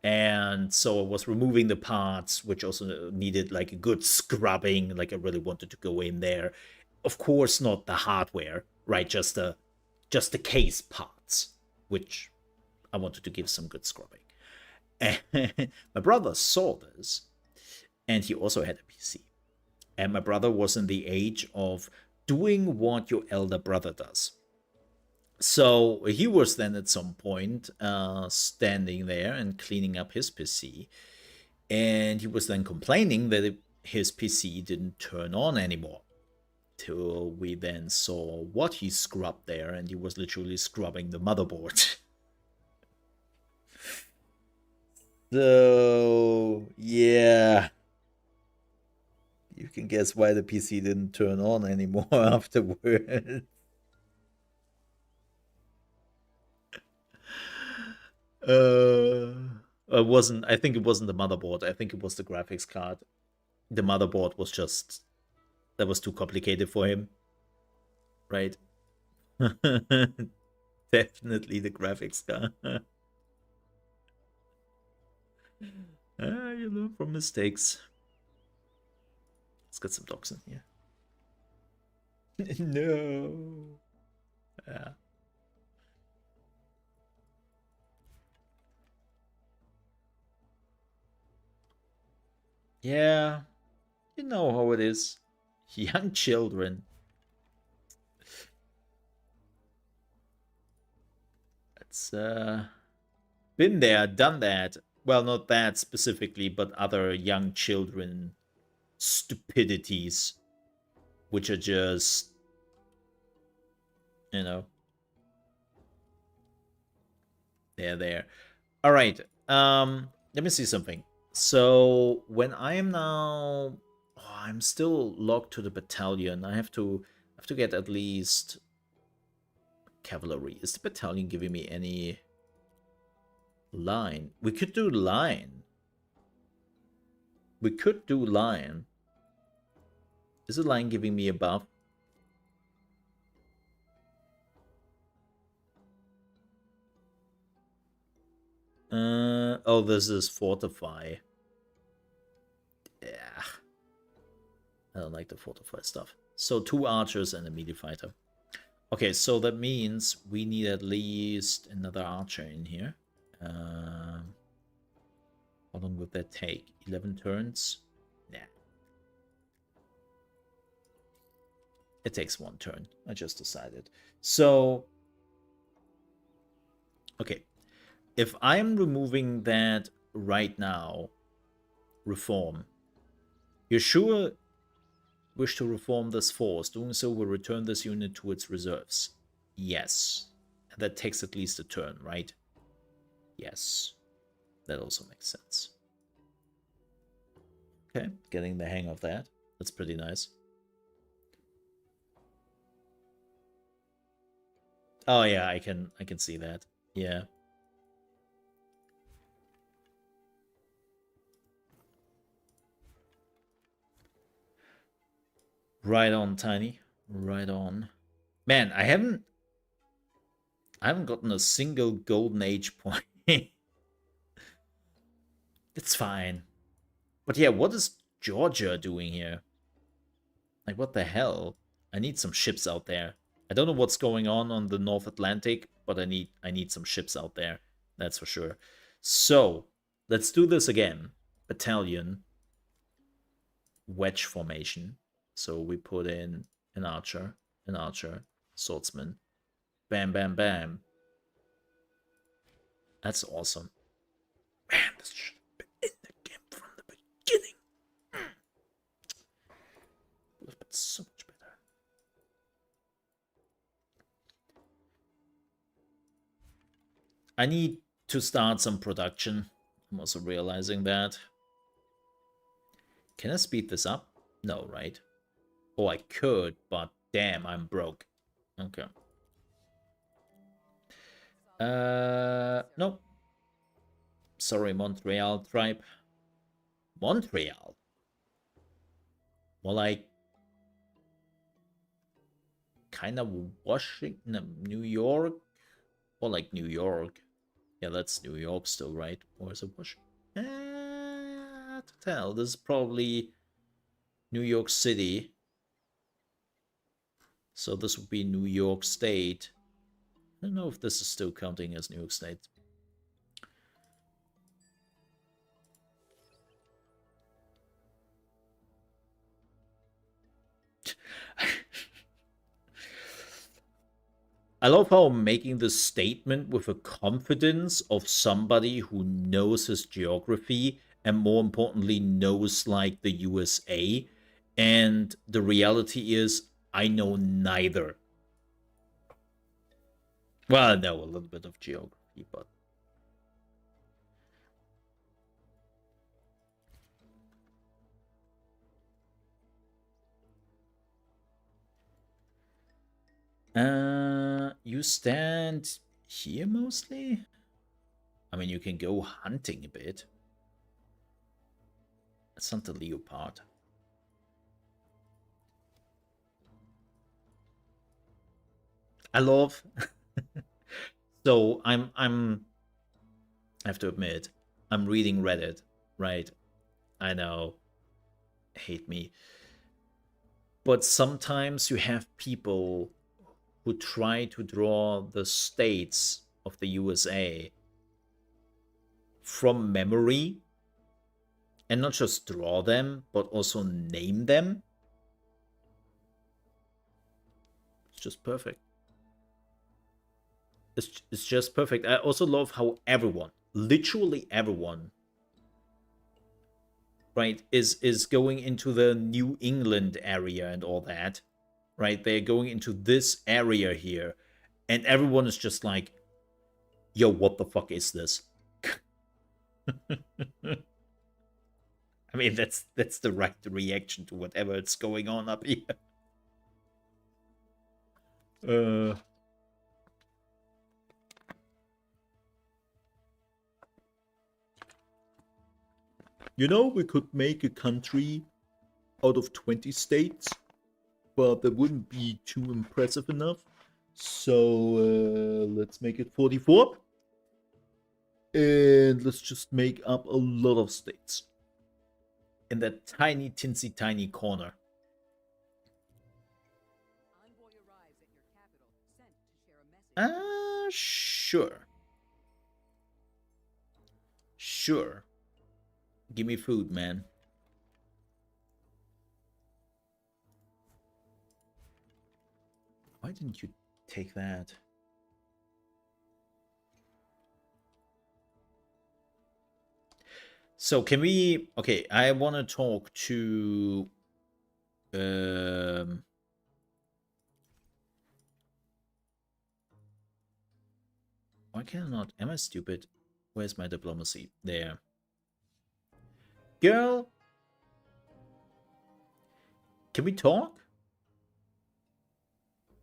And so I was removing the parts which also needed like a good scrubbing, like I really wanted to go in there. of course not the hardware, right? Just the case parts, which I wanted to give some good scrubbing. And my brother saw this, and he also had a PC. And my brother was in the age of doing what your elder brother does. So he was then at some point standing there and cleaning up his PC. And he was then complaining that his PC didn't turn on anymore. Till we then saw what he scrubbed there, and he was literally scrubbing the motherboard. So, yeah. You can guess why the PC didn't turn on anymore afterwards. I think it wasn't the motherboard. I think it was the graphics card. The motherboard was just, that was too complicated for him. Right? Definitely the graphics card. You learn from mistakes. Let's get some dogs in here. No. Yeah. Yeah. You know how it is. Young children. It's been there, done that. Well, not that specifically, but other young children stupidities, which are just, you know, they're there. All right. Let me see something. So when I am now, I'm still locked to the battalion. I have to get at least cavalry. Is the battalion giving me any line? We could do line. We could do line. Is the line giving me a buff? Oh, this is fortify. Yeah. I don't like the fortify stuff. So 2 archers and a melee fighter. Okay, so that means we need at least another archer in here. How long would that take? 11 turns? Nah. It takes 1 turn. I just decided. So, okay. If I'm removing that right now, reform. You sure wish to reform this force? Doing so will return this unit to its reserves. Yes. That takes at least a turn, right? Yes. That also makes sense. Okay, getting the hang of that. That's pretty nice. Oh yeah, I can see that. Yeah. Right on, Tiny. Right on. Man, I haven't gotten a single golden age point. It's fine. But yeah, what is Georgia doing here? Like, what the hell? I need some ships out there. I don't know what's going on the North Atlantic, but I need some ships out there. That's for sure. So, let's do this again. Battalion. Wedge formation. So we put in an archer, swordsman. Bam, bam, bam. That's awesome. Man, this should have been in the game from the beginning. Would have been so much better. I need to start some production. I'm also realizing that. Can I speed this up? No, right? Oh, I could, but damn, I'm broke. Okay. Nope. Sorry, Montreal tribe. Montreal? More like kind of Washington, New York? Or like New York. Yeah, that's New York still, right? Or is it Washington? To tell. This is probably New York City. So this would be New York State. I don't know if this is still counting as New York State. I love how I'm making this statement with a confidence of somebody who knows his geography and more importantly knows like the USA. And the reality is I know neither. Well, I know a little bit of geography, but you stand here mostly? I mean, you can go hunting a bit. It's not the leopard. I love. So I have to admit, I'm reading Reddit, right? I know, hate me. But sometimes you have people who try to draw the states of the USA from memory and not just draw them, but also name them. It's just perfect. It's just perfect. I also love how everyone, literally everyone, right, is going into the New England area and all that, right? They're going into this area here, and everyone is just like, yo, what the fuck is this? I mean, that's the right reaction to whatever is going on up here. You know, we could make a country out of 20 states, but that wouldn't be too impressive enough. So let's make it 44. And let's just make up a lot of states in that tiny, tinsy, tiny corner. Envoy arrives at your capital, sent to share a message. Sure. Sure. Give me food, man. Why didn't you take that? So can we... Okay, I want to talk to... Why can I not? Am I stupid? Where's my diplomacy? There. Girl! Can we talk?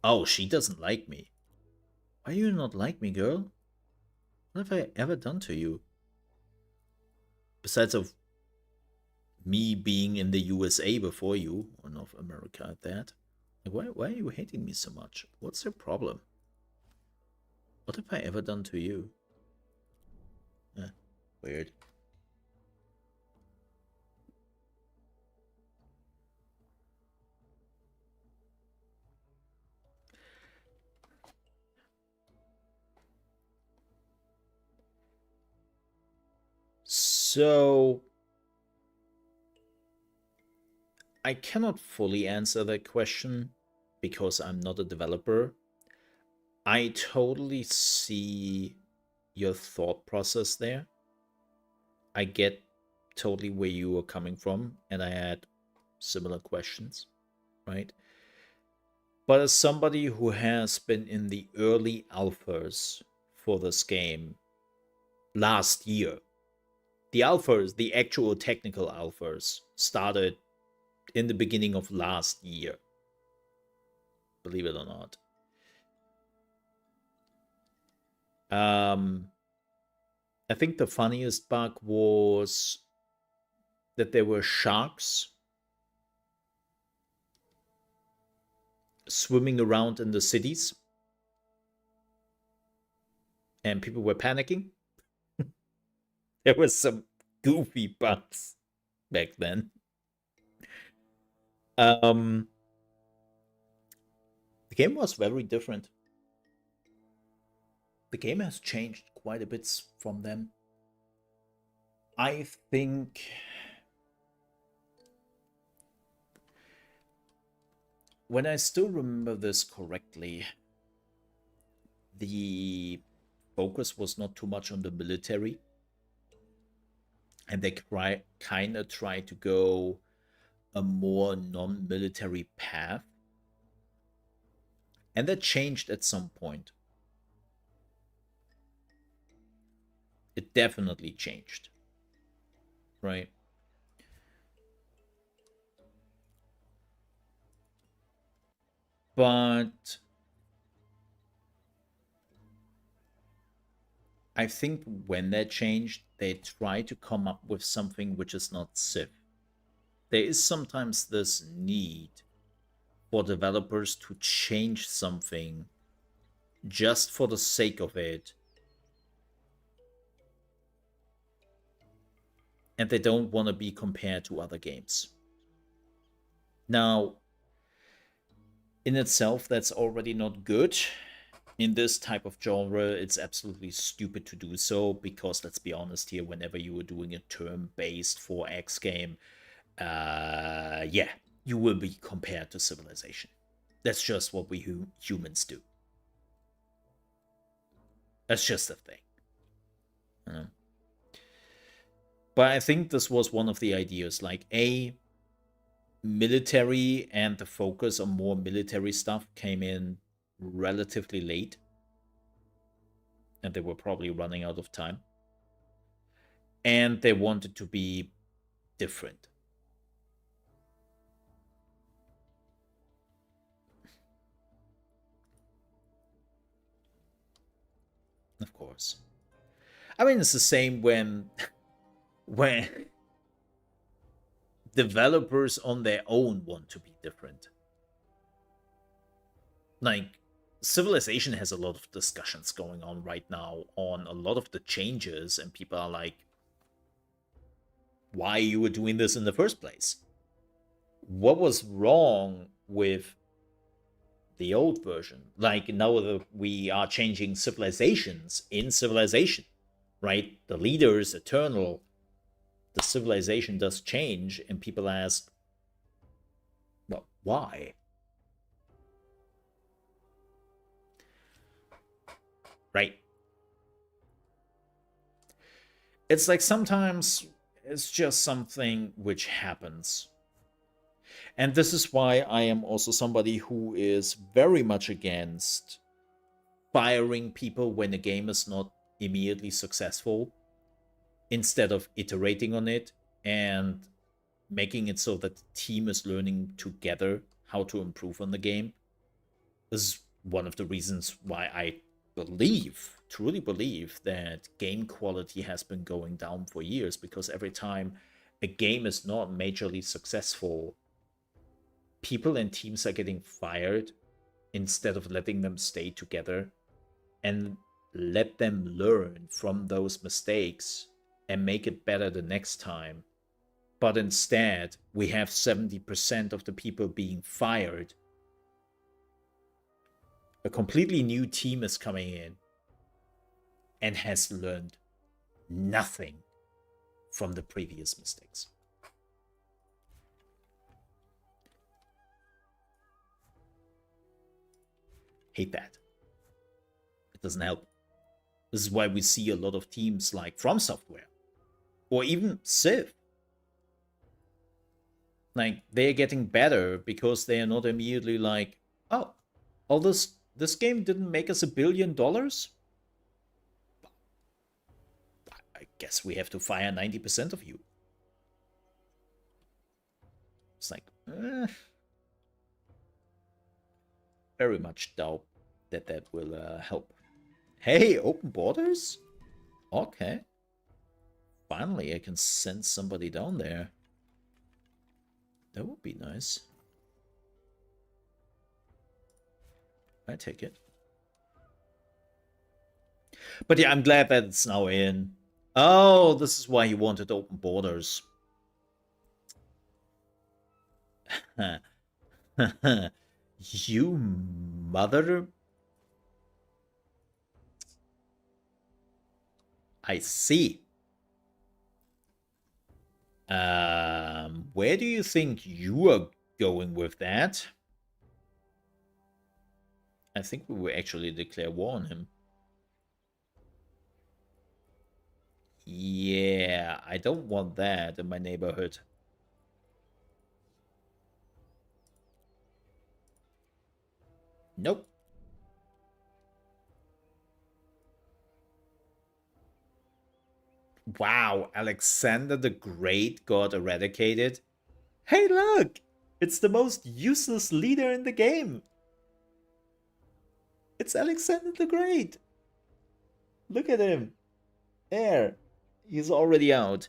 Oh, she doesn't like me. Why do you not like me, girl? What have I ever done to you? Besides of me being in the USA before you, or North America at that. Like, why are you hating me so much? What's your problem? What have I ever done to you? Weird. So I cannot fully answer that question because I'm not a developer. I totally see your thought process there. I get totally where you are coming from, and I had similar questions, right? But as somebody who has been in the early alphas for this game last year, the alphas, the actual technical alphas, started in the beginning of last year. Believe it or not. I think the funniest bug was that there were sharks swimming around in the cities and people were panicking. There was some goofy bugs back then. game was very different. The game has changed quite a bit from them. I think when I still remember this correctly, the focus was not too much on the military. And they kind of try to go a more non-military path. And that changed at some point. It definitely changed. Right? But I think when that changed, they try to come up with something which is not Civ. There is sometimes this need for developers to change something just for the sake of it. And they don't want to be compared to other games. Now, in itself, that's already not good. In this type of genre, it's absolutely stupid to do so, because let's be honest here, whenever you are doing a turn-based 4X game, yeah, you will be compared to Civilization. That's just what we humans do. That's just a thing. But I think this was one of the ideas, like military and the focus on more military stuff came in relatively late. And they were probably running out of time. And they wanted to be different. Of course. I mean, it's the same when developers on their own want to be different. Like, Civilization has a lot of discussions going on right now on a lot of the changes, and people are like, why you were doing this in the first place? What was wrong with the old version? Like, now that we are changing civilizations in Civilization, right? The leader is eternal. The civilization does change, and people ask, well, why? Right? It's like sometimes it's just something which happens. And this is why I am also somebody who is very much against firing people when a game is not immediately successful, instead of iterating on it and making it so that the team is learning together how to improve on the game. This is one of the reasons why I truly believe that game quality has been going down for years, because every time a game is not majorly successful, people and teams are getting fired instead of letting them stay together and let them learn from those mistakes and make it better the next time. But instead, we have 70% of the people being fired. A completely new team is coming in and has learned nothing from the previous mistakes. Hate that. It doesn't help. This is why we see a lot of teams like From Software or even Civ. Like, they're getting better because they are not immediately like, oh, this game didn't make us $1 billion? I guess we have to fire 90% of you. It's like, very much doubt that will help. Hey, open borders? Okay. Finally, I can send somebody down there. That would be nice. I take it. But yeah, I'm glad that it's now in. Oh, this is why he wanted open borders. You mother? I see. Where do you think you are going with that? I think we will actually declare war on him. Yeah, I don't want that in my neighborhood. Nope. Wow, Alexander the Great got eradicated. Hey, look! It's the most useless leader in the game. It's Alexander the Great. Look at him. There. He's already out.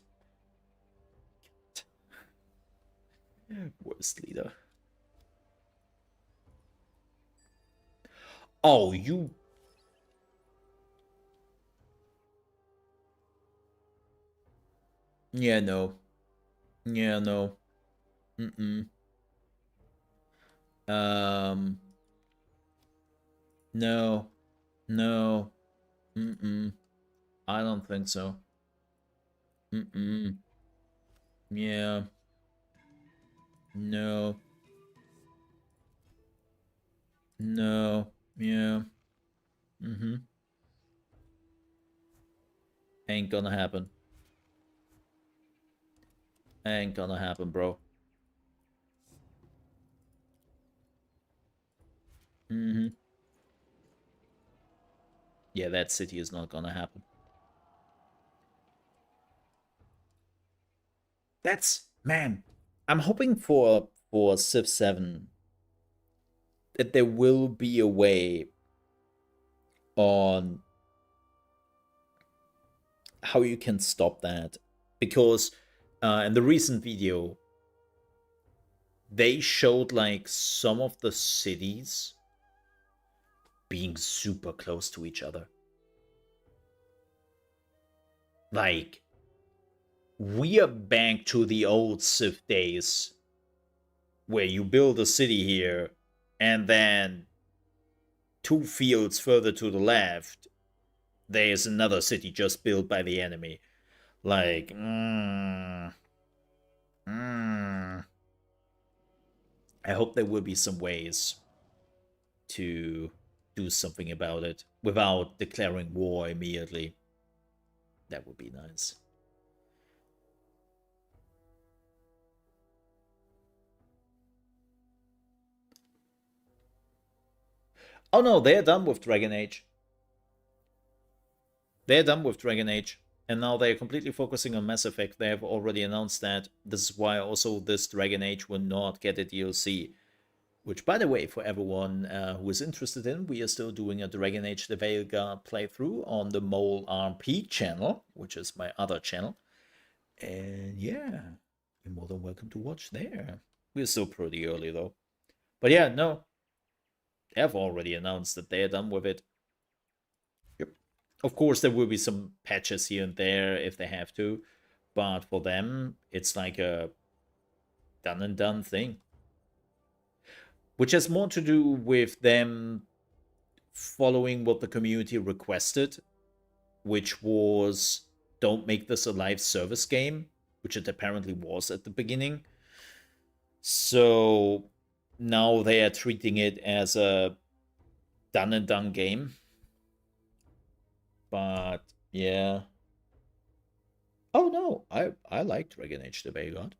Worst leader. Oh, you... Yeah, no. Yeah, no. Mm-mm. No. No. Mm-mm. I don't think so. Mm-mm. Yeah. No. No. Yeah. Mm-hmm. Ain't gonna happen. Ain't gonna happen, bro. Mm-hmm. Yeah, that city is not gonna happen. That's... Man, I'm hoping for Civ 7 that there will be a way on how you can stop that. Because in the recent video, they showed like some of the cities being super close to each other. Like, we are back to the old Civ days where you build a city here and then 2 fields further to the left there's another city just built by the enemy. Like, I hope there will be some ways to do something about it without declaring war immediately. That would be nice. Oh no, they're done with Dragon Age. They're done with Dragon Age. And now they're completely focusing on Mass Effect. They have already announced that. This is why also this Dragon Age will not get a DLC. Which, by the way, for everyone who is interested in, we are still doing a Dragon Age the Veilguard playthrough on the Mole RP channel, which is my other channel. And yeah, you're more than welcome to watch there. We're still pretty early though. But yeah, no. They have already announced that they're done with it. Yep. Of course, there will be some patches here and there if they have to. But for them, it's like a done and done thing. Which has more to do with them following what the community requested, which was don't make this a live service game, which it apparently was at the beginning. So now they are treating it as a done and done game. But yeah. Oh no, I like Dragon Age the Veilguard.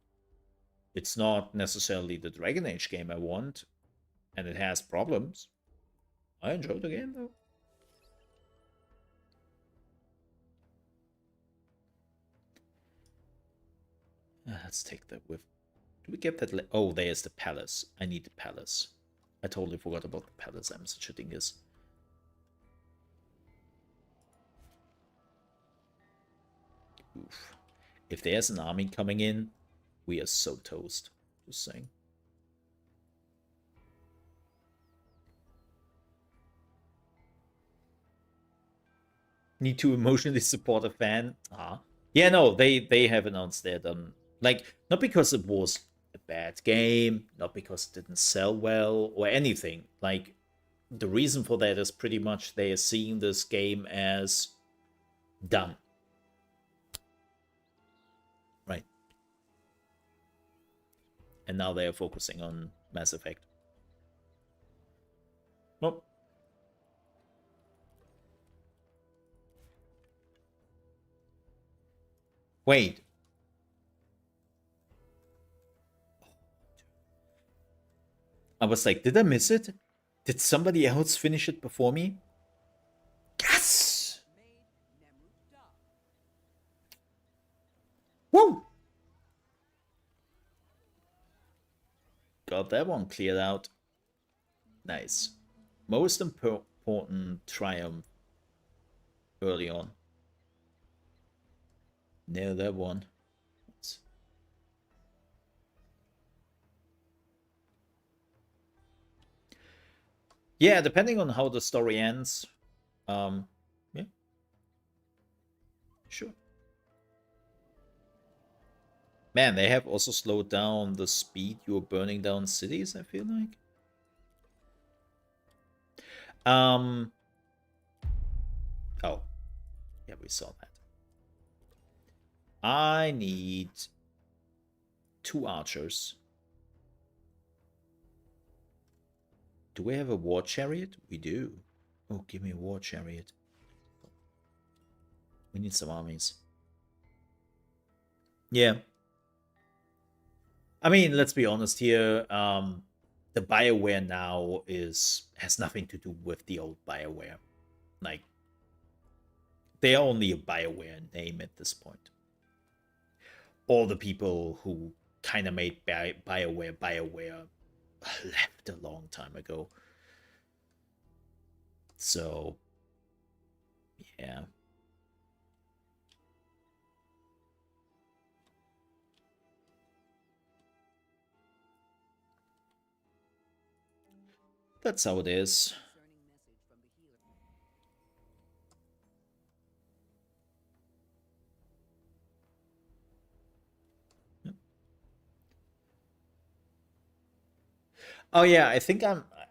It's not necessarily the Dragon Age game I want, and it has problems. I enjoy the game though. Let's take that with. Do we get that? Oh, there's the palace. I need the palace. I totally forgot about the palace. I'm such a dingus. Oof. If there's an army coming in, we are so toast. Just saying. Need to emotionally support a fan. Yeah, no, they have announced they're done. Like, not because it was a bad game, not because it didn't sell well or anything. Like, the reason for that is pretty much they are seeing this game as done. Right. And now they are focusing on Mass Effect. Well, wait. I was like, did I miss it? Did somebody else finish it before me? Yes! Woo! Got that one cleared out. Nice. Most important triumph early on. Nail that one. Yeah, depending on how the story ends. Yeah. Sure. Man, they have also slowed down the speed you're burning down cities, I feel like. Oh. Yeah, we saw that. I need 2 archers. Do we have a war chariot? We do. Oh, give me a war chariot. We need some armies. Yeah. I mean, let's be honest here. The BioWare now has nothing to do with the old BioWare. Like, they are only a BioWare name at this point. All the people who kind of made BioWare left a long time ago. So, yeah. That's how it is. Oh yeah,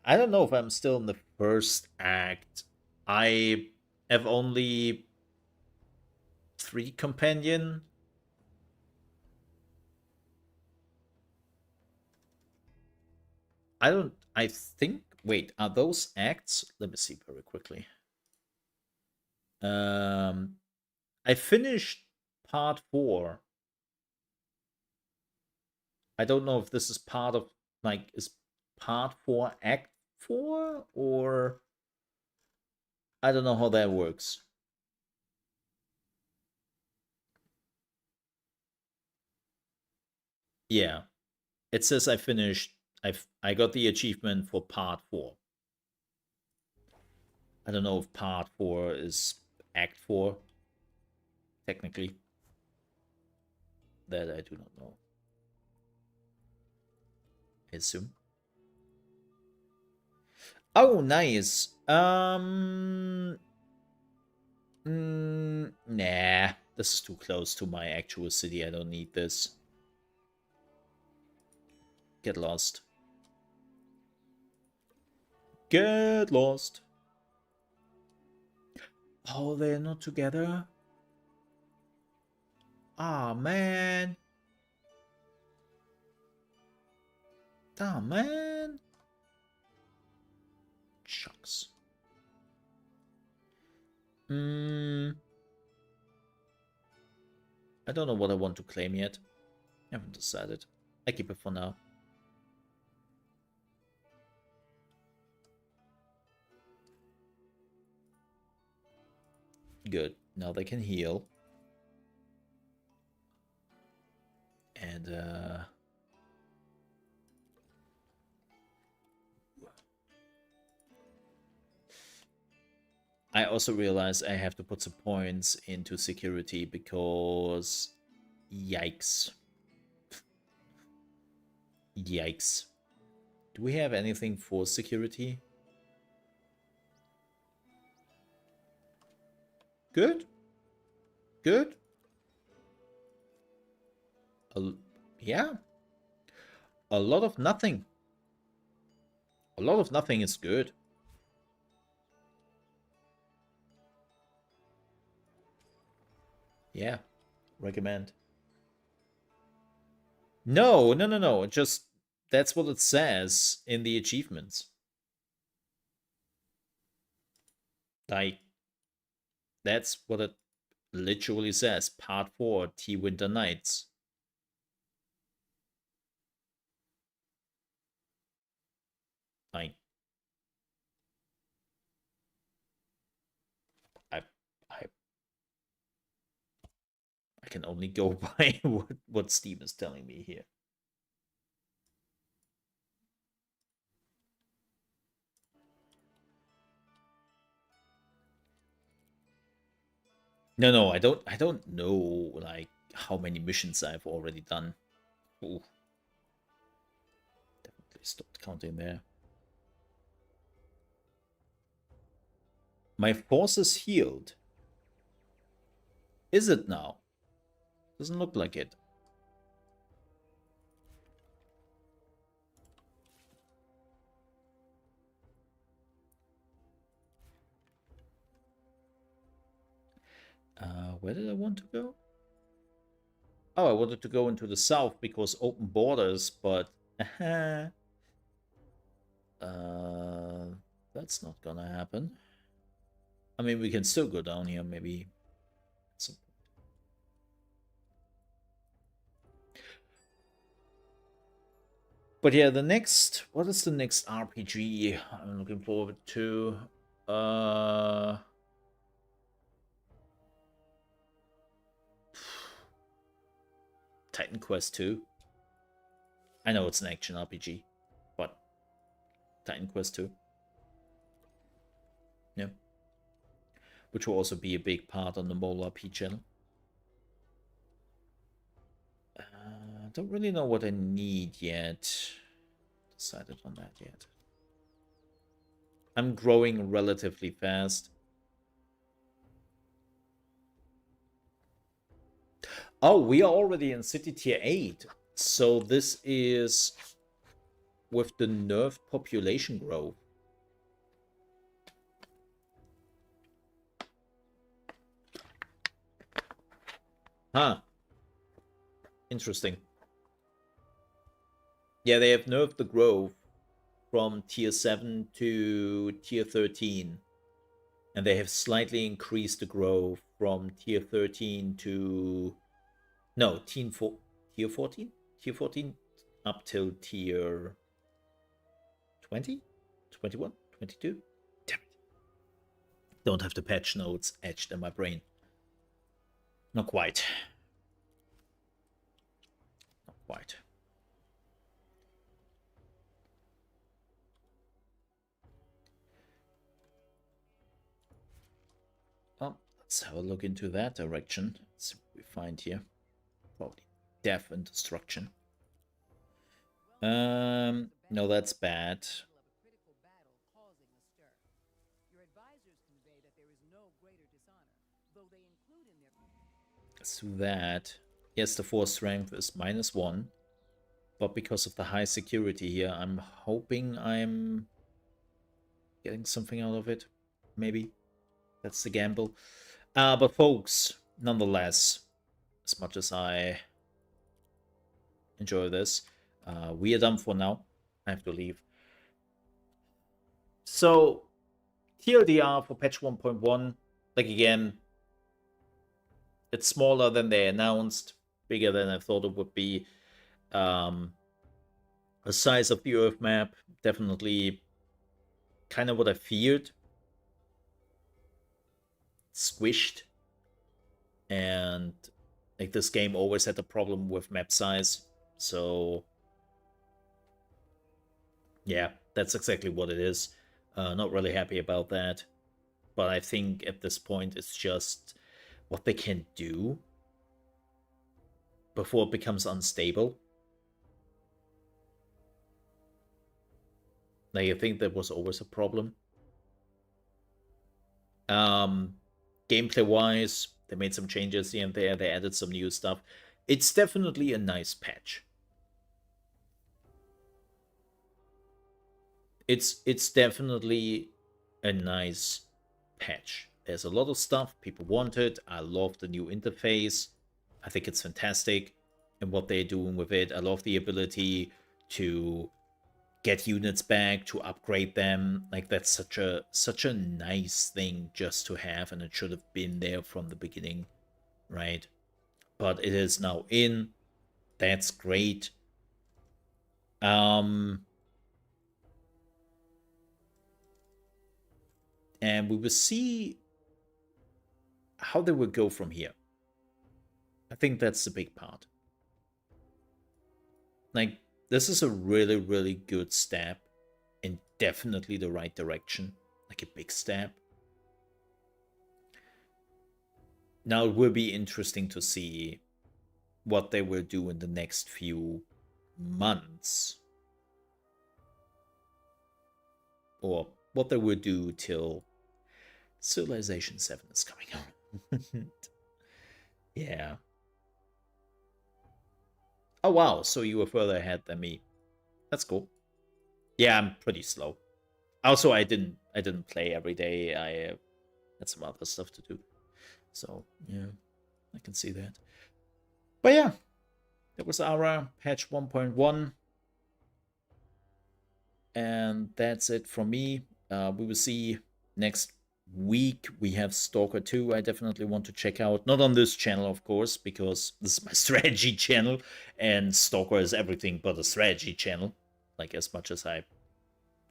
I don't know if I'm still in the first act. I have only 3 companion. I think, wait, are those acts? Let me see very quickly. I finished part 4. I don't know if this is part of, like, is part 4 act 4, or I don't know how that works. Yeah. It says I finished, I got the achievement for part 4. I don't know if part 4 is act 4, technically. That I do not know. I assume. Oh, nice. Nah, this is too close to my actual city. I don't need this. Get lost. Get lost. Oh, they're not together? Ah, man. Ah, man. Shucks. I don't know what I want to claim yet. I haven't decided. I keep it for now. Good. Now they can heal. And, I also realize I have to put some points into security because... Yikes. Yikes. Do we have anything for security? Good. Good. Yeah. A lot of nothing. A lot of nothing is good. Yeah, recommend. No, no, no, no. Just that's what it says in the achievements. Like, that's what it literally says. Part 4, T Winter Nights. I I I I can only go by what Steam is telling me here. No, no, I don't know like how many missions I've already done. Ooh. Definitely stopped counting there. My forces healed. Is it now? Doesn't look like it. Where did I want to go? Oh, I wanted to go into the south because open borders, but that's not gonna happen. I mean, we can still go down here, maybe. But yeah, the next, what is the next RPG I'm looking forward to? Titan Quest 2. I know it's an action RPG, but Titan Quest 2. Yeah. Which will also be a big part on the Mole RP channel. Don't really know what I need yet. Decided on that yet. I'm growing relatively fast. Oh, we are already in City Tier 8. So this is with the nerfed population growth. Huh. Interesting. Yeah, they have nerfed the growth from tier 7 to tier 13. And they have slightly increased the growth from tier 13 to... No, tier 14? Tier 14 up till tier 20? 21? 22? Damn it. Don't have the patch notes etched in my brain. Not quite. Not quite. Well, let's have a look into that direction. Let's see what we find here. Probably death and destruction. No, that's bad. So that, yes, the force strength is -1, but because of the high security here, I'm hoping I'm getting something out of it. Maybe that's the gamble. But folks, nonetheless, as much as I enjoy this, we are done for now. I have to leave. So, TLDR for patch 1.1, like again, it's smaller than they announced, bigger than I thought it would be. The size of the Earth map, definitely kind of what I feared. Squished. And like this game always had a problem with map size. So yeah, that's exactly what it is. Not really happy about that. But I think at this point it's just what they can do before it becomes unstable. Like, I think that was always a problem. Gameplay wise, they made some changes here and there. They added some new stuff. It's definitely a nice patch. It's definitely a nice patch. There's a lot of stuff people wanted. I love the new interface. I think it's fantastic and what they're doing with it. I love the ability to get units back, to upgrade them. Like, that's such a nice thing just to have, and it should have been there from the beginning, right? But it is now in. That's great. And we will see how they will go from here. I think that's the big part. Like, this is a really, really good step in definitely the right direction. Like a big step. Now it will be interesting to see what they will do in the next few months. Or what they will do till Civilization 7 is coming out. Yeah. Oh wow, so you were further ahead than me. That's cool. Yeah, I'm pretty slow. Also, I didn't play every day. I had some other stuff to do. So, yeah, I can see that. But yeah, that was ARA Patch 1.1. And that's it from me. We will see next week. We have Stalker 2. I definitely want to check out. Not on this channel, of course, because this is my strategy channel. And Stalker is everything but a strategy channel. Like, as much as I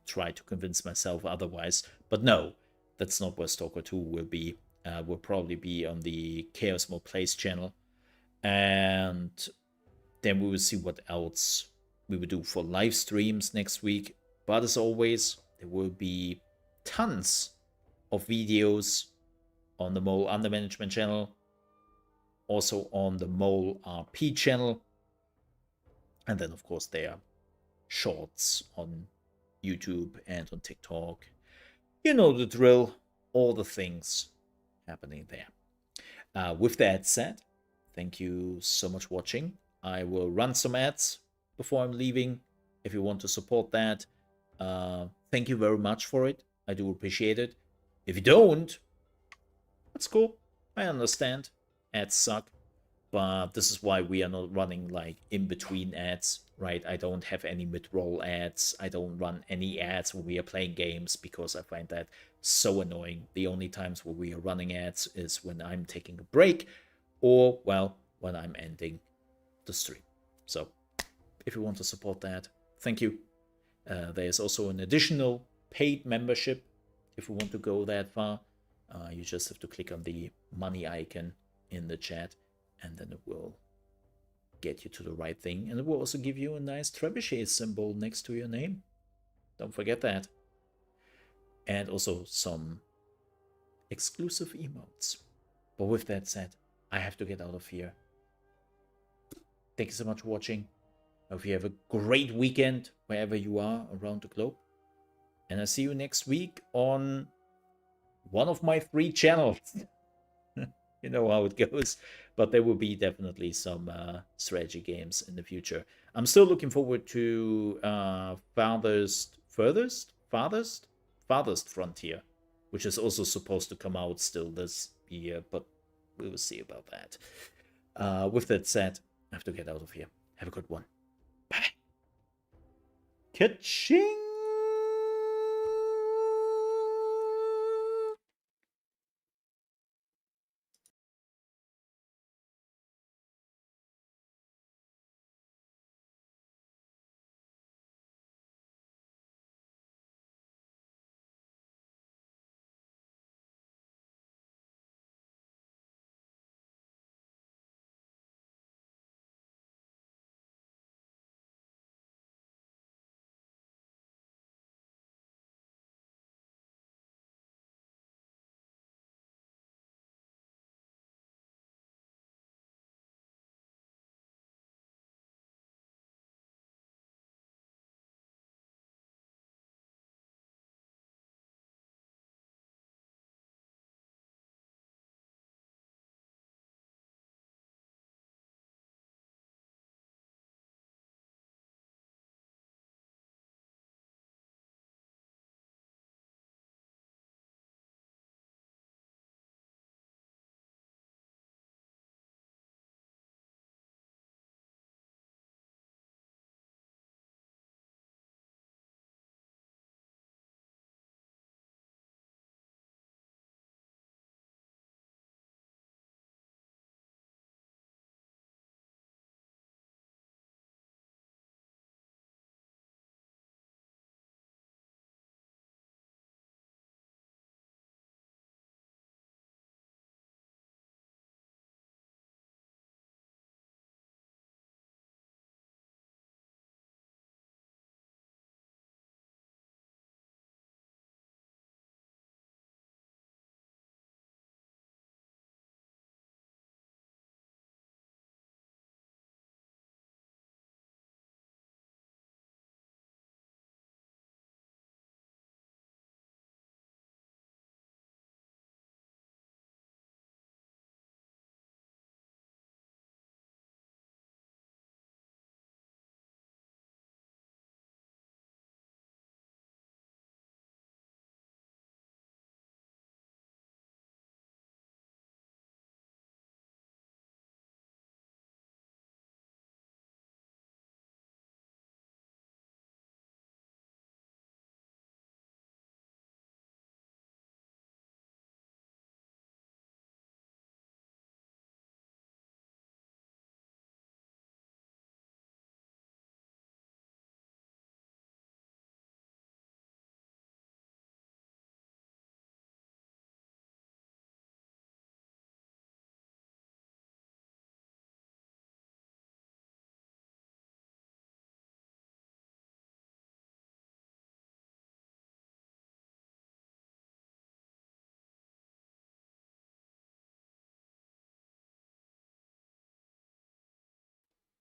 try to convince myself otherwise. But no, that's not where Stalker 2 will be. Will probably be on the ChaosMole Plays channel. And then we will see what else we will do for live streams next week. But as always, there will be tons of videos on the Mole Under Management channel, also on the Mole RP channel, and then of course there are shorts on YouTube and on TikTok. You know the drill, all the things happening there. With that said, thank you so much for watching. I will run some ads before I'm leaving. If you want to support that, thank you very much for it. I do appreciate it. If you don't, that's cool. I understand. Ads suck. But this is why we are not running like in-between ads, right? I don't have any mid-roll ads. I don't run any ads when we are playing games because I find that so annoying. The only times where we are running ads is when I'm taking a break or, well, when I'm ending the stream. So if you want to support that, thank you. There's also an additional paid membership if you want to go that far. You just have to click on the money icon in the chat, and then it will get you to the right thing. And it will also give you a nice trebuchet symbol next to your name. Don't forget that. And also some exclusive emotes. But with that said, I have to get out of here. Thank you so much for watching. I hope you have a great weekend wherever you are around the globe. And I'll see you next week on one of my 3 channels. You know how it goes. But there will be definitely some strategy games in the future. I'm still looking forward to Farthest Frontier, which is also supposed to come out still this year, but we will see about that. With that said, I have to get out of here. Have a good one. Bye. Ka-ching!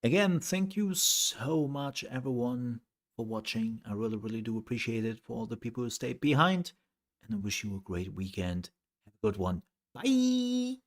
Again, thank you so much, everyone, for watching. I really, really do appreciate it, for all the people who stayed behind. And I wish you a great weekend. Have a good one. Bye!